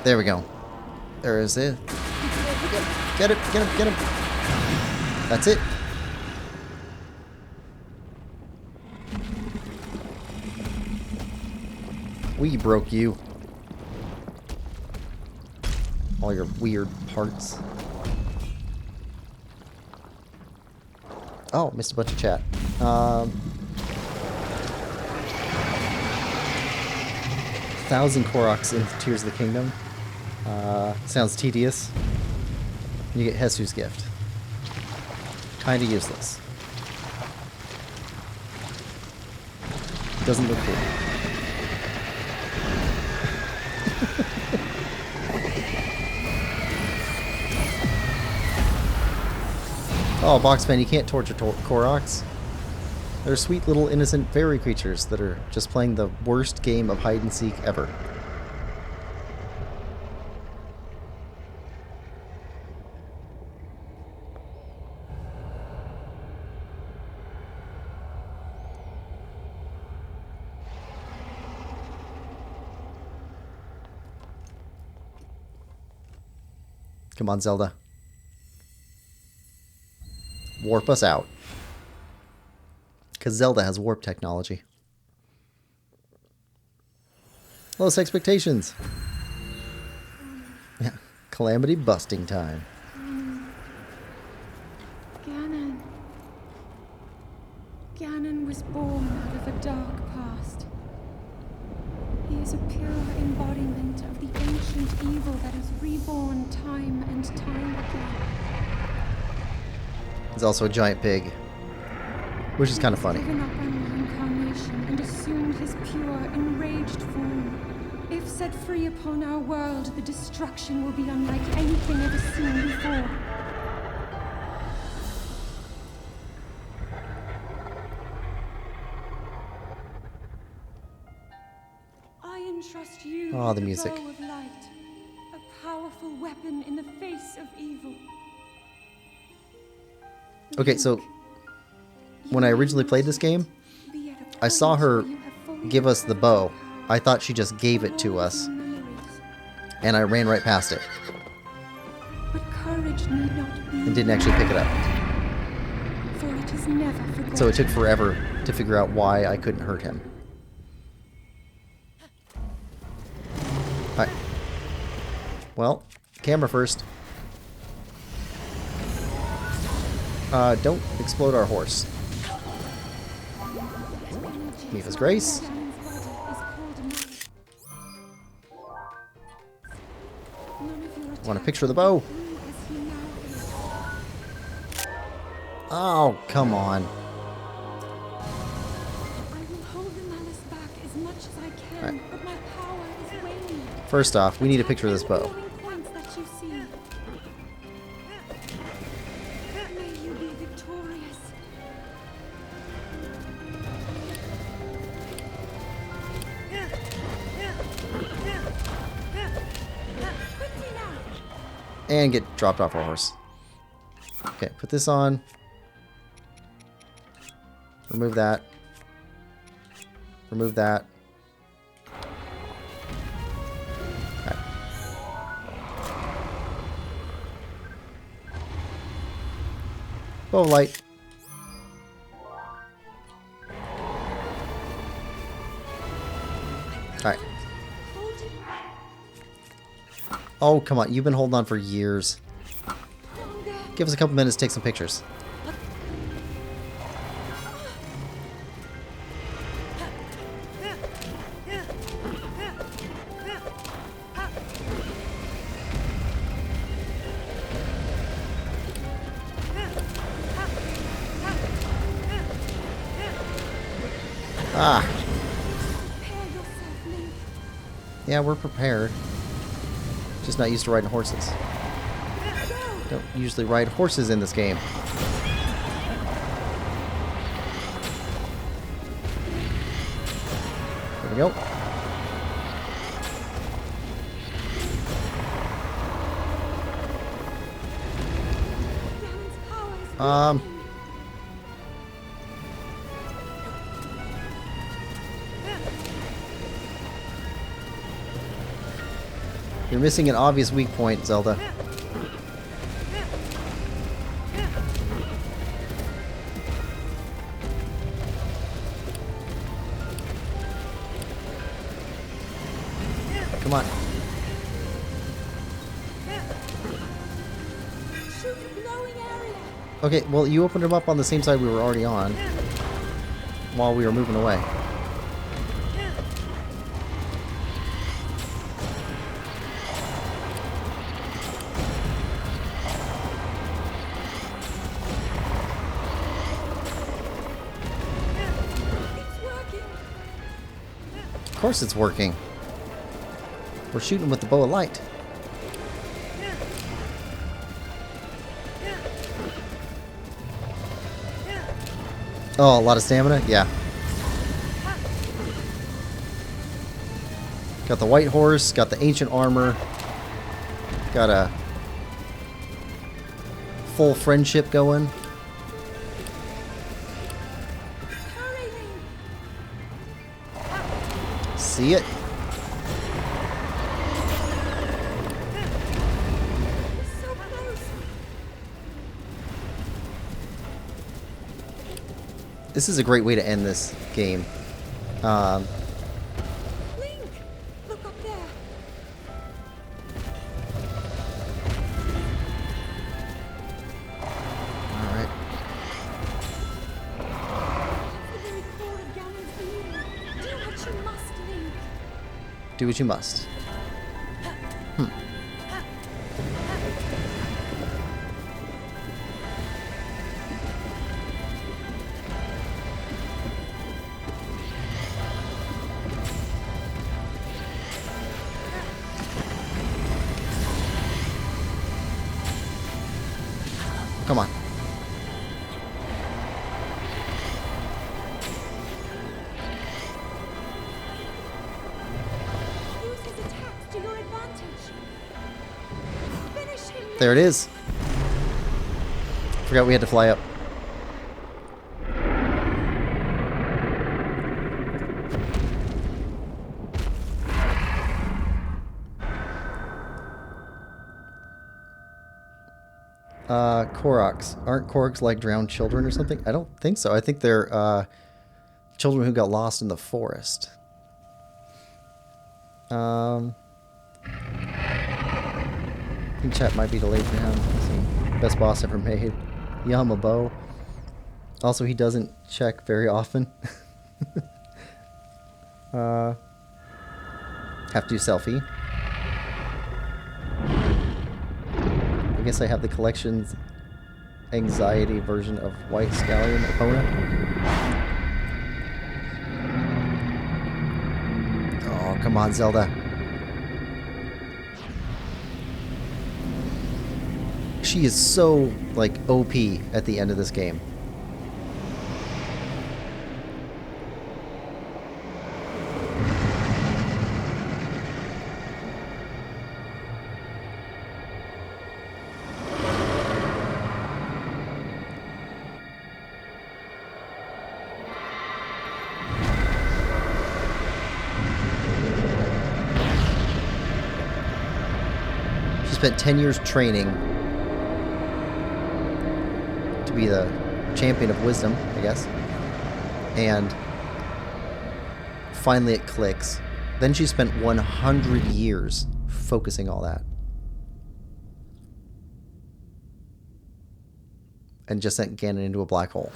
There we go. There is it. Get it, get him, get him. That's it. We broke you. All your weird parts. Oh, missed a bunch of chat. 1,000 Koroks in Tears of the Kingdom. Sounds tedious. You get Hesu's gift. Kinda useless. Doesn't look cool. Oh, Boxman, you can't torture Koroks. They're sweet little innocent fairy creatures that are just playing the worst game of hide and seek ever. Come on, Zelda. Warp us out. Because Zelda has warp technology. Lowest expectations. Yeah. Calamity busting time. Ganon. Ganon was born out of a dark past. He is a pure embodiment of the ancient evil that is reborn time and time again. He's also a giant pig. Which is kind of funny. He has given up on reincarnation and assumed his pure, enraged form. If set free upon our world, the destruction will be unlike anything ever seen before. I entrust you Oh, with the music. bow of light, a powerful weapon in the face of evil. Okay, so when I originally played this game, I saw her give us the bow. I thought she just gave it to us, and I ran right past it But courage need not be and didn't actually pick it up. for it is never forgotten. So it took forever to figure out why I couldn't hurt him. Alright. Well, camera first. Don't explode our horse. Miva's Grace. Want a picture of the bow? Oh, come on. I will hold the malice back as much as I can, Alright. but my power is waning. First off, we need a picture of this bow. Points that you see. May you be victorious. Quickly now. And get dropped off our horse. Okay, put this on. Remove that. Remove that. Okay. Bow of light. Alright. Hold it Oh, come on. You've been holding on for years. longer. Give us a couple minutes to take some pictures. Ah. Prepare yourself, Link. Yeah, we're prepared. Just not used to riding horses. Don't usually ride horses in this game. There we go. Ganon's power is Um. waning. You're missing an obvious weak point, Zelda. Come on. Shoot the glowing area. Okay, well, you opened them up on the same side we were already on while we were moving away. It's working. Of course it's working. We're shooting with the bow of light. Oh, a lot of stamina? Yeah. Got the white horse, got the ancient armor, got a full friendship going. Hurry, Link. See it? We're so close. This is a great way to end this game. Link, look up there. Alright. The very core of Ganon's being. Do what you must, Link. Do what you must. Come on. Use his attacks to your advantage. Finish him, Link. There it is. Forgot we had to fly up. Koroks. Aren't Koroks like drowned children or something? I don't think so. I think they're children who got lost in the forest. I think chat might be delayed for him. Let's see. Best boss ever made. Yamabo. Also, he doesn't check very often. Have to do selfie. I guess I have the collection's anxiety version of White Scallion opponent. Oh, come on, Zelda. She is so, like, OP at the end of this game. She spent 10 years training to be the champion of wisdom, I guess. And finally it clicks. Then she spent 100 years focusing all that. And just sent Ganon into a black hole.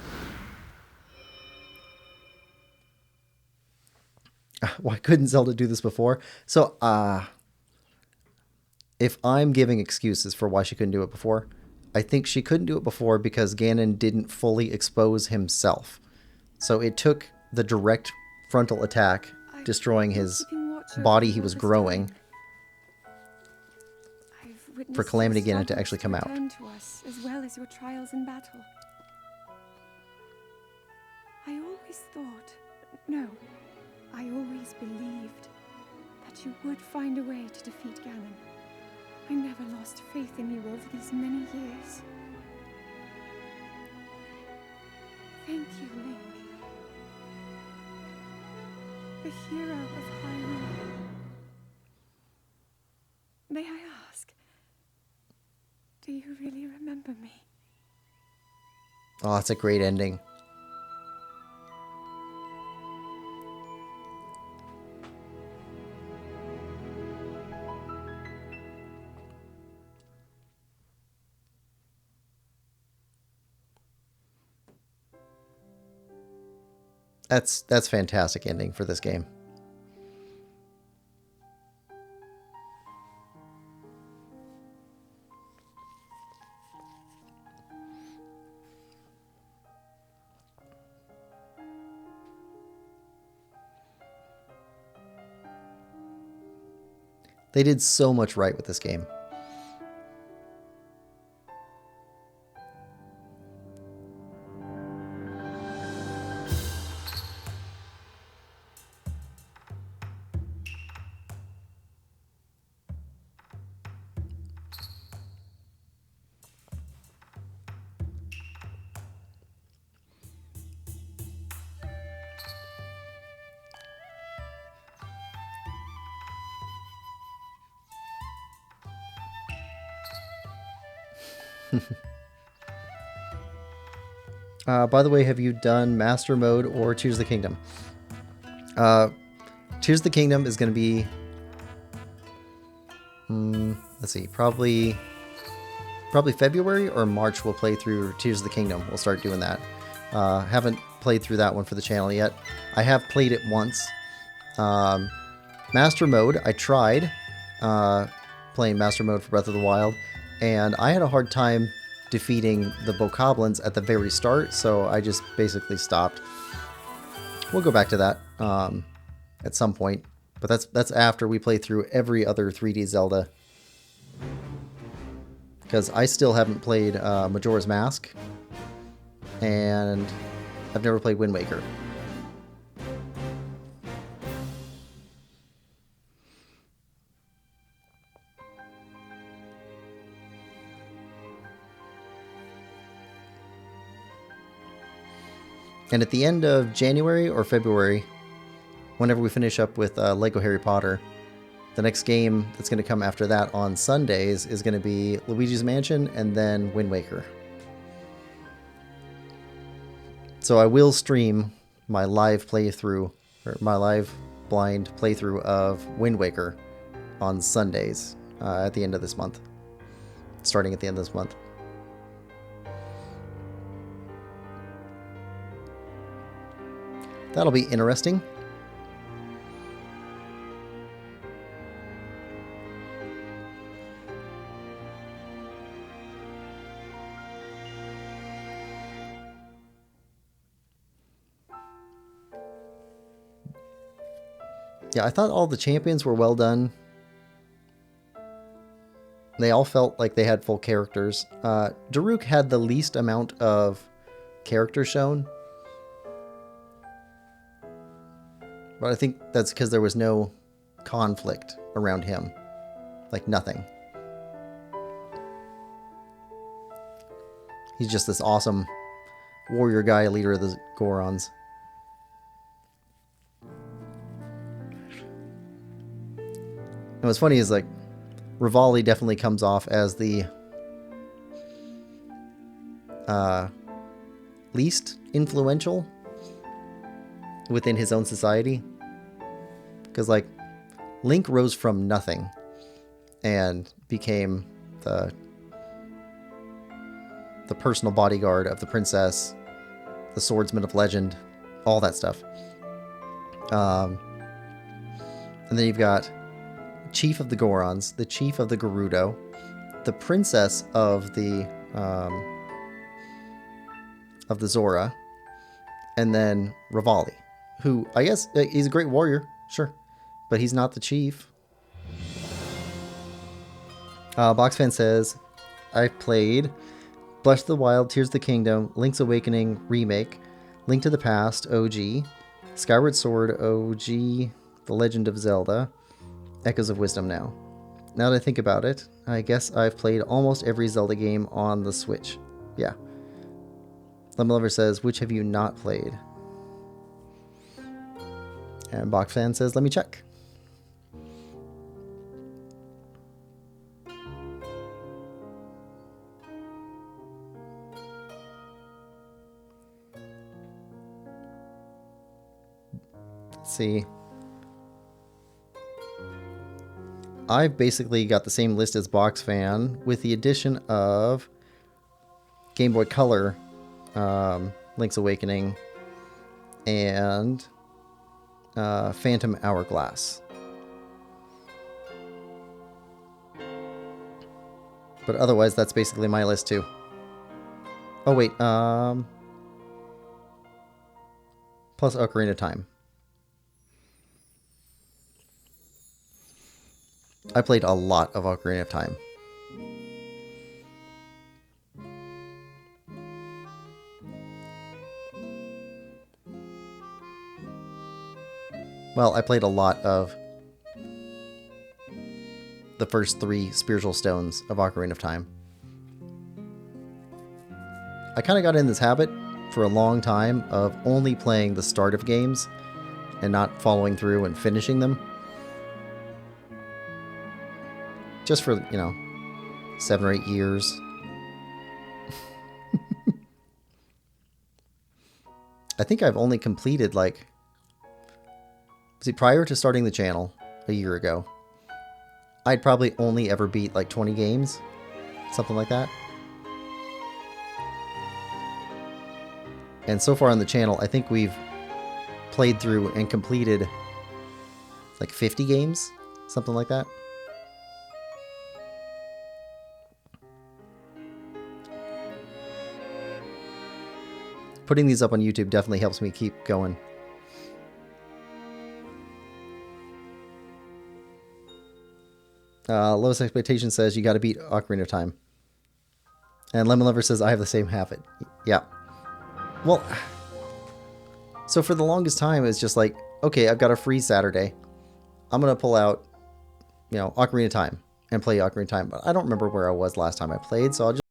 Why couldn't Zelda do this before? So, if I'm giving excuses for why she couldn't do it before, I think she couldn't do it before because Ganon didn't fully expose himself. So it took the direct frontal attack, destroying his body he was growing, for Calamity Ganon to actually come out. To us, as well as your trials in battle. I always thought, no, I always believed that you would find a way to defeat Ganon. I never lost faith in you over these many years. Thank you, Link. The hero of Hyrule. May I ask, do you really remember me? Oh, that's a great ending. That's fantastic ending for this game. They did so much right with this game. By the way, have you done Master Mode or Tears of the Kingdom? Tears of the Kingdom is going to be... let's see, probably February or March we'll play through Tears of the Kingdom. We'll start doing that. Haven't played through that one for the channel yet. I have played it once. Master Mode, I tried playing Master Mode for Breath of the Wild, and I had a hard time defeating the bokoblins at the very start, so I just basically stopped. We'll go back to that at some point, but that's after we play through every other 3D Zelda. Because I still haven't played Majora's Mask, and I've never played Wind Waker. And at the end of January or February, whenever we finish up with Lego Harry Potter, the next game that's going to come after that on Sundays is going to be Luigi's Mansion and then Wind Waker. So I will stream my live playthrough, or my live blind playthrough of Wind Waker on Sundays at the end of this month. Starting at the end of this month. That'll be interesting. Yeah, I thought all the champions were well done. They all felt like they had full characters. Daruk had the least amount of character shown. But I think that's because there was no conflict around him. Like, nothing. He's just this awesome warrior guy, leader of the Gorons. And what's funny is, like, Rivali definitely comes off as the least influential within his own society. Because, like, Link rose from nothing and became the personal bodyguard of the princess, the swordsman of legend, all that stuff. And then you've got Chief of the Gorons, the Chief of the Gerudo, the Princess of the Zora, and then Rivali, who I guess he's a great warrior, sure, but he's not the chief. Boxfan says, I've played Breath of the Wild, Tears of the Kingdom, Link's Awakening Remake, Link to the Past OG, Skyward Sword OG, The Legend of Zelda, Echoes of Wisdom now. Now that I think about it, I guess I've played almost every Zelda game on the Switch. Yeah. Lemon Lover says, which have you not played? And Boxfan says, let me check. Let's see. I've basically got the same list as Boxfan with the addition of Game Boy Color, Link's Awakening, and Phantom Hourglass. But otherwise, that's basically my list too. Oh wait, plus Ocarina of Time. I played a lot of Ocarina of Time. Well, I played a lot of the first 3 spiritual stones of Ocarina of Time. I kind of got in this habit for a long time of only playing the start of games and not following through and finishing them. Just for, 7 or 8 years. I think I've only completed prior to starting the channel a year ago, I'd probably only ever beat 20 games, something like that. And so far on the channel, I think we've played through and completed 50 games, something like that. Putting these up on YouTube definitely helps me keep going. Lowest Expectation says you got to beat Ocarina of Time. And Lemon Lover says I have the same habit. Yeah. Well, so for the longest time, it's just okay, I've got a free Saturday. I'm going to pull out, Ocarina of Time and play Ocarina of Time. But I don't remember where I was last time I played, so I'll just...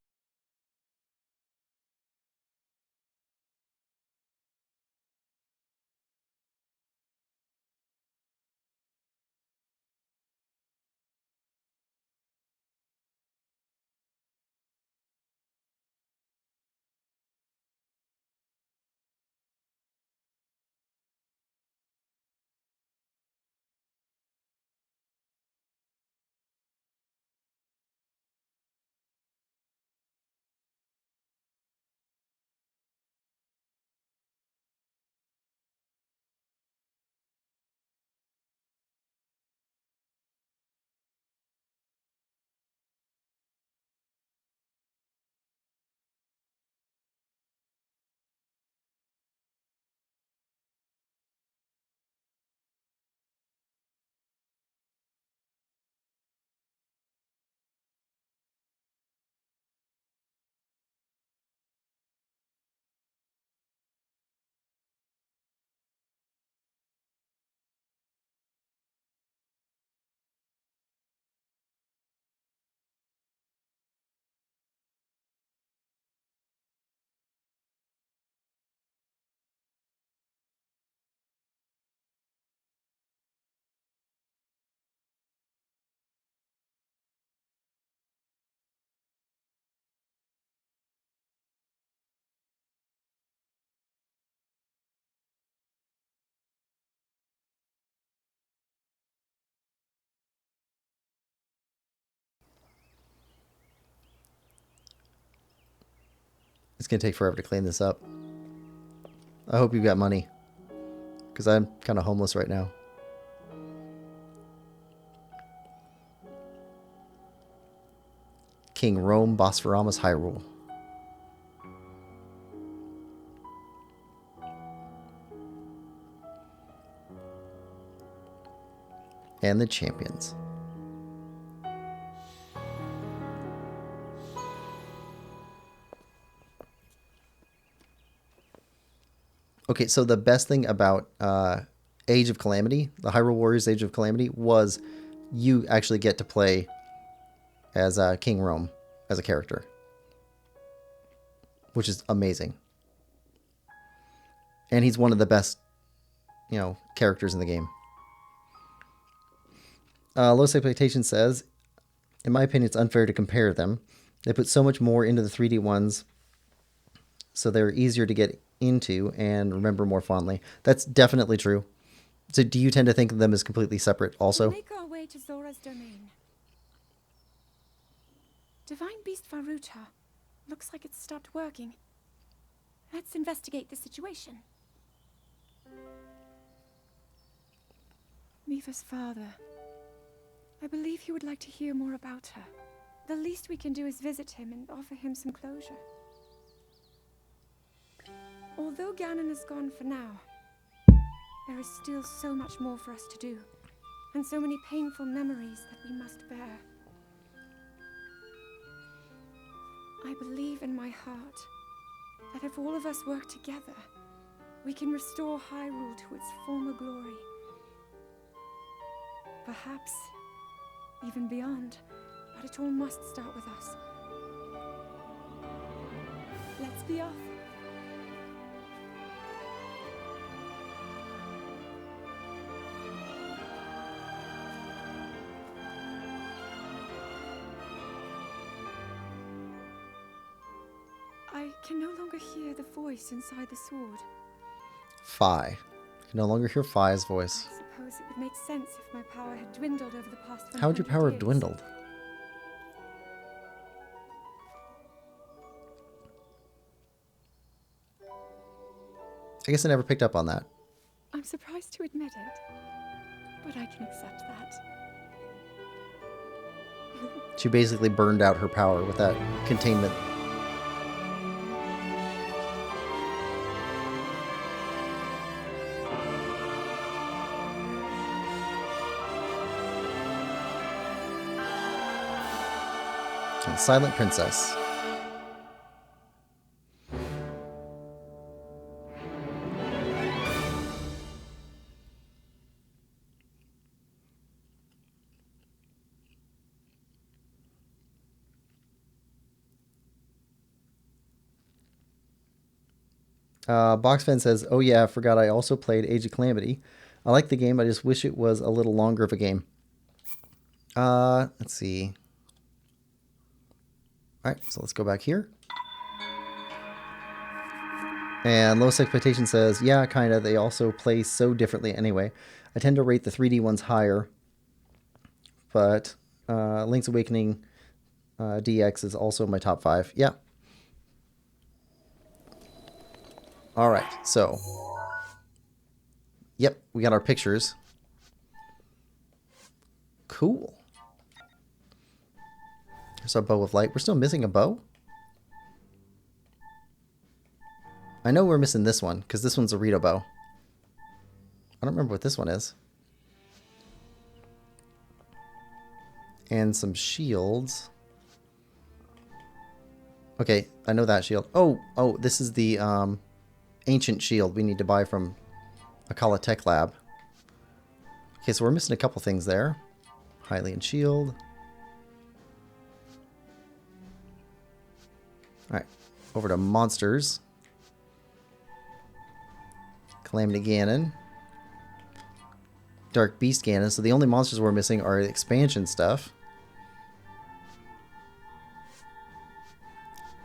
It's going to take forever to clean this up. I hope you've got money, because I'm kind of homeless right now. King Rome, Bosphoramus, Hyrule. And the champions. Okay, so the best thing about Age of Calamity, the Hyrule Warriors Age of Calamity, was you actually get to play as King Rome as a character, which is amazing. And he's one of the best, characters in the game. Lowest Expectation says, in my opinion, it's unfair to compare them. They put so much more into the 3D ones, so they're easier to get into and remember more fondly. That's definitely true. So do you tend to think of them as completely separate also? We make our way to Zora's domain. Divine Beast Faruta. Looks like it's stopped working. Let's investigate the situation. Miva's father. I believe he would like to hear more about her. The least we can do is visit him and offer him some closure. Although Ganon is gone for now, there is still so much more for us to do, and so many painful memories that we must bear. I believe in my heart that if all of us work together, we can restore Hyrule to its former glory. Perhaps even beyond, but it all must start with us. Let's be off. I can no longer hear the voice inside the sword. Fi. You can no longer hear Fi's voice. I suppose it would make sense if my power had dwindled over the past 100 How would your power have years. dwindled? I guess I never picked up on that. I'm surprised to admit it, but I can accept that. She basically burned out her power with that containment. And Silent Princess. Boxfan says, "Oh yeah, I forgot I also played Age of Calamity. I like the game. I just wish it was a little longer of a game." Let's see. All right, so let's go back here. And Lowest Expectation says, "Yeah, kind of. They also play so differently anyway. I tend to rate the 3D ones higher, but Link's Awakening DX is also my top 5. Yeah. All right, so, yep, we got our pictures. Cool. There's our bow of light. We're still missing a bow? I know we're missing this one, because this one's a Rito bow. I don't remember what this one is. And some shields. Okay, I know that shield. Oh, this is the ancient shield we need to buy from Akala Tech Lab. Okay, so we're missing a couple things there. Hylian shield. Alright, over to monsters. Calamity Ganon. Dark Beast Ganon. So the only monsters we're missing are the expansion stuff.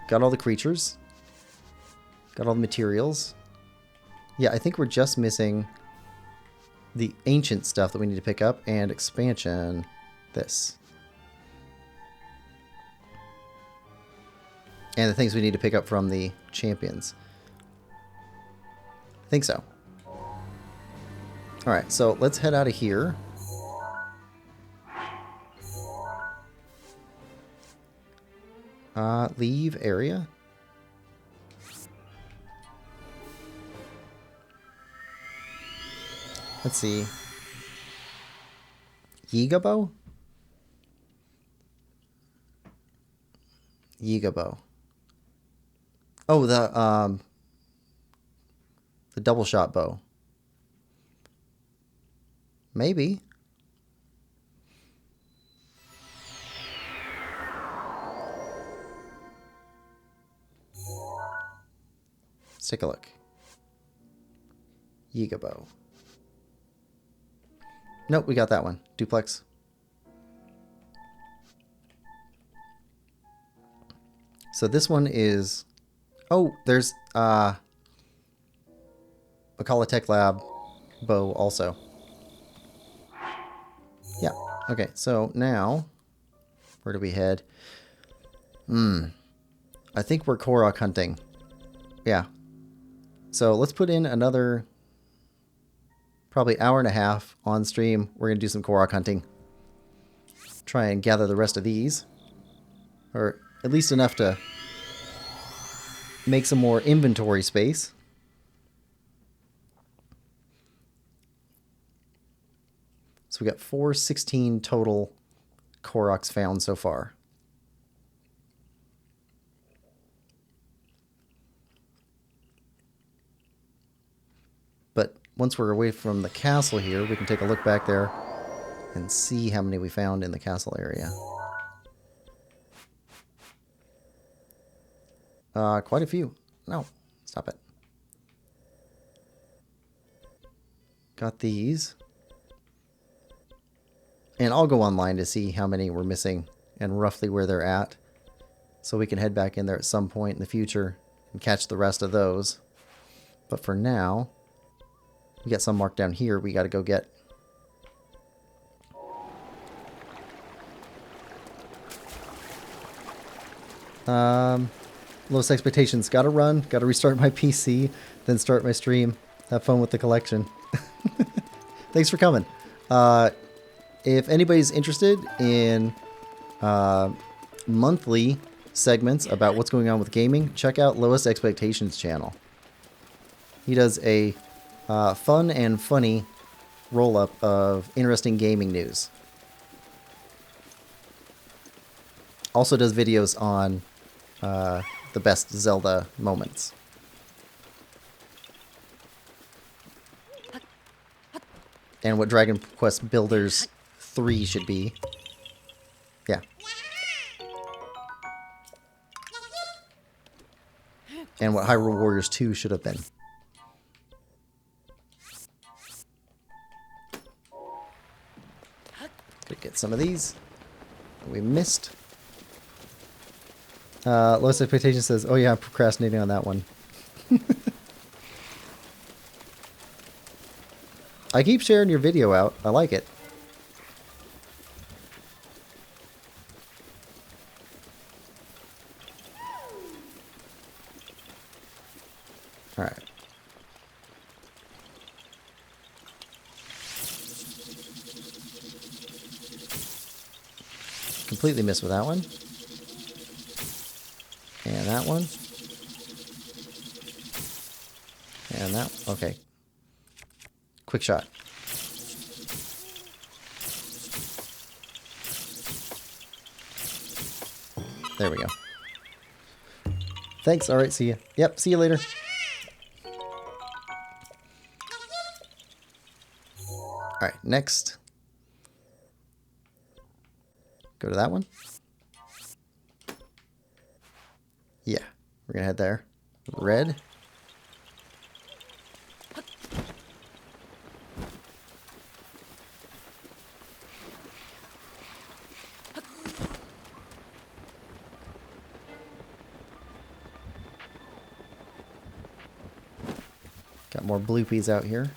Got all the creatures. Got all the materials. Yeah, I think we're just missing the ancient stuff that we need to pick up and expansion. This. And the things we need to pick up from the champions. I think so. Alright, so let's head out of here. Leave area. Let's see. Yigabo? Yigabo. Oh, the double shot bow. Maybe. Let's take a look. Yigabo. Nope, we got that one. Duplex. So this one is... Oh, there's Akala Tech Lab bow also. Yeah. Okay, so now... Where do we head? I think we're Korok hunting. Yeah. So let's put in another probably hour and a half on stream. We're going to do some Korok hunting. Try and gather the rest of these. Or at least enough to make some more inventory space. So we got 416 total Koroks found so far. But once we're away from the castle here, we can take a look back there and see how many we found in the castle area. Quite a few. No, stop it. Got these. And I'll go online to see how many we're missing and roughly where they're at. So we can head back in there at some point in the future and catch the rest of those. But for now, we got some marked down here we got to go get. Lowest expectations. Gotta run. Gotta restart my PC. Then start my stream. Have fun with the collection. Thanks for coming. If anybody's interested in monthly segments about what's going on with gaming, check out Lowest Expectations channel. He does a fun and funny roll-up of interesting gaming news. Also does videos on the best Zelda moments. And what Dragon Quest Builders 3 should be. Yeah. And what Hyrule Warriors 2 should have been. Gonna get some of these. We missed. Lowest Expectation says, oh yeah, I'm procrastinating on that one. I keep sharing your video out. I like it. Alright. Completely missed with that one. And that one. And that. Okay. Quick shot. There we go. Thanks. All right. See you. Yep. See you later. All right. Next. Go to that one. Yeah. We're going to head there. Red. Got more bloopies out here.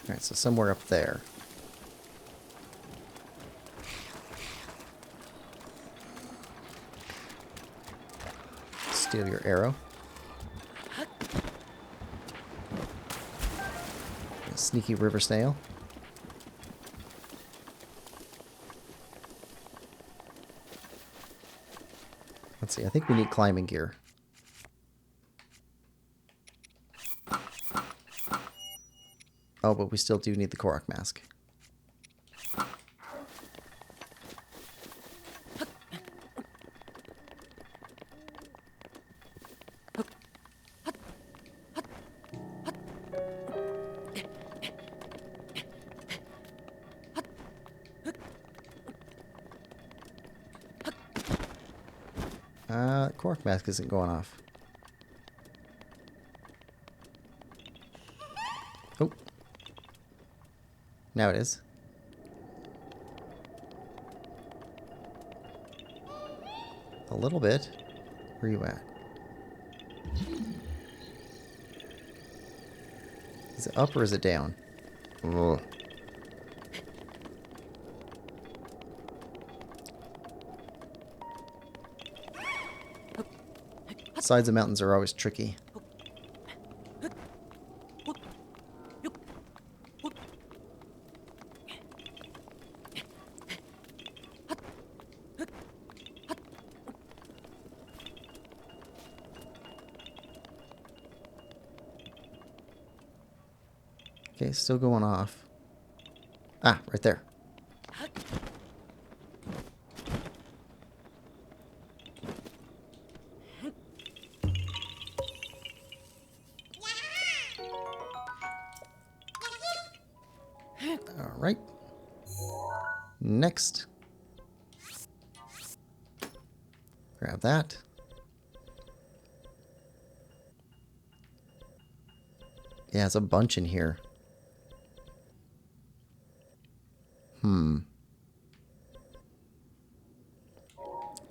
Alright, so somewhere up there. Steal your arrow. A sneaky river snail. Let's see, I think we need climbing gear. Oh, but we still do need the Korok mask. Korok mask isn't going off. Oh. Now it is. A little bit. Where are you at? Is it up or is it down? Ugh. Sides of mountains are always tricky. Okay, still going off. Ah, right there. All right. Next. Grab that. Yeah, it's a bunch in here.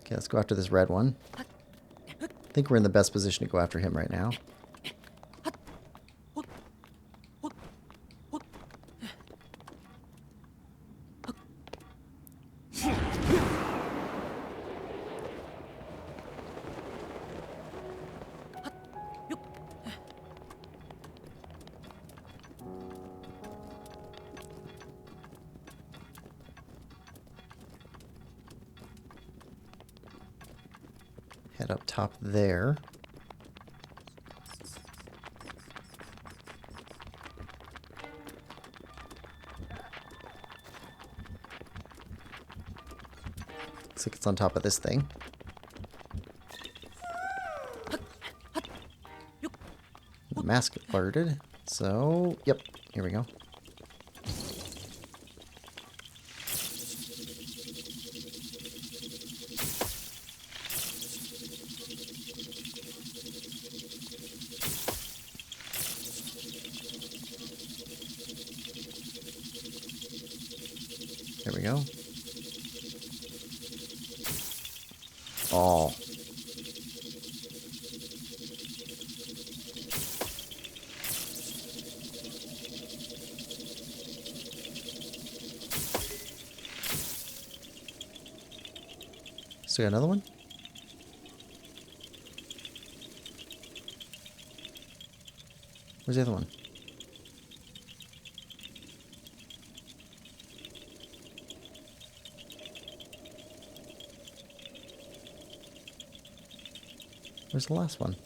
Okay, let's go after this red one. I think we're in the best position to go after him right now. Head up top there. Looks like it's on top of this thing. The mask alerted. So, yep, here we go. There we go. Oh. Still got another one? Where's the other one? Where's the last one?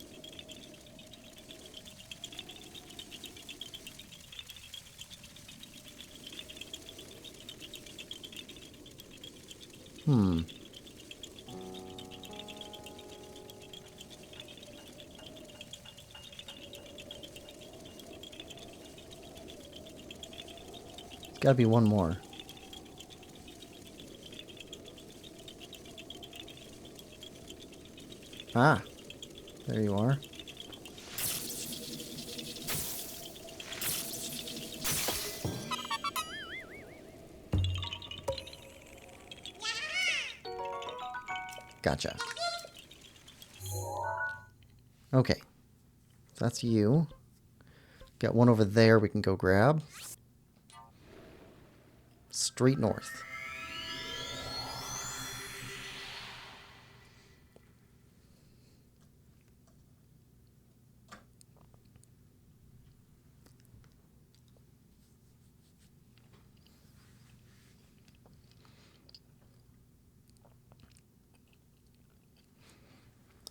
There's gotta be one more. Ah, there you are. Gotcha. Okay. So that's you. Got one over there we can go grab. Straight north.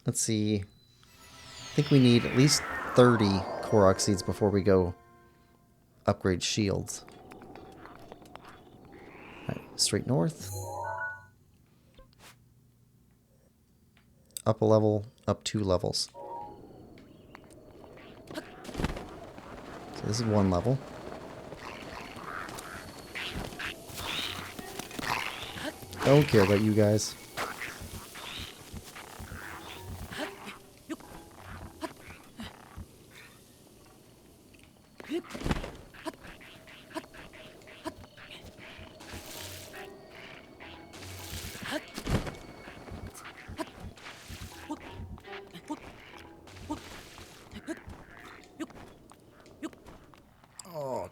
Let's see. I think we need at least 30 Korok seeds before we go upgrade shields. Right, straight north. Up a level, up 2 levels. So this is 1 level. Don't care about you guys.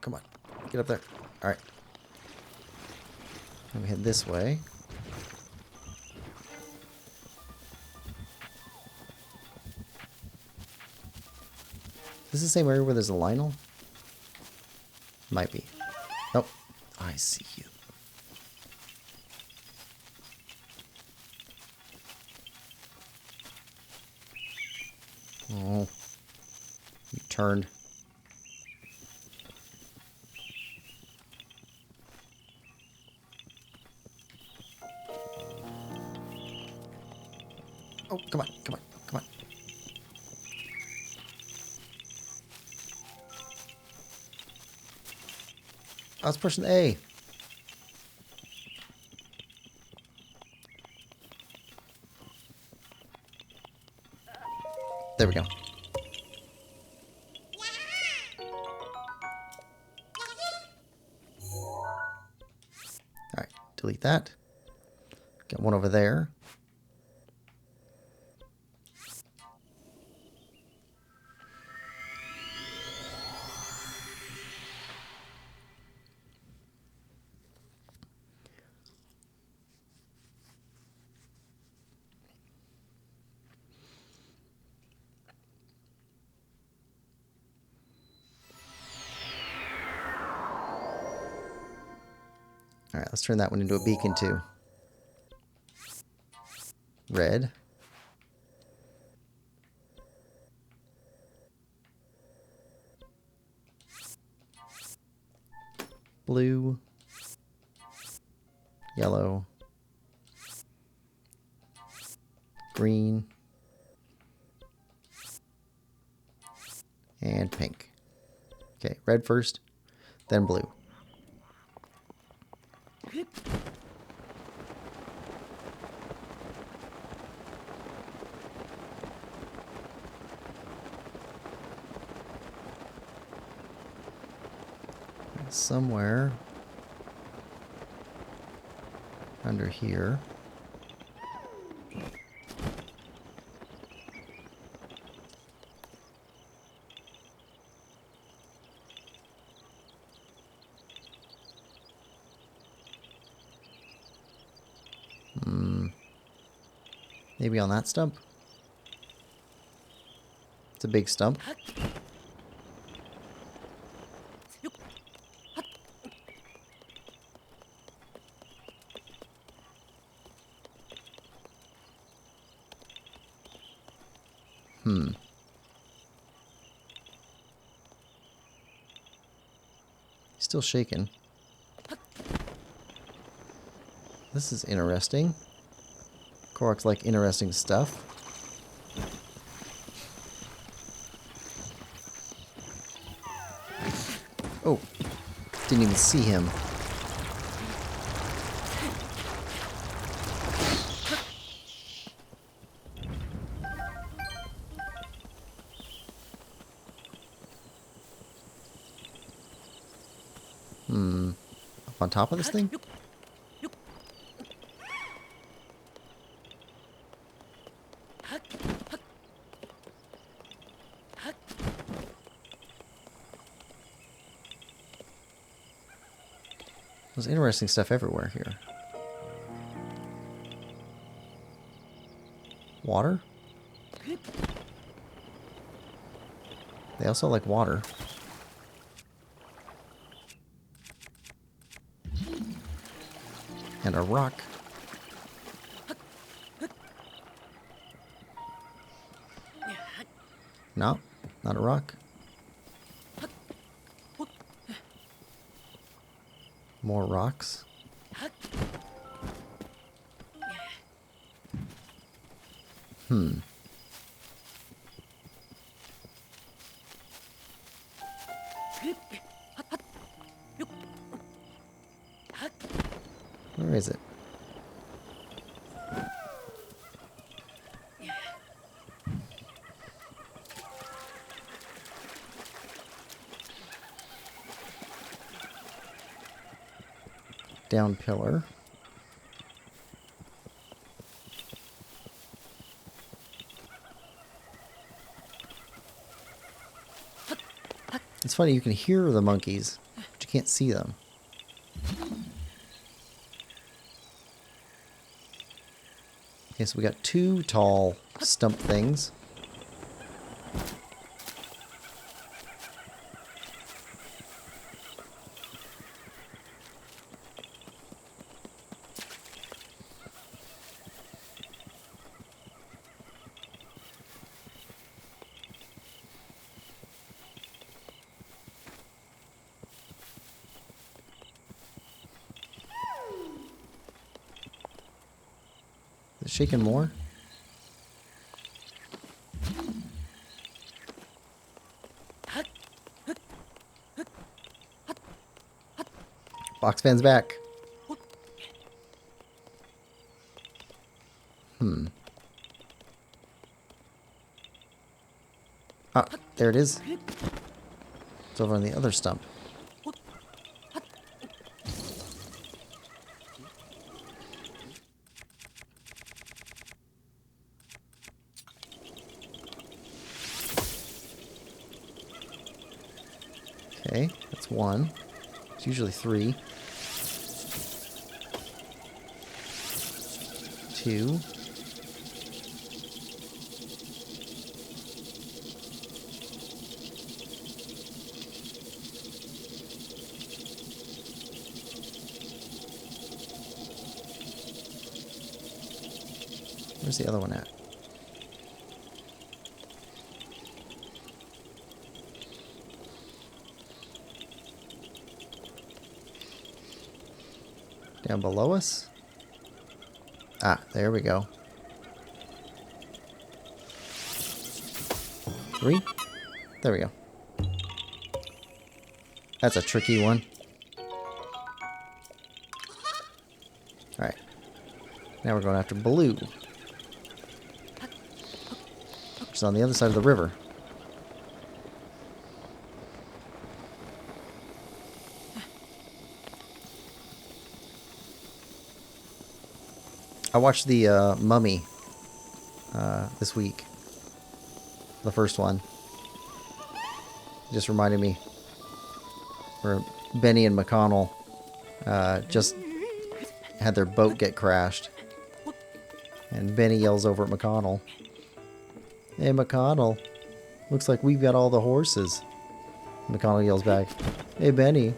come on. Get up there. Alright. Let me head this way. Is this the same area where there's a Lionel? Might be. Oh, I see you. Oh, you turned. Oh, come on, come on, come on. I was pushing A. There we go. Alright, delete that. Got one over there. Alright, let's turn that one into a beacon too. Red. Blue. Yellow. Green. And pink. Okay, red first, then blue. Somewhere under here. Maybe on that stump? It's a big stump. Still shaking. This is interesting. Korok's like interesting stuff. Oh, didn't even see him. Up on top of this thing? There's interesting stuff everywhere here. Water? They also like water. And a rock. No, not a rock. More rocks. Where is it? Down pillar. It's funny, you can hear the monkeys You can't see them. Okay, so we got 2 tall stump things. Is it shaking more? Box fan's back. Ah, there it is. It's over on the other stump. Okay, that's 1. It's usually 3. 2. Where's the other one at? Down below us? Ah, there we go. 3? There we go. That's a tricky one. Alright. Now we're going after blue. Which is on the other side of the river. I watched the Mummy this week. The first one. It just reminded me where Benny and McConnell just had their boat get crashed. And Benny yells over at McConnell. Hey McConnell, looks like we've got all the horses. McConnell yells back, hey Benny,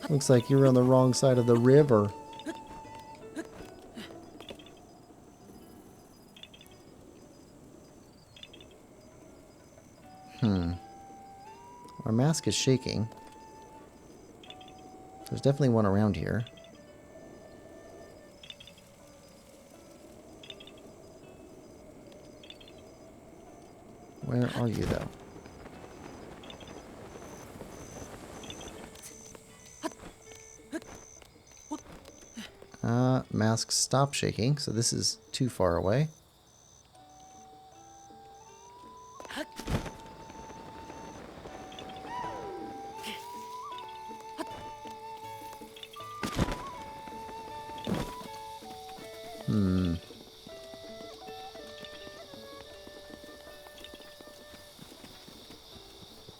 looks like you're on the wrong side of the river. Our mask is shaking. There's definitely one around here. Where are you, though? Mask stopped shaking, so this is too far away.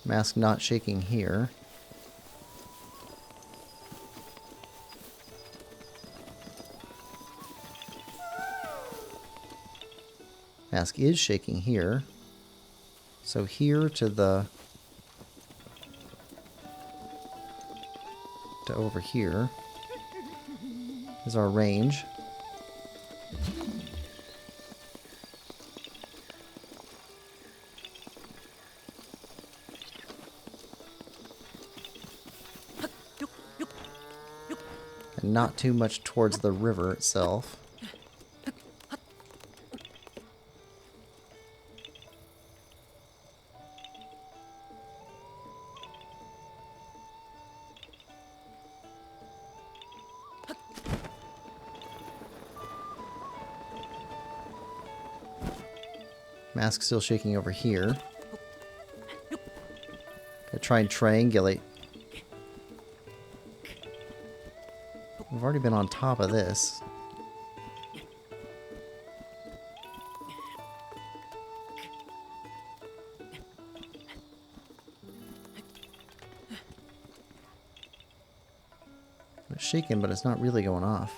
Mask not shaking here. Mask is shaking here. So here to over here is our range. And not too much towards the river itself. Mask still shaking over here. Gotta try and triangulate. We've already been on top of this. shaking, but it's not really going off.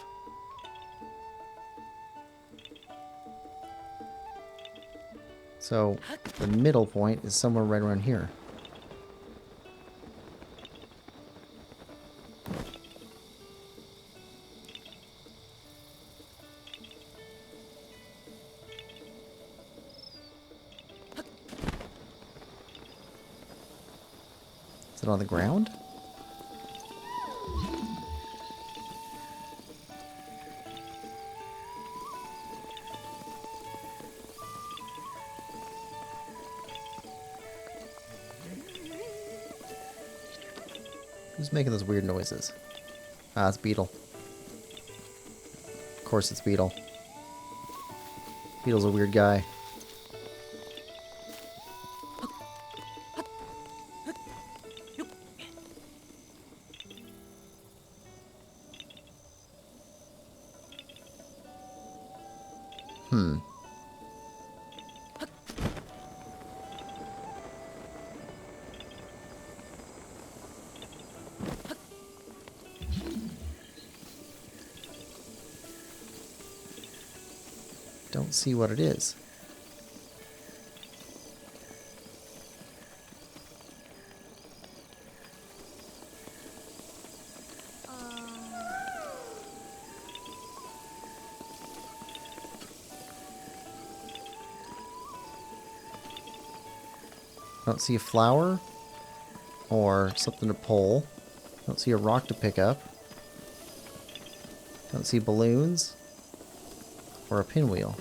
So the middle point is somewhere right around here. Is it on the ground? Who's making those weird noises? Ah, it's Beetle. Of course it's Beetle. Beetle's a weird guy. Don't see what it is. Don't see a flower or something to pull. Don't see a rock to pick up. Don't see balloons or a pinwheel.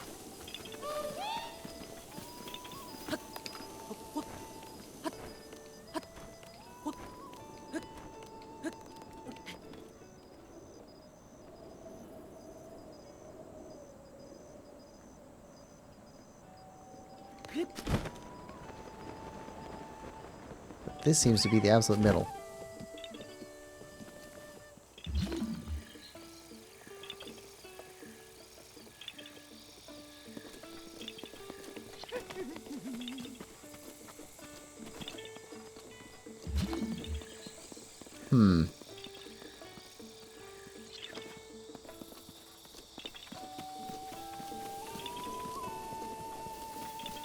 This seems to be the absolute middle.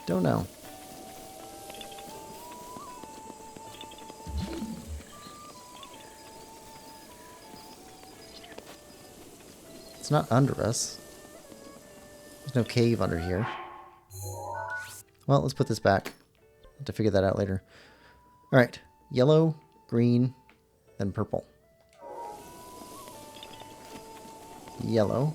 Don't know. It's not under us. There's no cave under here. Well, let's put this back. I'll have to figure that out later. Alright. Yellow, green, then purple. Yellow.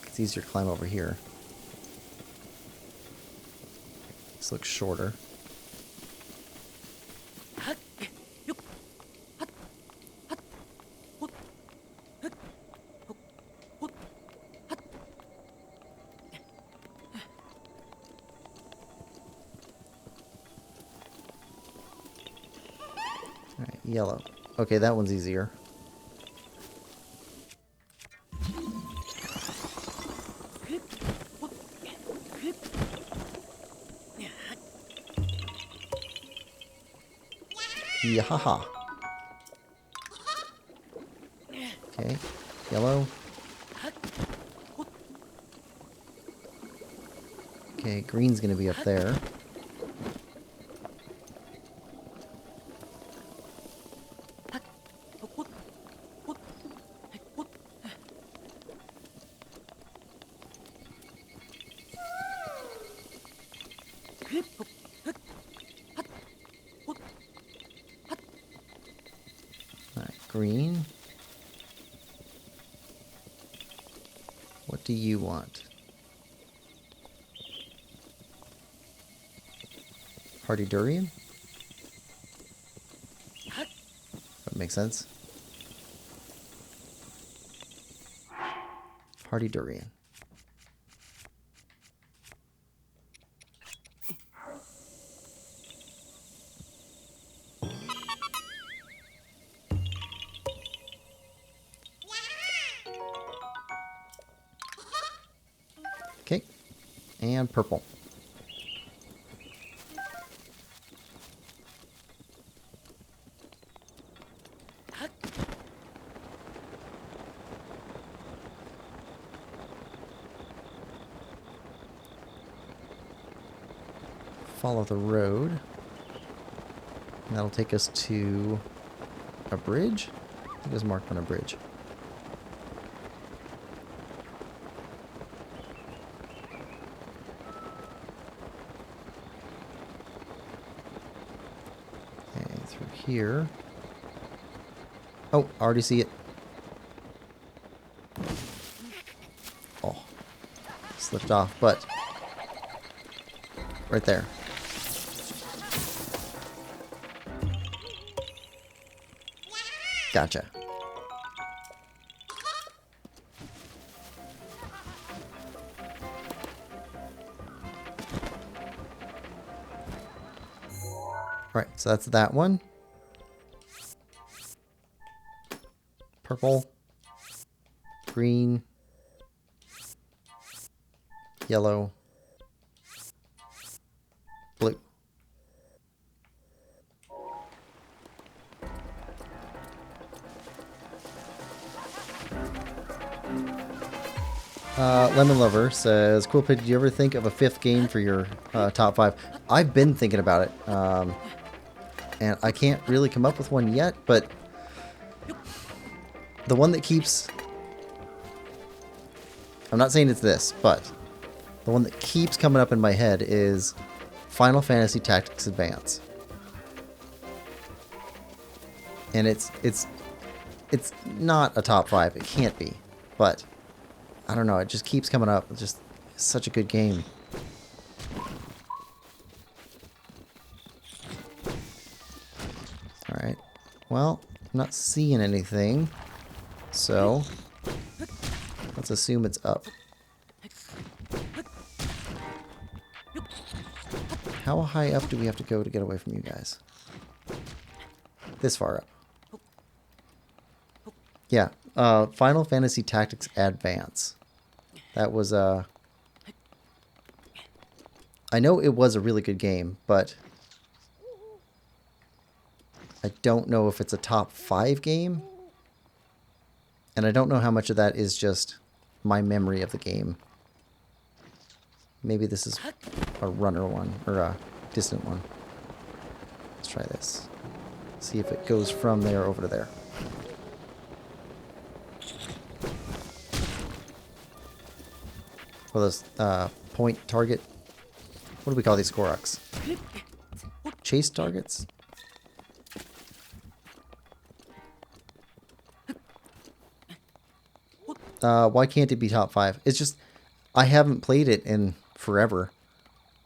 It's easier to climb over here. This looks shorter. Alright, yellow. Okay, that one's easier. Yahaha. Okay, yellow. Okay, green's gonna be up there. Green. What do you want? Hardy durian? That makes sense. Hardy durian. And purple. Follow the road. And that'll take us to a bridge? I think it was marked on a bridge. Okay, through here. Oh, I already see it. Oh, slipped off, but right there. Gotcha. Alright, so that's that one. Purple. Green. Yellow. Blue. Lemon Lover says, Quillpig, did you ever think of a 5th game for your top 5? I've been thinking about it. And I can't really come up with one yet, but the one that keeps... I'm not saying it's this, but the one that keeps coming up in my head is Final Fantasy Tactics Advance. And it's not a top 5. It can't be. But I don't know. It just keeps coming up. It's just such a good game. Alright. Well, I'm not seeing anything. So let's assume it's up. How high up do we have to go to get away from you guys? This far up. Yeah. Final Fantasy Tactics Advance. That was I know it was a really good game, but I don't know if it's a top 5 game. And I don't know how much of that is just my memory of the game. Maybe this is a runner one, or a distant one. Let's try this. See if it goes from there over to there. Well, this point target. What do we call these Koroks? Chase targets? Why can't it be top 5? It's just, I haven't played it in forever.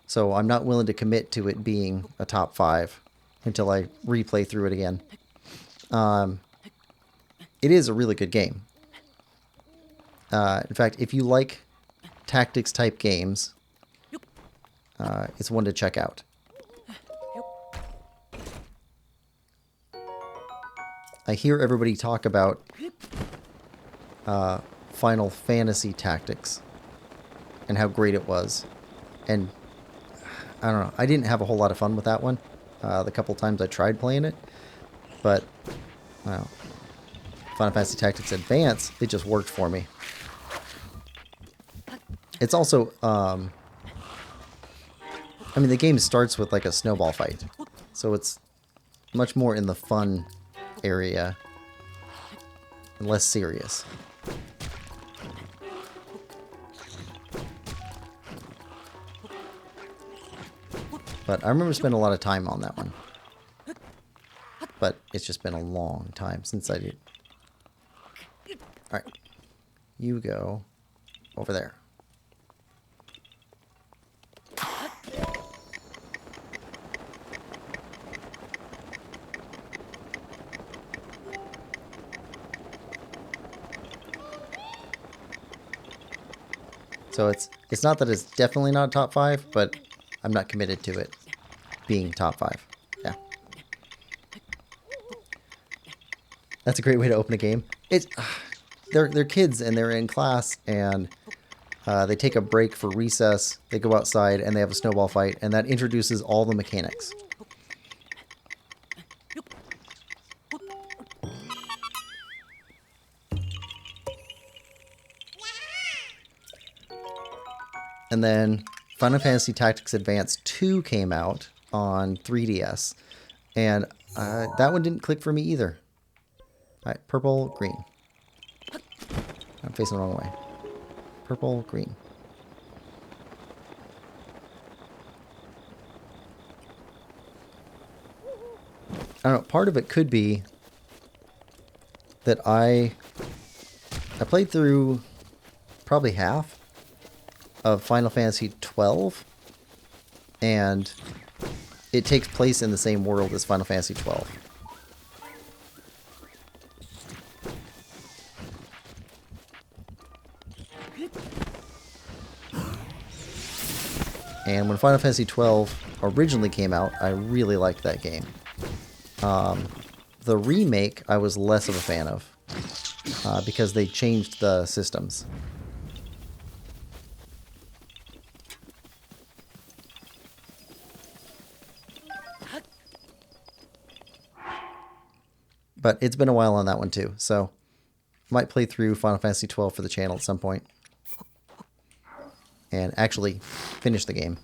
So I'm not willing to commit to it being a top 5 until I replay through it again. It is a really good game. In fact, if you like tactics type games, it's one to check out. I hear everybody talk about Final Fantasy Tactics and how great it was, and I don't know, I didn't have a whole lot of fun with that one the couple times I tried playing it, but well, Final Fantasy Tactics Advance, it just worked for me. It's also I mean, the game starts with like a snowball fight, so it's much more in the fun area and less serious. But I remember spending a lot of time on that one. But it's just been a long time since I did. Alright. You go over there. So it's not that it's definitely not top 5, but I'm not committed to it being top 5. Yeah. That's a great way to open a game. It's they're kids and they're in class, and They take a break for recess, they go outside, and they have a snowball fight, and that introduces all the mechanics. And then Final Fantasy Tactics Advance 2 came out on 3DS, and that one didn't click for me either. Alright, purple, green. I'm facing the wrong way. Purple, green. I don't know, part of it could be that I played through probably half of Final Fantasy 12, and it takes place in the same world as Final Fantasy 12. And when Final Fantasy 12 originally came out, I really liked that game. The remake I was less of a fan of because they changed the systems. But it's been a while on that one too, so might play through Final Fantasy 12 for the channel at some point and actually finish the game.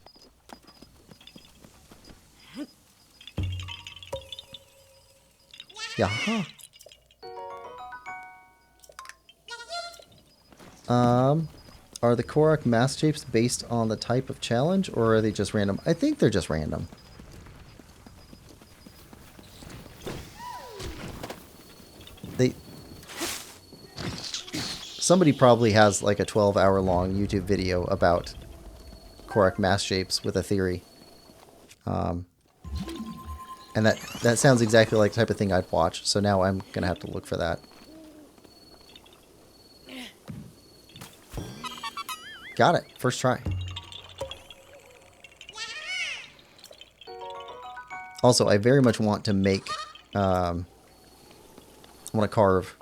Yeah. Are the Korok mask shapes based on the type of challenge, or are they just random? I think they're just random. Somebody probably has like a 12-hour long YouTube video about Korok mask shapes with a theory. And that sounds exactly like the type of thing I'd watch, so now I'm going to have to look for that. Got it. First try. Also, I very much want to make... I want to carve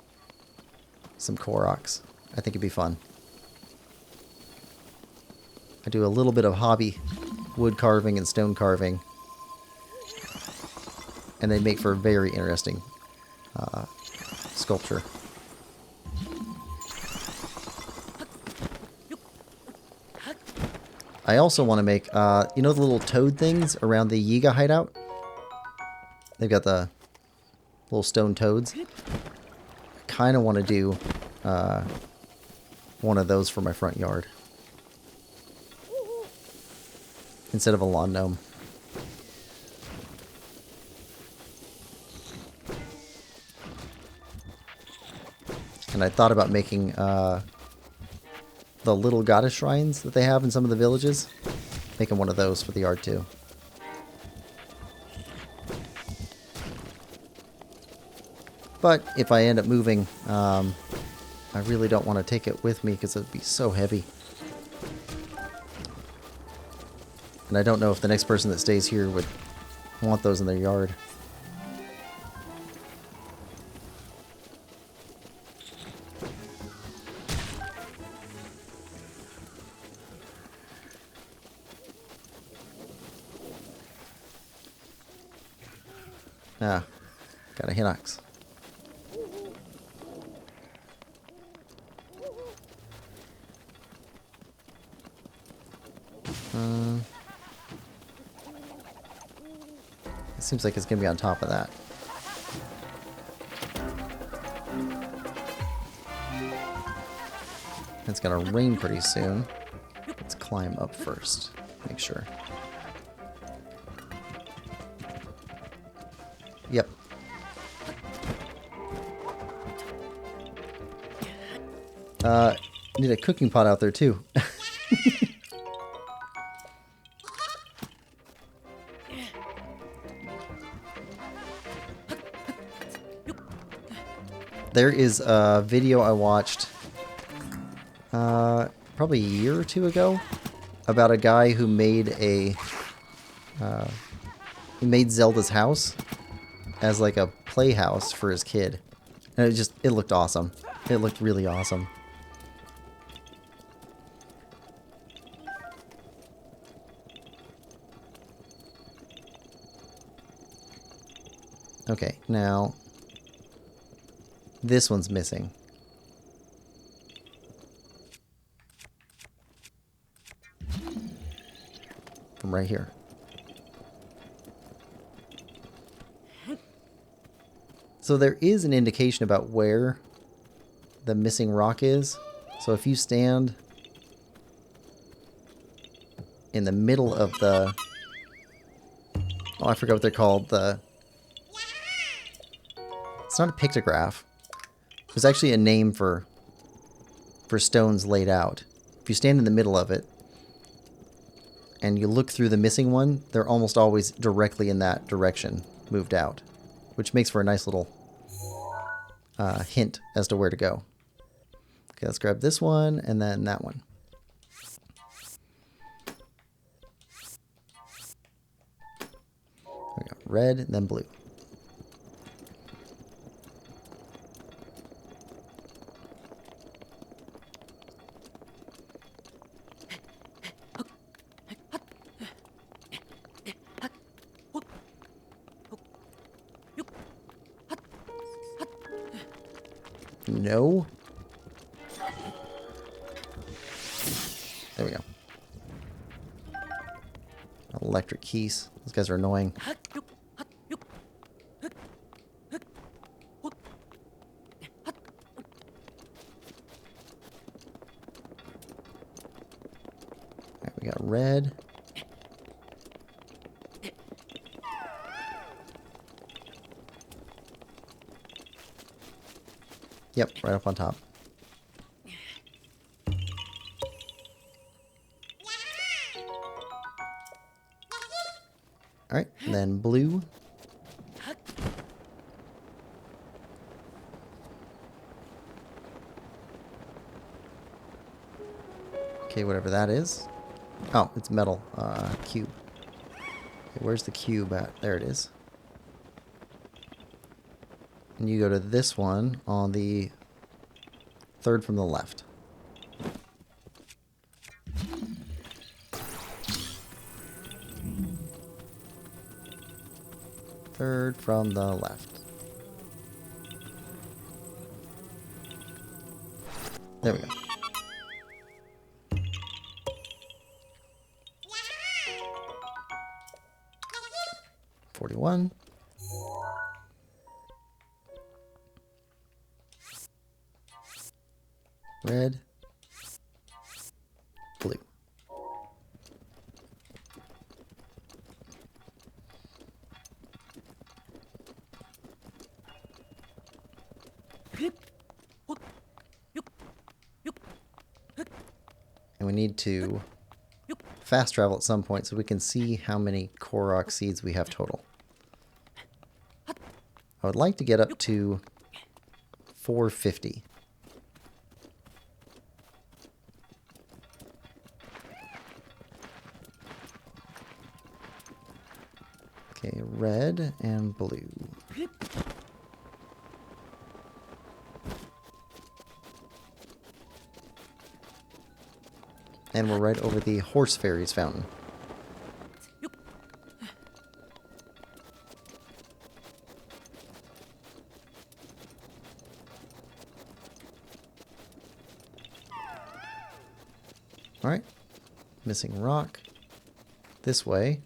some Koroks. I think it'd be fun. I do a little bit of hobby wood carving and stone carving. And they make for a very interesting sculpture. I also want to make, you know the little toad things around the Yiga hideout? They've got the little stone toads. I kind of want to do one of those for my front yard. Instead of a lawn gnome. And I thought about making the little goddess shrines that they have in some of the villages. Making one of those for the yard too. But if I end up moving, I really don't want to take it with me because it would be so heavy. And I don't know if the next person that stays here would want those in their yard. Ah, got a Hinox. It seems like it's going to be on top of that. It's going to rain pretty soon. Let's climb up first. Make sure. Yep. Need a cooking pot out there too. There is a video I watched probably a year or two ago about a guy who made he made Zelda's house as like a playhouse for his kid. And it looked awesome. It looked really awesome. Okay, now this one's missing. From right here. So there is an indication about where the missing rock is. So if you stand in the middle of the... Oh, I forgot what they're called. It's not a pictograph. There's actually a name for stones laid out. If you stand in the middle of it and you look through the missing one, they're almost always directly in that direction, moved out, which makes for a nice little hint as to where to go. Okay, let's grab this one and then that one. We got red and then blue. No. There we go. Electric keys. Those guys are annoying. Alright, we got red. Yep, right up on top. Alright, and then blue. Okay, whatever that is. Oh, it's metal. Cube. Okay, where's the cube at? There it is. And you go to this one on the third from the left. Third from the left. There we go. $41. Red. Blue. And we need to fast travel at some point so we can see how many Korok seeds we have total. I would like to get up to 450. Okay, red and blue. And we're right over the Horse Fairies fountain. Alright. Missing rock. This way.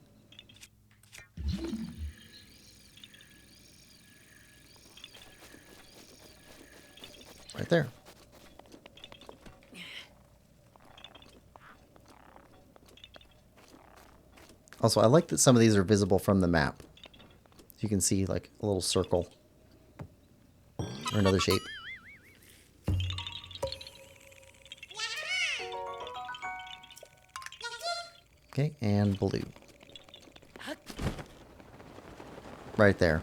Right there. Also, I like that some of these are visible from the map. You can see like a little circle or another shape. Okay, and blue. Right there.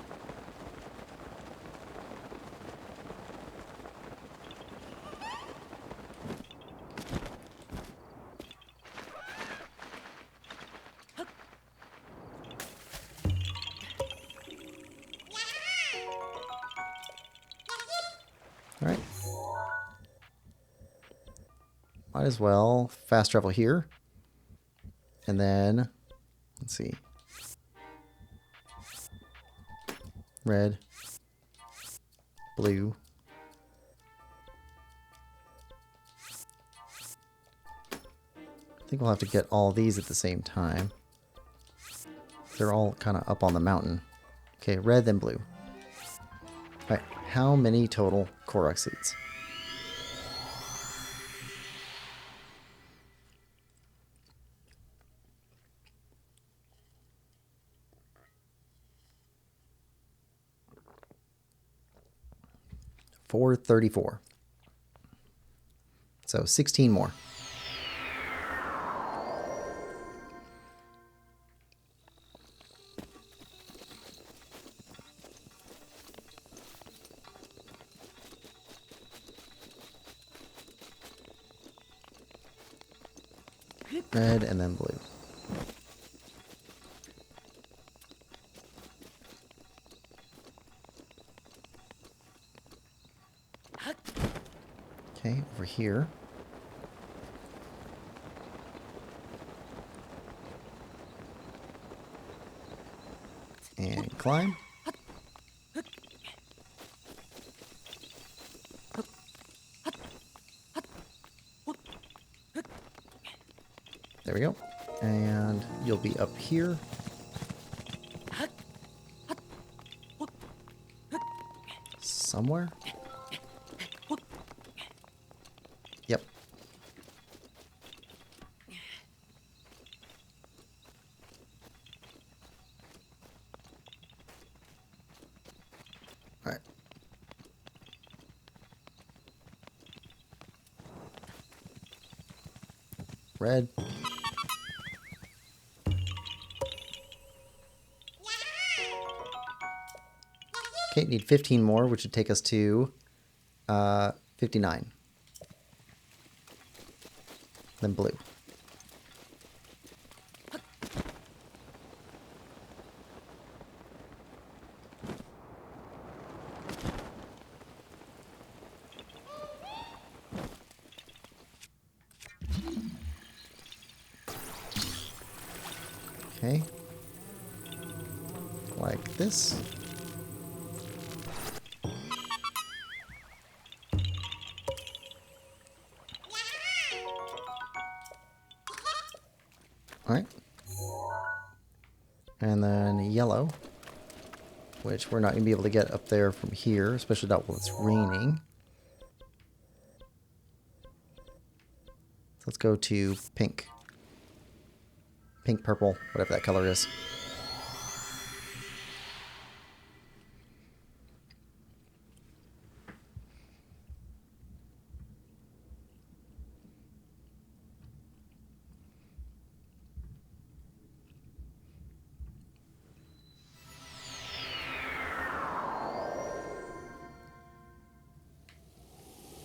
Alright. Might as well fast travel here. And then, let's see. red, blue. I think we'll have to get all these at the same time. They're all kind of up on the mountain. Okay, red, then blue. Alright, how many total Korok seeds? $434. So 16 more. Red and then blue. Okay, over here. And climb. There we go. And you'll be up here. Somewhere. Yep. All right. Red. Okay, need 15 more, which would take us to 59. Then blue. Okay. Like this. Alright. And then yellow, which we're not going to be able to get up there from here, especially not while it's raining. So let's go to pink. Pink, purple, whatever that color is.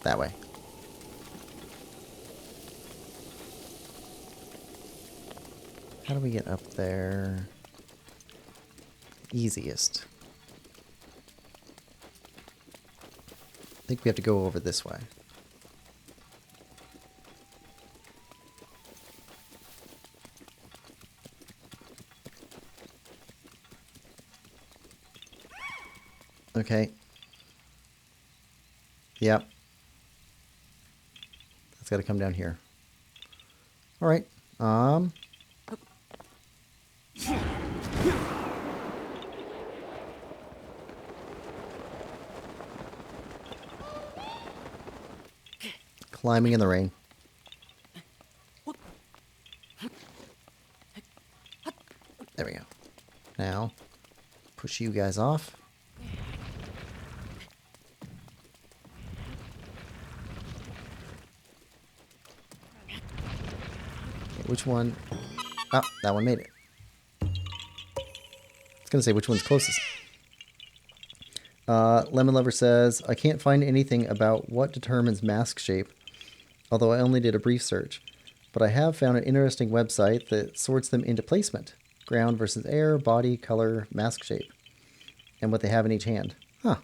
That way. How do we get up there? Easiest. I think we have to go over this way. Okay. Yep. That's got to come down here. All right. Climbing in the rain. There we go. Now, push you guys off. Which one? Oh, that one made it. I was going to say which one's closest. Lemon Lover says, I can't find anything about what determines mask shape, although I only did a brief search. But I have found an interesting website that sorts them into placement. Ground versus air, body, color, mask shape. And what they have in each hand. Huh.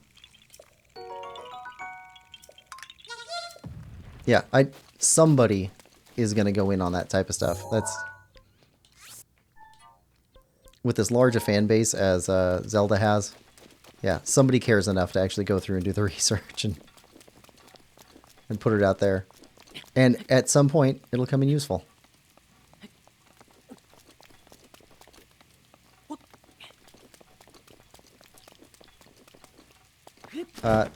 Yeah, somebody is going to go in on that type of stuff. That's with as large a fan base as Zelda has. Yeah, somebody cares enough to actually go through and do the research and put it out there. And at some point, it'll come in useful.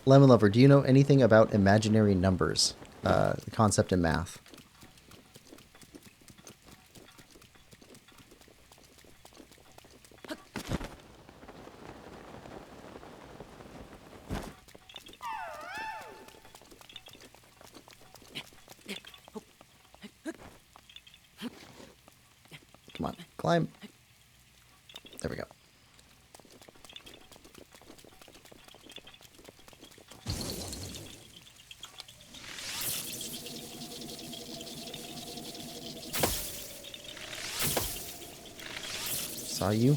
Lemon Lover, do you know anything about imaginary numbers? The concept in math. Come on, climb. There we go. Saw you.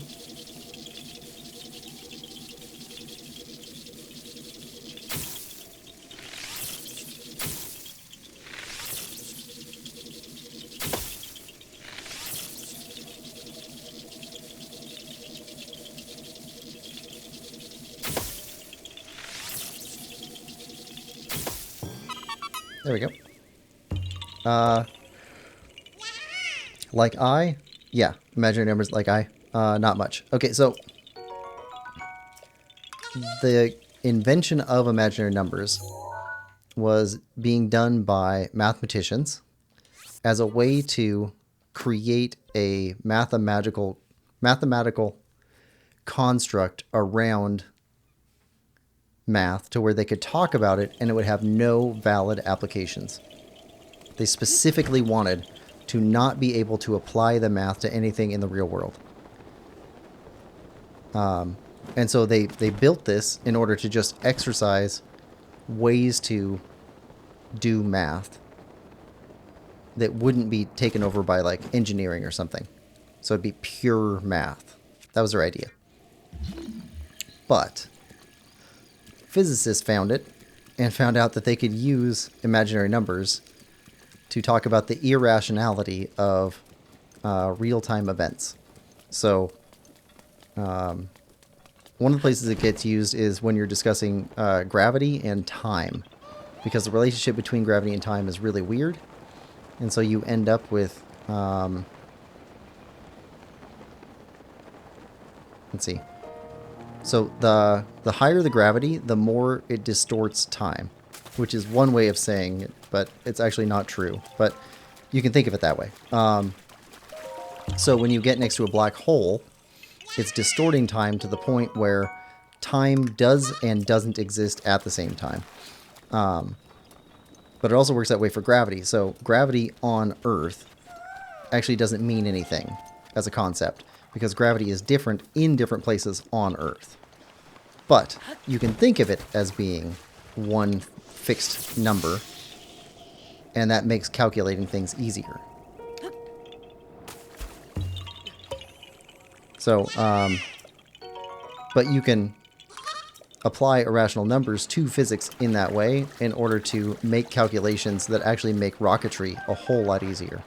There we go. Like I? Yeah, imaginary numbers like I. Not much. Okay, so the invention of imaginary numbers was being done by mathematicians as a way to create a mathematical construct around math to where they could talk about it and it would have no valid applications. They specifically wanted to not be able to apply the math to anything in the real world. And so they built this in order to just exercise ways to do math that wouldn't be taken over by like engineering or something. So it'd be pure math. That was their idea. But physicists found it and found out that they could use imaginary numbers to talk about the irrationality of real-time events. So one of the places it gets used is when you're discussing gravity and time, because the relationship between gravity and time is really weird. And so you end up with, let's see. So the higher the gravity, the more it distorts time, which is one way of saying it, but it's actually not true. But you can think of it that way. So when you get next to a black hole, it's distorting time to the point where time does and doesn't exist at the same time. But it also works that way for gravity. So gravity on Earth actually doesn't mean anything as a concept, because gravity is different in different places on Earth. But you can think of it as being one fixed number, and that makes calculating things easier. So, but you can apply irrational numbers to physics in that way in order to make calculations that actually make rocketry a whole lot easier.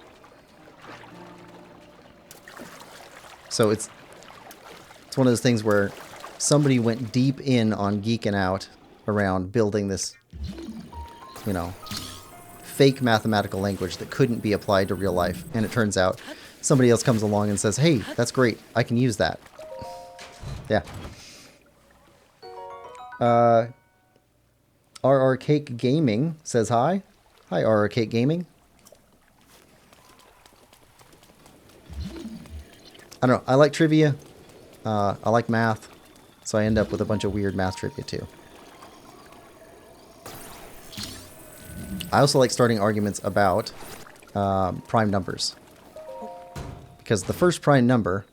So it's one of those things where somebody went deep in on geeking out around building this, you know, fake mathematical language that couldn't be applied to real life. And it turns out somebody else comes along and says, hey, that's great. I can use that. Yeah. RR Cake Gaming says hi. Hi, RR Cake Gaming. I don't know. I like trivia. I like math. So I end up with a bunch of weird math trivia too. I also like starting arguments about prime numbers. Because the first prime number,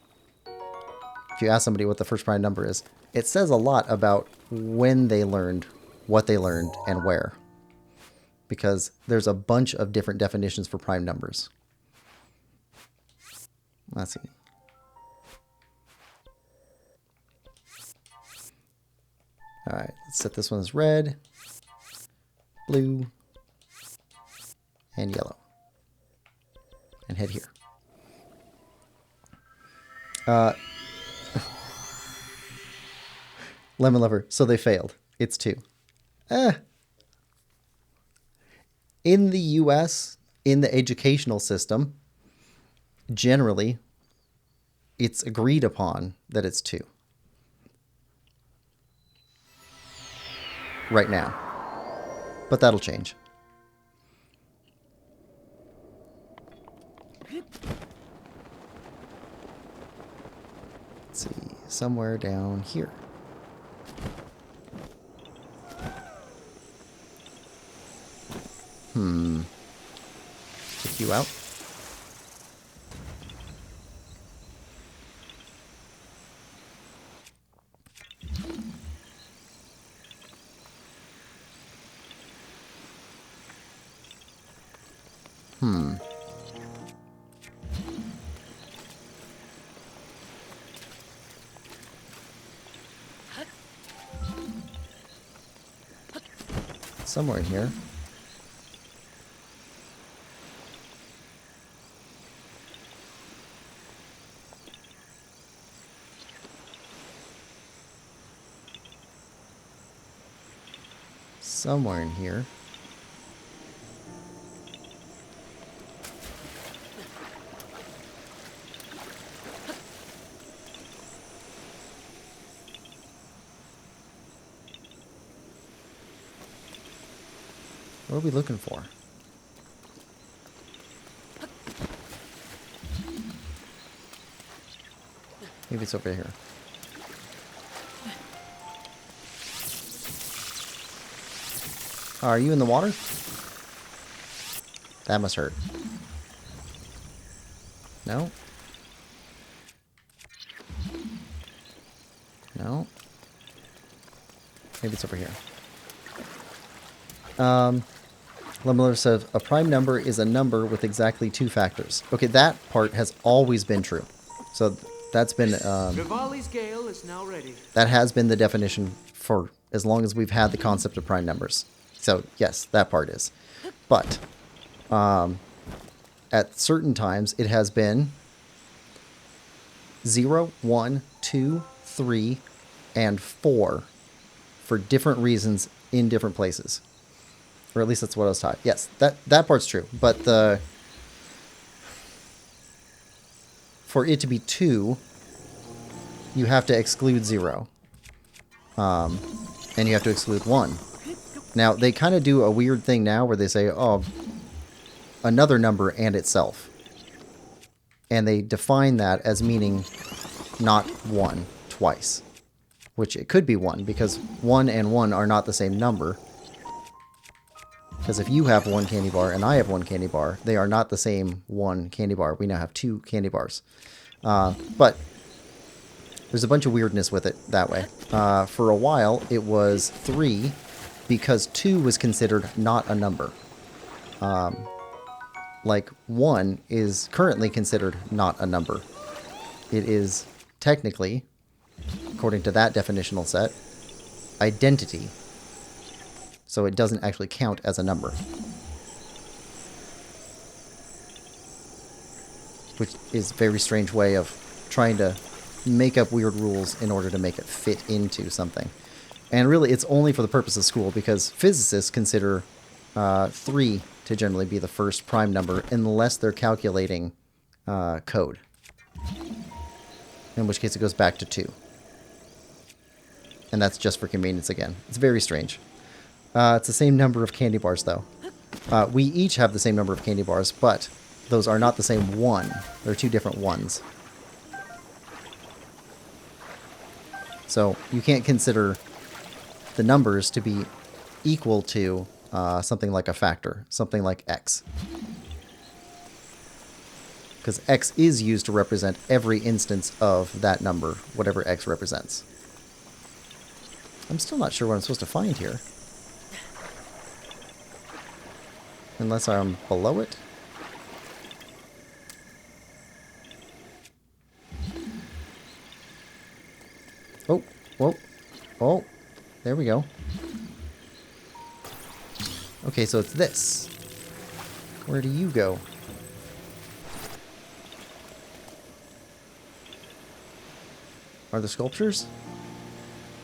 if you ask somebody what the first prime number is, it says a lot about when they learned, what they learned, and where. Because there's a bunch of different definitions for prime numbers. Let's see. Alright, let's set this one as red, blue, and yellow. And head here. Lemon Lover. So they failed. It's 2. In the US, in the educational system, generally, it's agreed upon that it's 2. Right now. But that'll change. Let's see. Somewhere down here. Take you out. Somewhere in here. Somewhere in here. What are we looking for? Maybe it's over here. Are you in the water? That must hurt. No? No? Maybe it's over here. Lemler says, a prime number is a number with exactly 2 factors. Okay, that part has always been true. So that's been... Rivali's Gale is now ready. that has been the definition for as long as we've had the concept of prime numbers. So, yes, that part is. But, at certain times, it has been 0, 1, 2, 3, and 4 for different reasons in different places. Or at least that's what I was taught. Yes, that part's true. But for it to be 2, you have to exclude 0. And you have to exclude 1. Now, they kind of do a weird thing now where they say, oh, another number and itself. And they define that as meaning not 1 twice. Which it could be 1, because 1 and 1 are not the same number. Because if you have 1 candy bar and I have 1 candy bar, they are not the same 1 candy bar. We now have 2 candy bars. But there's a bunch of weirdness with it that way. For a while, it was 3, because 2 was considered not a number. Like 1 is currently considered not a number. It is technically, according to that definitional set, identity. So it doesn't actually count as a number. Which is a very strange way of trying to make up weird rules in order to make it fit into something. And really, it's only for the purpose of school, because physicists consider 3 to generally be the first prime number, unless they're calculating code. In which case it goes back to 2. And that's just for convenience again. It's very strange. It's the same number of candy bars, though. We each have the same number of candy bars, but those are not the same 1. They're 2 different ones. So you can't consider the numbers to be equal to something like a factor, something like x. Because x is used to represent every instance of that number, whatever x represents. I'm still not sure what I'm supposed to find here. Unless I'm below it. Oh, whoa, oh, there we go. Okay, so it's this. Where do you go? Are there sculptures?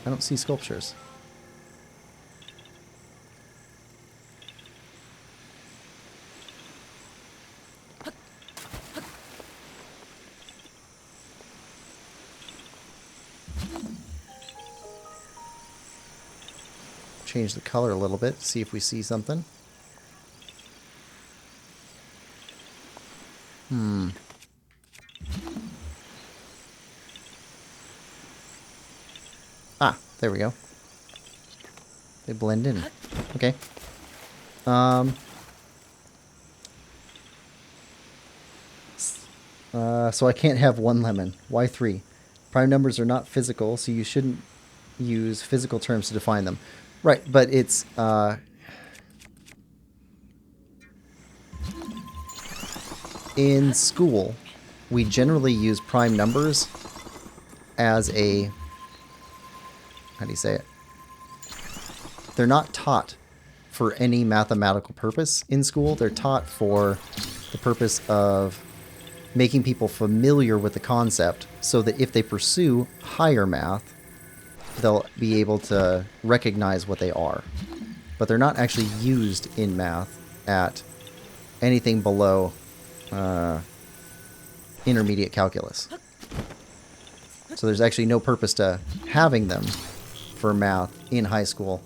I don't see sculptures. Change the color a little bit, see if we see something. Ah, there we go. They blend in. Okay. So I can't have one lemon. Why three? Prime numbers are not physical, so you shouldn't use physical terms to define them. Right, but it's... in school, we generally use prime numbers as a... How do you say it? They're not taught for any mathematical purpose in school. They're taught for the purpose of making people familiar with the concept so that if they pursue higher math, they'll be able to recognize what they are. But they're not actually used in math at anything below intermediate calculus. So there's actually no purpose to having them for math in high school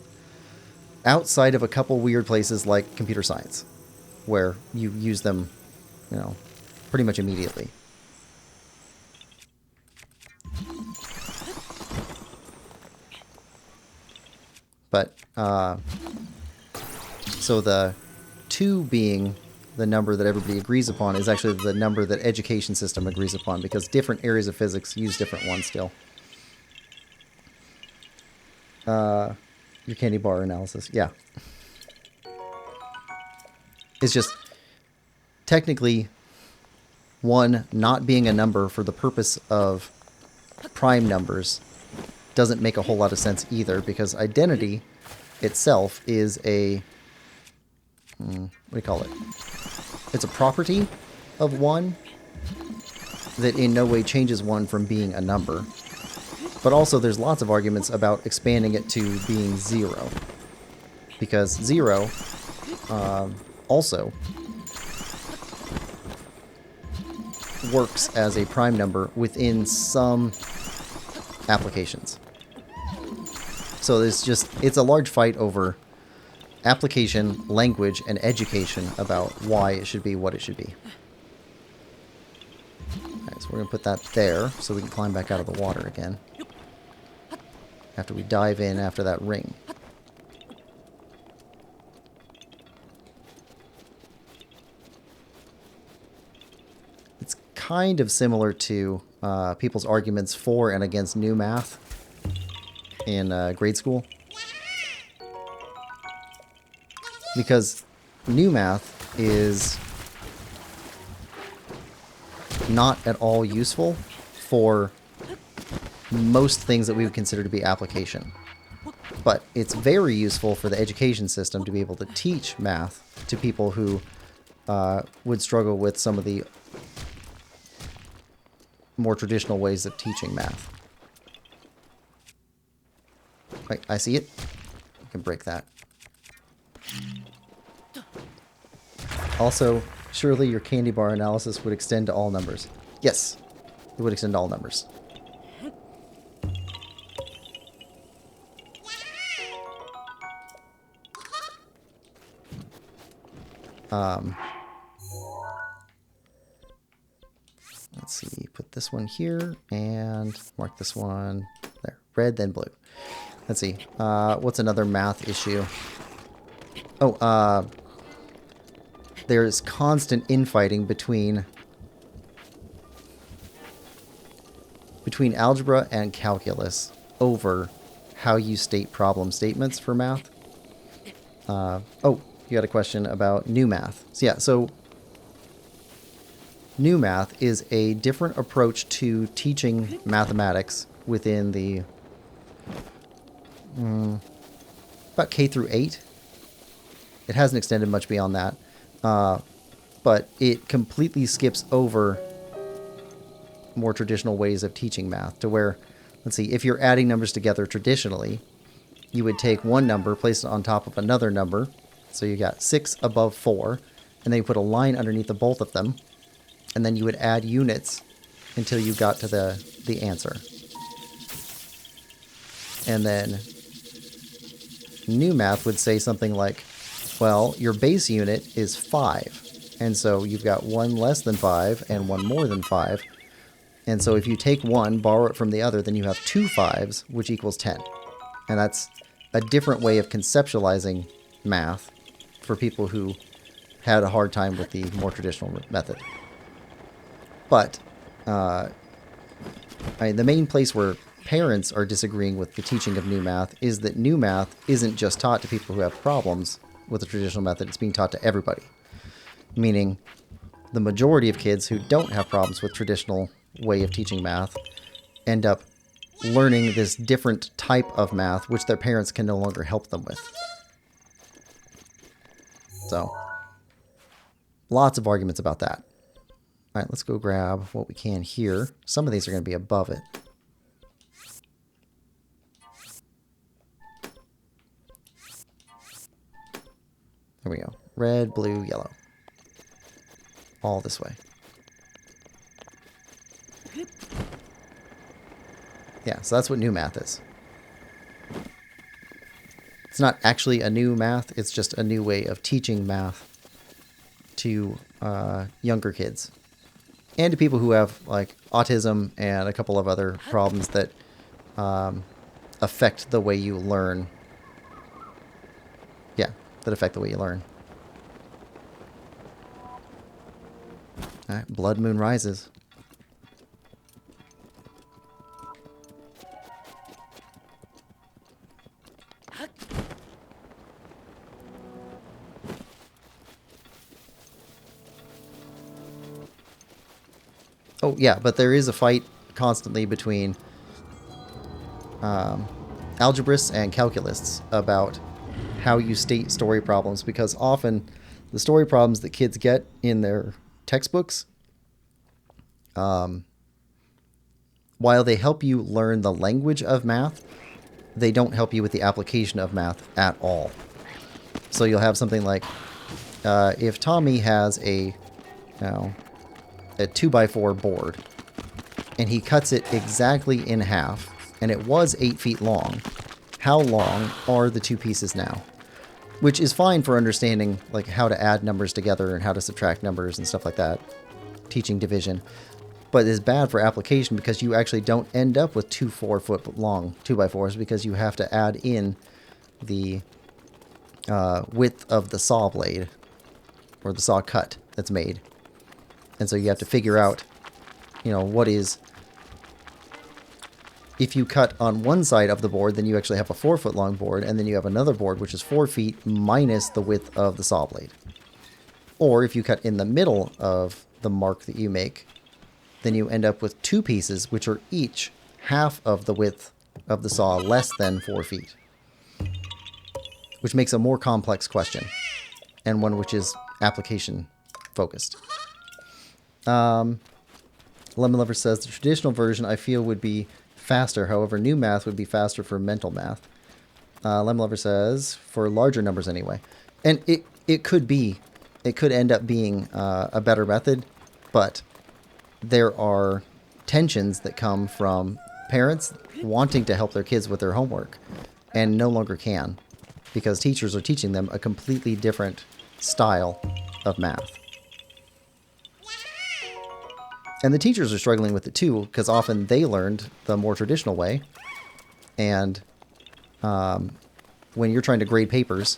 outside of a couple weird places like computer science, where you use them, you know, pretty much immediately. But, so the 2 being the number that everybody agrees upon is actually the number that education system agrees upon, because different areas of physics use different ones still. Your candy bar analysis, yeah. It's just, technically, 1 not being a number for the purpose of prime numbers doesn't make a whole lot of sense either, because identity itself is a... what do you call it? It's a property of 1 that in no way changes 1 from being a number. But also there's lots of arguments about expanding it to being 0. Because 0 also works as a prime number within some applications. So it's a large fight over application, language, and education about why it should be what it should be. Alright, so we're going to put that there so we can climb back out of the water again. After we dive in after that ring. It's kind of similar to people's arguments for and against new math in grade school. Because new math is not at all useful for most things that we would consider to be application. But it's very useful for the education system to be able to teach math to people who would struggle with some of the more traditional ways of teaching math. Wait, I see it. I can break that. Also, surely your candy bar analysis would extend to all numbers. Yes, it would extend to all numbers. Let's see, put this one here and mark this one there. Red, then blue. Let's see, what's another math issue? Oh, there's constant infighting between algebra and calculus over how you state problem statements for math. Oh, you got a question about new math. So yeah, so new math is a different approach to teaching mathematics within the about K through 8. It hasn't extended much beyond that, but it completely skips over more traditional ways of teaching math, to where let's see, if you're adding numbers together traditionally, you would take one number, place it on top of another number. So you got 6 above 4, and then you put a line underneath the both of them, and then you would add units until you got to the answer. And then new math would say something like, well, your base unit is 5, and so you've got 1 less than 5 and 1 more than 5. And so if you take one, borrow it from the other, then you have 2 5s, which equals 10. And that's a different way of conceptualizing math for people who had a hard time with the more traditional method. But the main place where parents are disagreeing with the teaching of new math is that new math isn't just taught to people who have problems with the traditional method, it's being taught to everybody. Meaning the majority of kids who don't have problems with traditional way of teaching math end up learning this different type of math which their parents can no longer help them with. So, lots of arguments about that. Alright, let's go grab what we can here. Some of these are going to be above it. There we go. Red, blue, yellow. All this way. Yeah, so that's what new math is. It's not actually a new math, it's just a new way of teaching math to younger kids. And to people who have like autism and a couple of other problems that affect the way you learn. Yeah, that affect the way you learn. Alright, Blood Moon Rises. Oh, yeah, but there is a fight constantly between algebraists and calculists about how you state story problems, because often the story problems that kids get in their textbooks, while they help you learn the language of math, they don't help you with the application of math at all. So you'll have something like, if Tommy has a 2x4 board, and he cuts it exactly in half, and it was 8 feet long, how long are the two pieces now? Which is fine for understanding like how to add numbers together and how to subtract numbers and stuff like that, teaching division, but is bad for application because you actually don't end up with 2 4-foot long 2x4s because you have to add in the width of the saw blade or the saw cut that's made. And so you have to figure out, what is... If you cut on one side of the board, then you actually have a 4-foot long board, and then you have another board which is 4 feet minus the width of the saw blade. Or if you cut in the middle of the mark that you make, then you end up with 2 pieces which are each half of the width of the saw, less than 4 feet. Which makes a more complex question, and one which is application focused. Lemon Lover says, the traditional version I feel would be faster, however new math would be faster for mental math. Lemon Lover says, for larger numbers anyway. And it could end up being a better method, but there are tensions that come from parents wanting to help their kids with their homework and no longer can, because teachers are teaching them a completely different style of math. And the teachers are struggling with it too, because often they learned the more traditional way. And when you're trying to grade papers,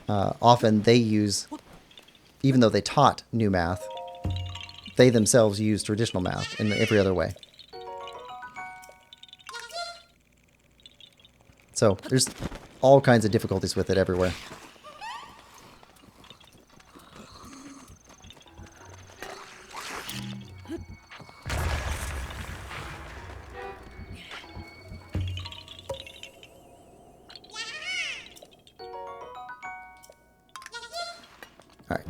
often they use, even though they taught new math, they themselves use traditional math in every other way. So there's all kinds of difficulties with it everywhere. Alright.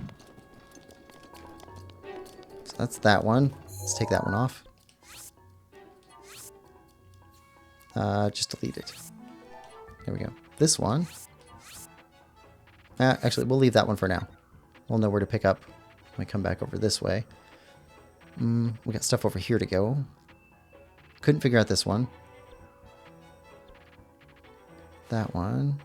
So that's that one. Let's take that one off. Just delete it. There we go. This one. Actually, we'll leave that one for now. We'll know where to pick up when we come back over this way. We got stuff over here to go. Couldn't figure out this one. That one.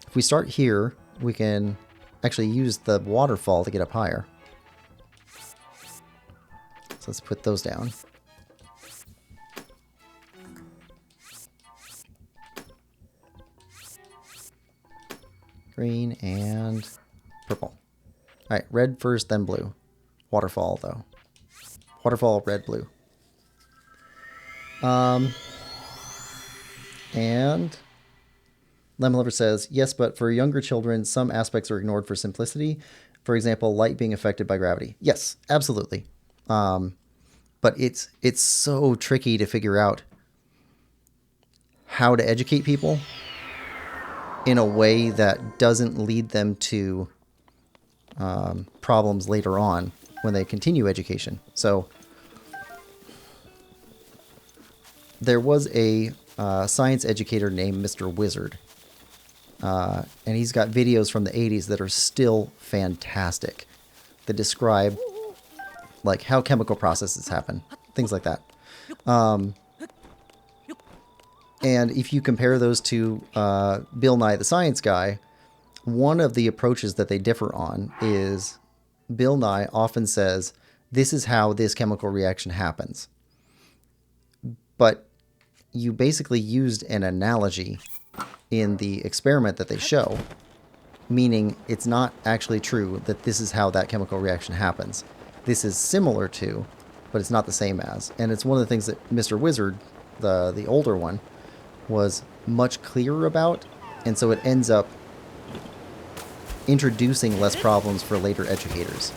If we start here, we can actually use the waterfall to get up higher. So let's put those down. Green and purple. Alright, red first, then blue. Waterfall, though. Waterfall, red, blue. And Lemon Lover says, yes, but for younger children, some aspects are ignored for simplicity. For example, light being affected by gravity. Yes, absolutely. But it's so tricky to figure out how to educate people in a way that doesn't lead them to problems later on when they continue education. So there was a science educator named Mr. Wizard. And he's got videos from the 80s that are still fantastic. That describe like how chemical processes happen. Things like that. And if you compare those to Bill Nye the Science Guy, one of the approaches that they differ on is Bill Nye often says, this is how this chemical reaction happens. But you basically used an analogy in the experiment that they show, meaning it's not actually true that this is how that chemical reaction happens. This is similar to, but it's not the same as. And it's one of the things that Mr. Wizard, the older one, was much clearer about, and so it ends up introducing less problems for later educators.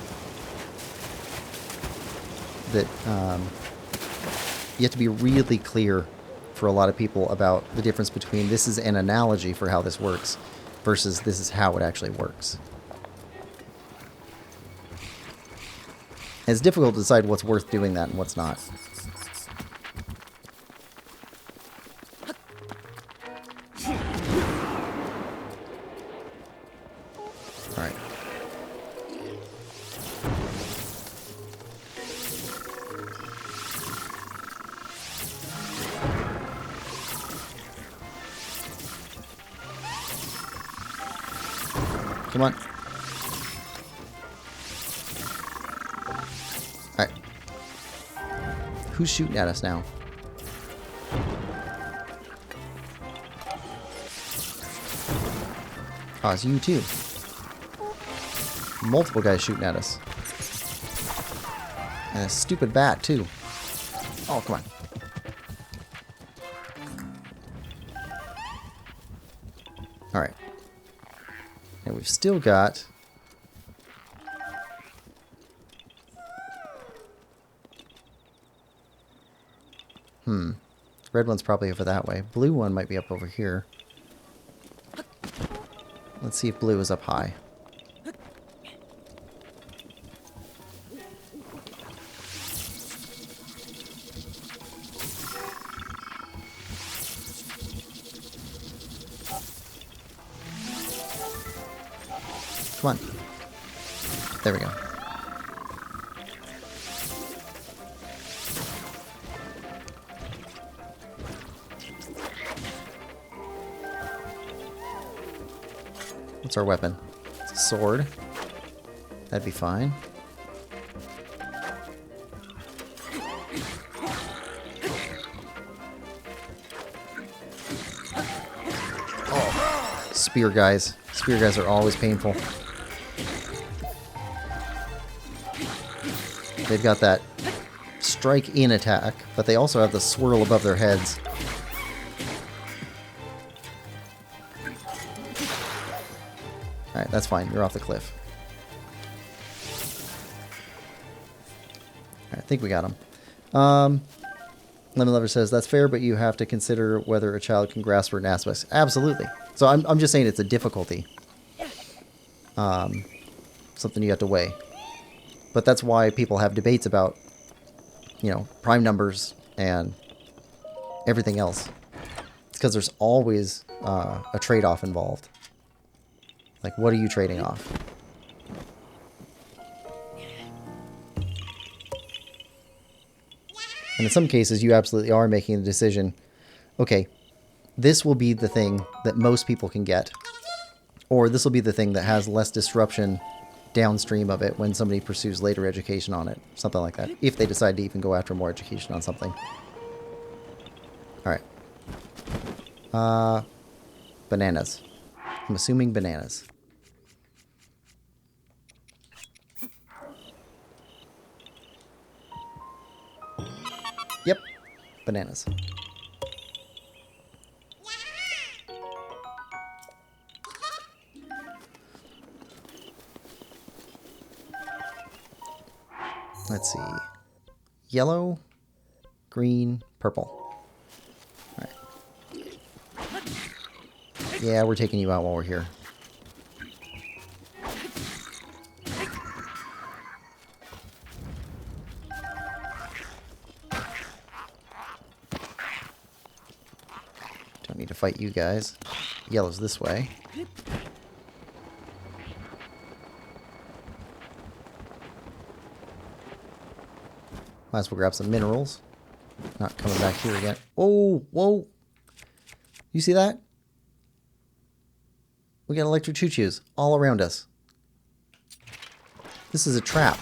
That you have to be really clear for a lot of people about the difference between this is an analogy for how this works versus this is how it actually works. And it's difficult to decide what's worth doing that and what's not. Alright. Come on. Alright. Who's shooting at us now? Oh, it's you too. Multiple guys shooting at us. And a stupid bat too. Oh, come on. Alright. And we've still got... Red one's probably over that way. Blue one might be up over here. Let's see if blue is up high. Come on. There we go. What's our weapon? It's a sword. That'd be fine. Oh, spear guys. Spear guys are always painful. They've got that strike in attack, but they also have the swirl above their heads. Alright, that's fine. You're off the cliff. Alright, I think we got him. Lemon Lover says, that's fair, but you have to consider whether a child can grasp certain aspects. Absolutely. So I'm just saying it's a difficulty. Something you have to weigh. But that's why people have debates about you know, prime numbers and everything else. It's because there's always a trade-off involved. Like, what are you trading off? And in some cases, you absolutely are making the decision, okay, this will be the thing that most people can get. Or this will be the thing that has less disruption downstream of it when somebody pursues later education on it. Something like that. If they decide to even go after more education on something. Alright. Bananas. I'm assuming bananas. Yep. Bananas. Let's see. Yellow, green, purple. Alright. Yeah, we're taking you out while we're here. Don't need to fight you guys. Yellow's this way. Might as well grab some minerals. Not coming back here again. Oh, whoa. You see that? We got electric choo-choos all around us. This is a trap.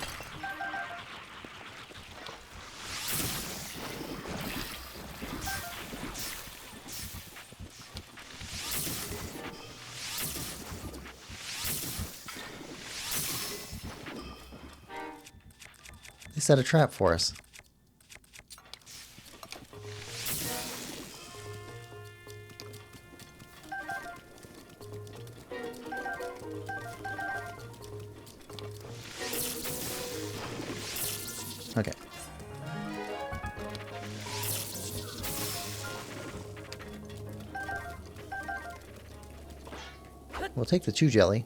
They set a trap for us. Okay. We'll take the chew jelly.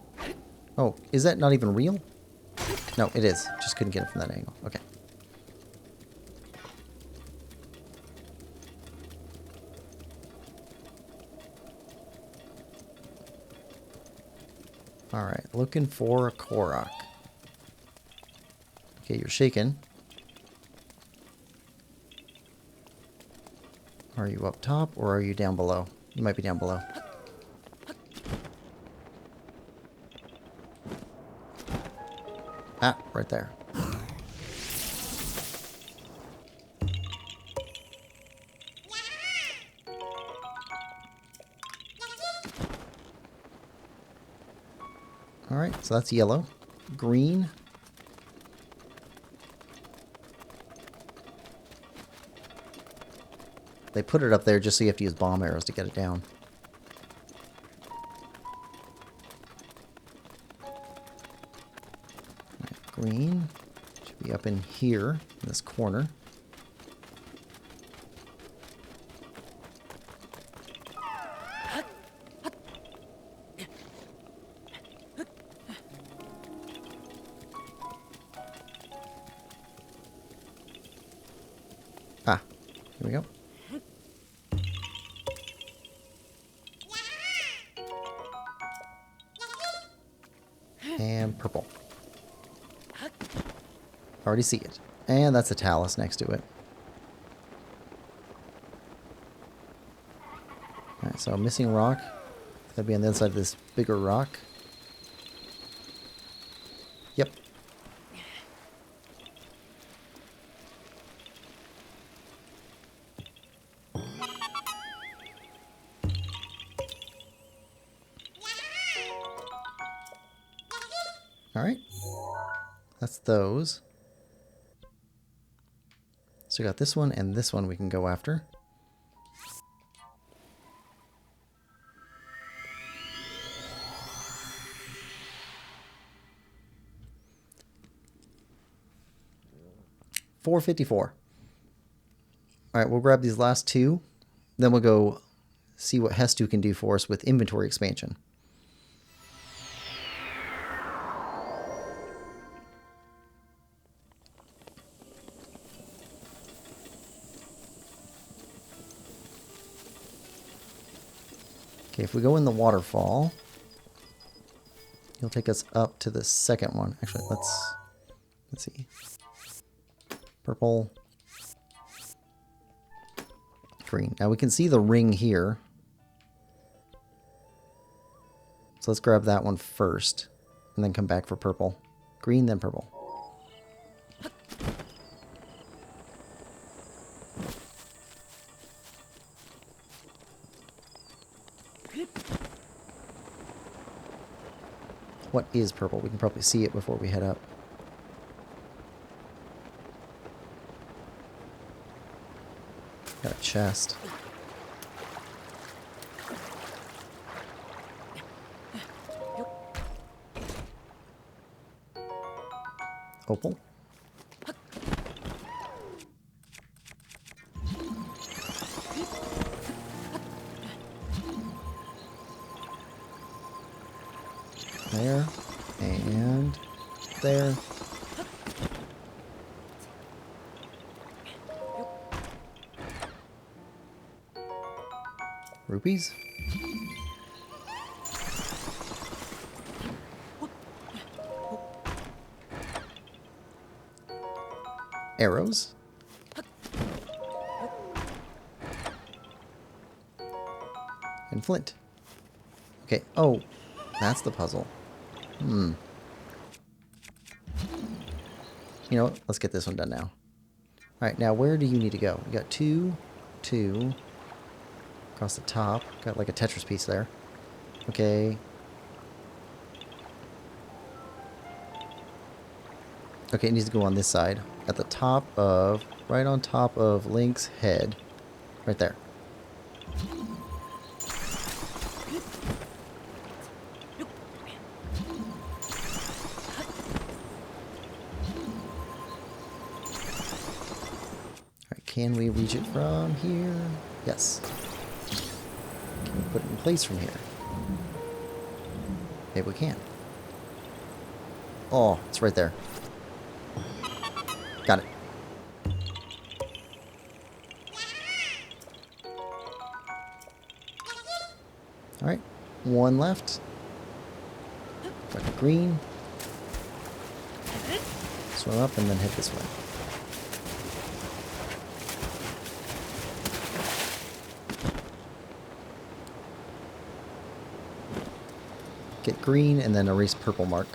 Oh, is that not even real? No, it is. Just couldn't get it from that angle. Okay. Alright, looking for a Korok. Okay, you're shaking. Are you up top or are you down below? You might be down below. Ah, right there. Alright, so that's yellow. Green. They put it up there just so you have to use bomb arrows to get it down. Right, green should be up in here, in this corner. Ah, here we go. And purple. Already see it. And that's a talus next to it. Alright, so missing rock. That'd be on the inside of this bigger rock. Yep. Alright. That's those. So we got this one and this one we can go after. $4.54. Alright, we'll grab these last two. Then we'll go see what Hestu can do for us with inventory expansion. Okay, if we go in the waterfall, you'll take us up to the second one. Actually, let's see. Purple. Green. Now we can see the ring here. So let's grab that one first and then come back for purple. Green, then purple. What is purple? We can probably see it before we head up. Got a chest. Opal. There. And there. Rupees. Arrows. And flint. Okay. Oh, that's the puzzle. You know what? Let's get this one done now. Alright, now where do you need to go? We got two. Across the top. Got like a Tetris piece there. Okay. Okay, it needs to go on this side. At the top of... right on top of Link's head. Right there. Alright, can we reach it from here? Yes. Can we put it in place from here? Maybe we can. Oh, it's right there. Got it. Alright, one left. Got the green. Swim up and then head this way. Get green and then erase purple mark.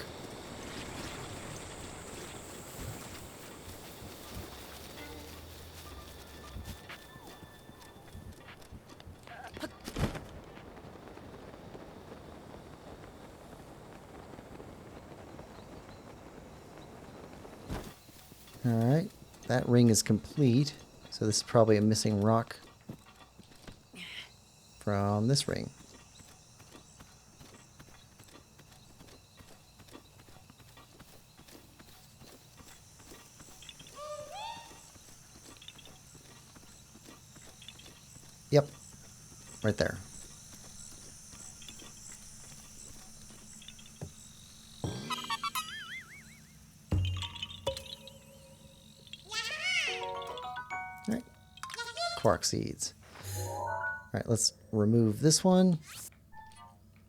Alright, that ring is complete. So this is probably a missing rock from this ring. Yep, right there. Alright, quark seeds. Alright, let's remove this one.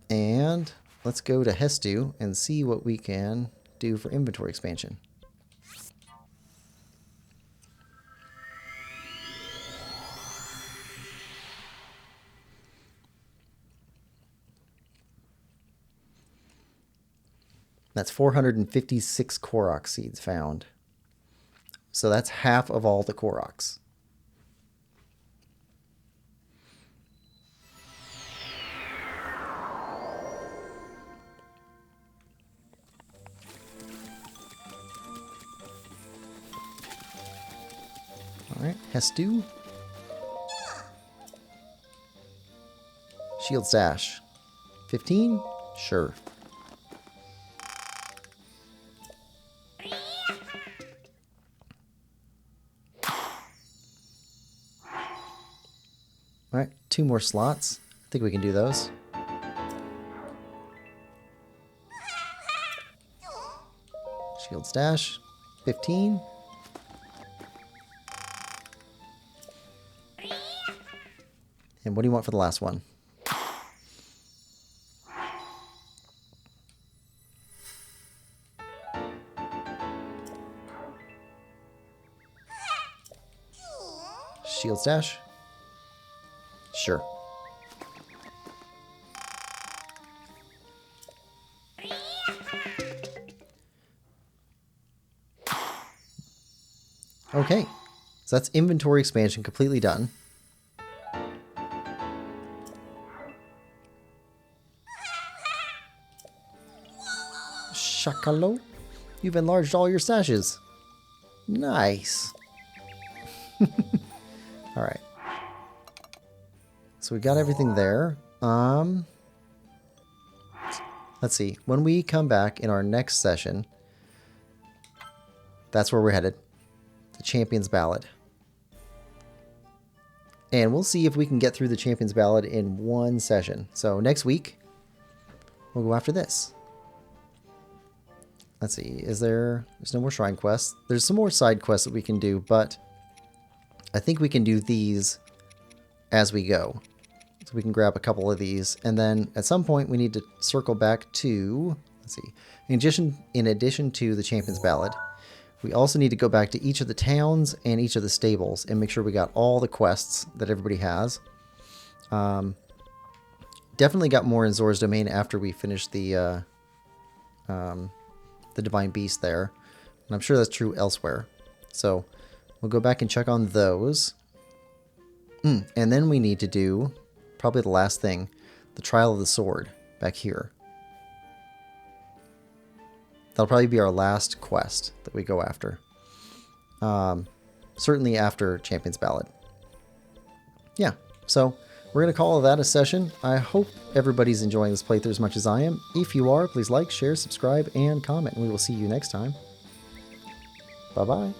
And let's go to Hestu and see what we can do for inventory expansion. That's 456 Korok seeds found. So that's half of all the Koroks. Alright, Hestu. Shield Sash. 15? Sure. Alright, 2 more slots. I think we can do those. Shield Stash. 15. And what do you want for the last one? shield stash. Sure. Okay, so that's inventory expansion completely done. Shakalo, you've enlarged all your stashes. Nice. All right. So we got everything there. Let's see. When we come back in our next session, that's where we're headed. The Champion's Ballad. And we'll see if we can get through the Champion's Ballad in one session. So next week, we'll go after this. Let's see. There's no more shrine quests. There's some more side quests that we can do, but I think we can do these as we go. So we can grab a couple of these, and then at some point we need to circle back to, let's see, in addition to the Champion's Ballad, we also need to go back to each of the towns and each of the stables and make sure we got all the quests that everybody has. Definitely got more in Zora's Domain after we finished the Divine Beast there, and I'm sure that's true elsewhere. So we'll go back and check on those. And then we need to do probably the last thing, the Trial of the Sword back here. That'll probably be our last quest that we go after. Certainly after Champion's Ballad. Yeah, so we're going to call that a session. I hope everybody's enjoying this playthrough as much as I am. If you are, please like, share, subscribe, and comment. And we will see you next time. Bye-bye.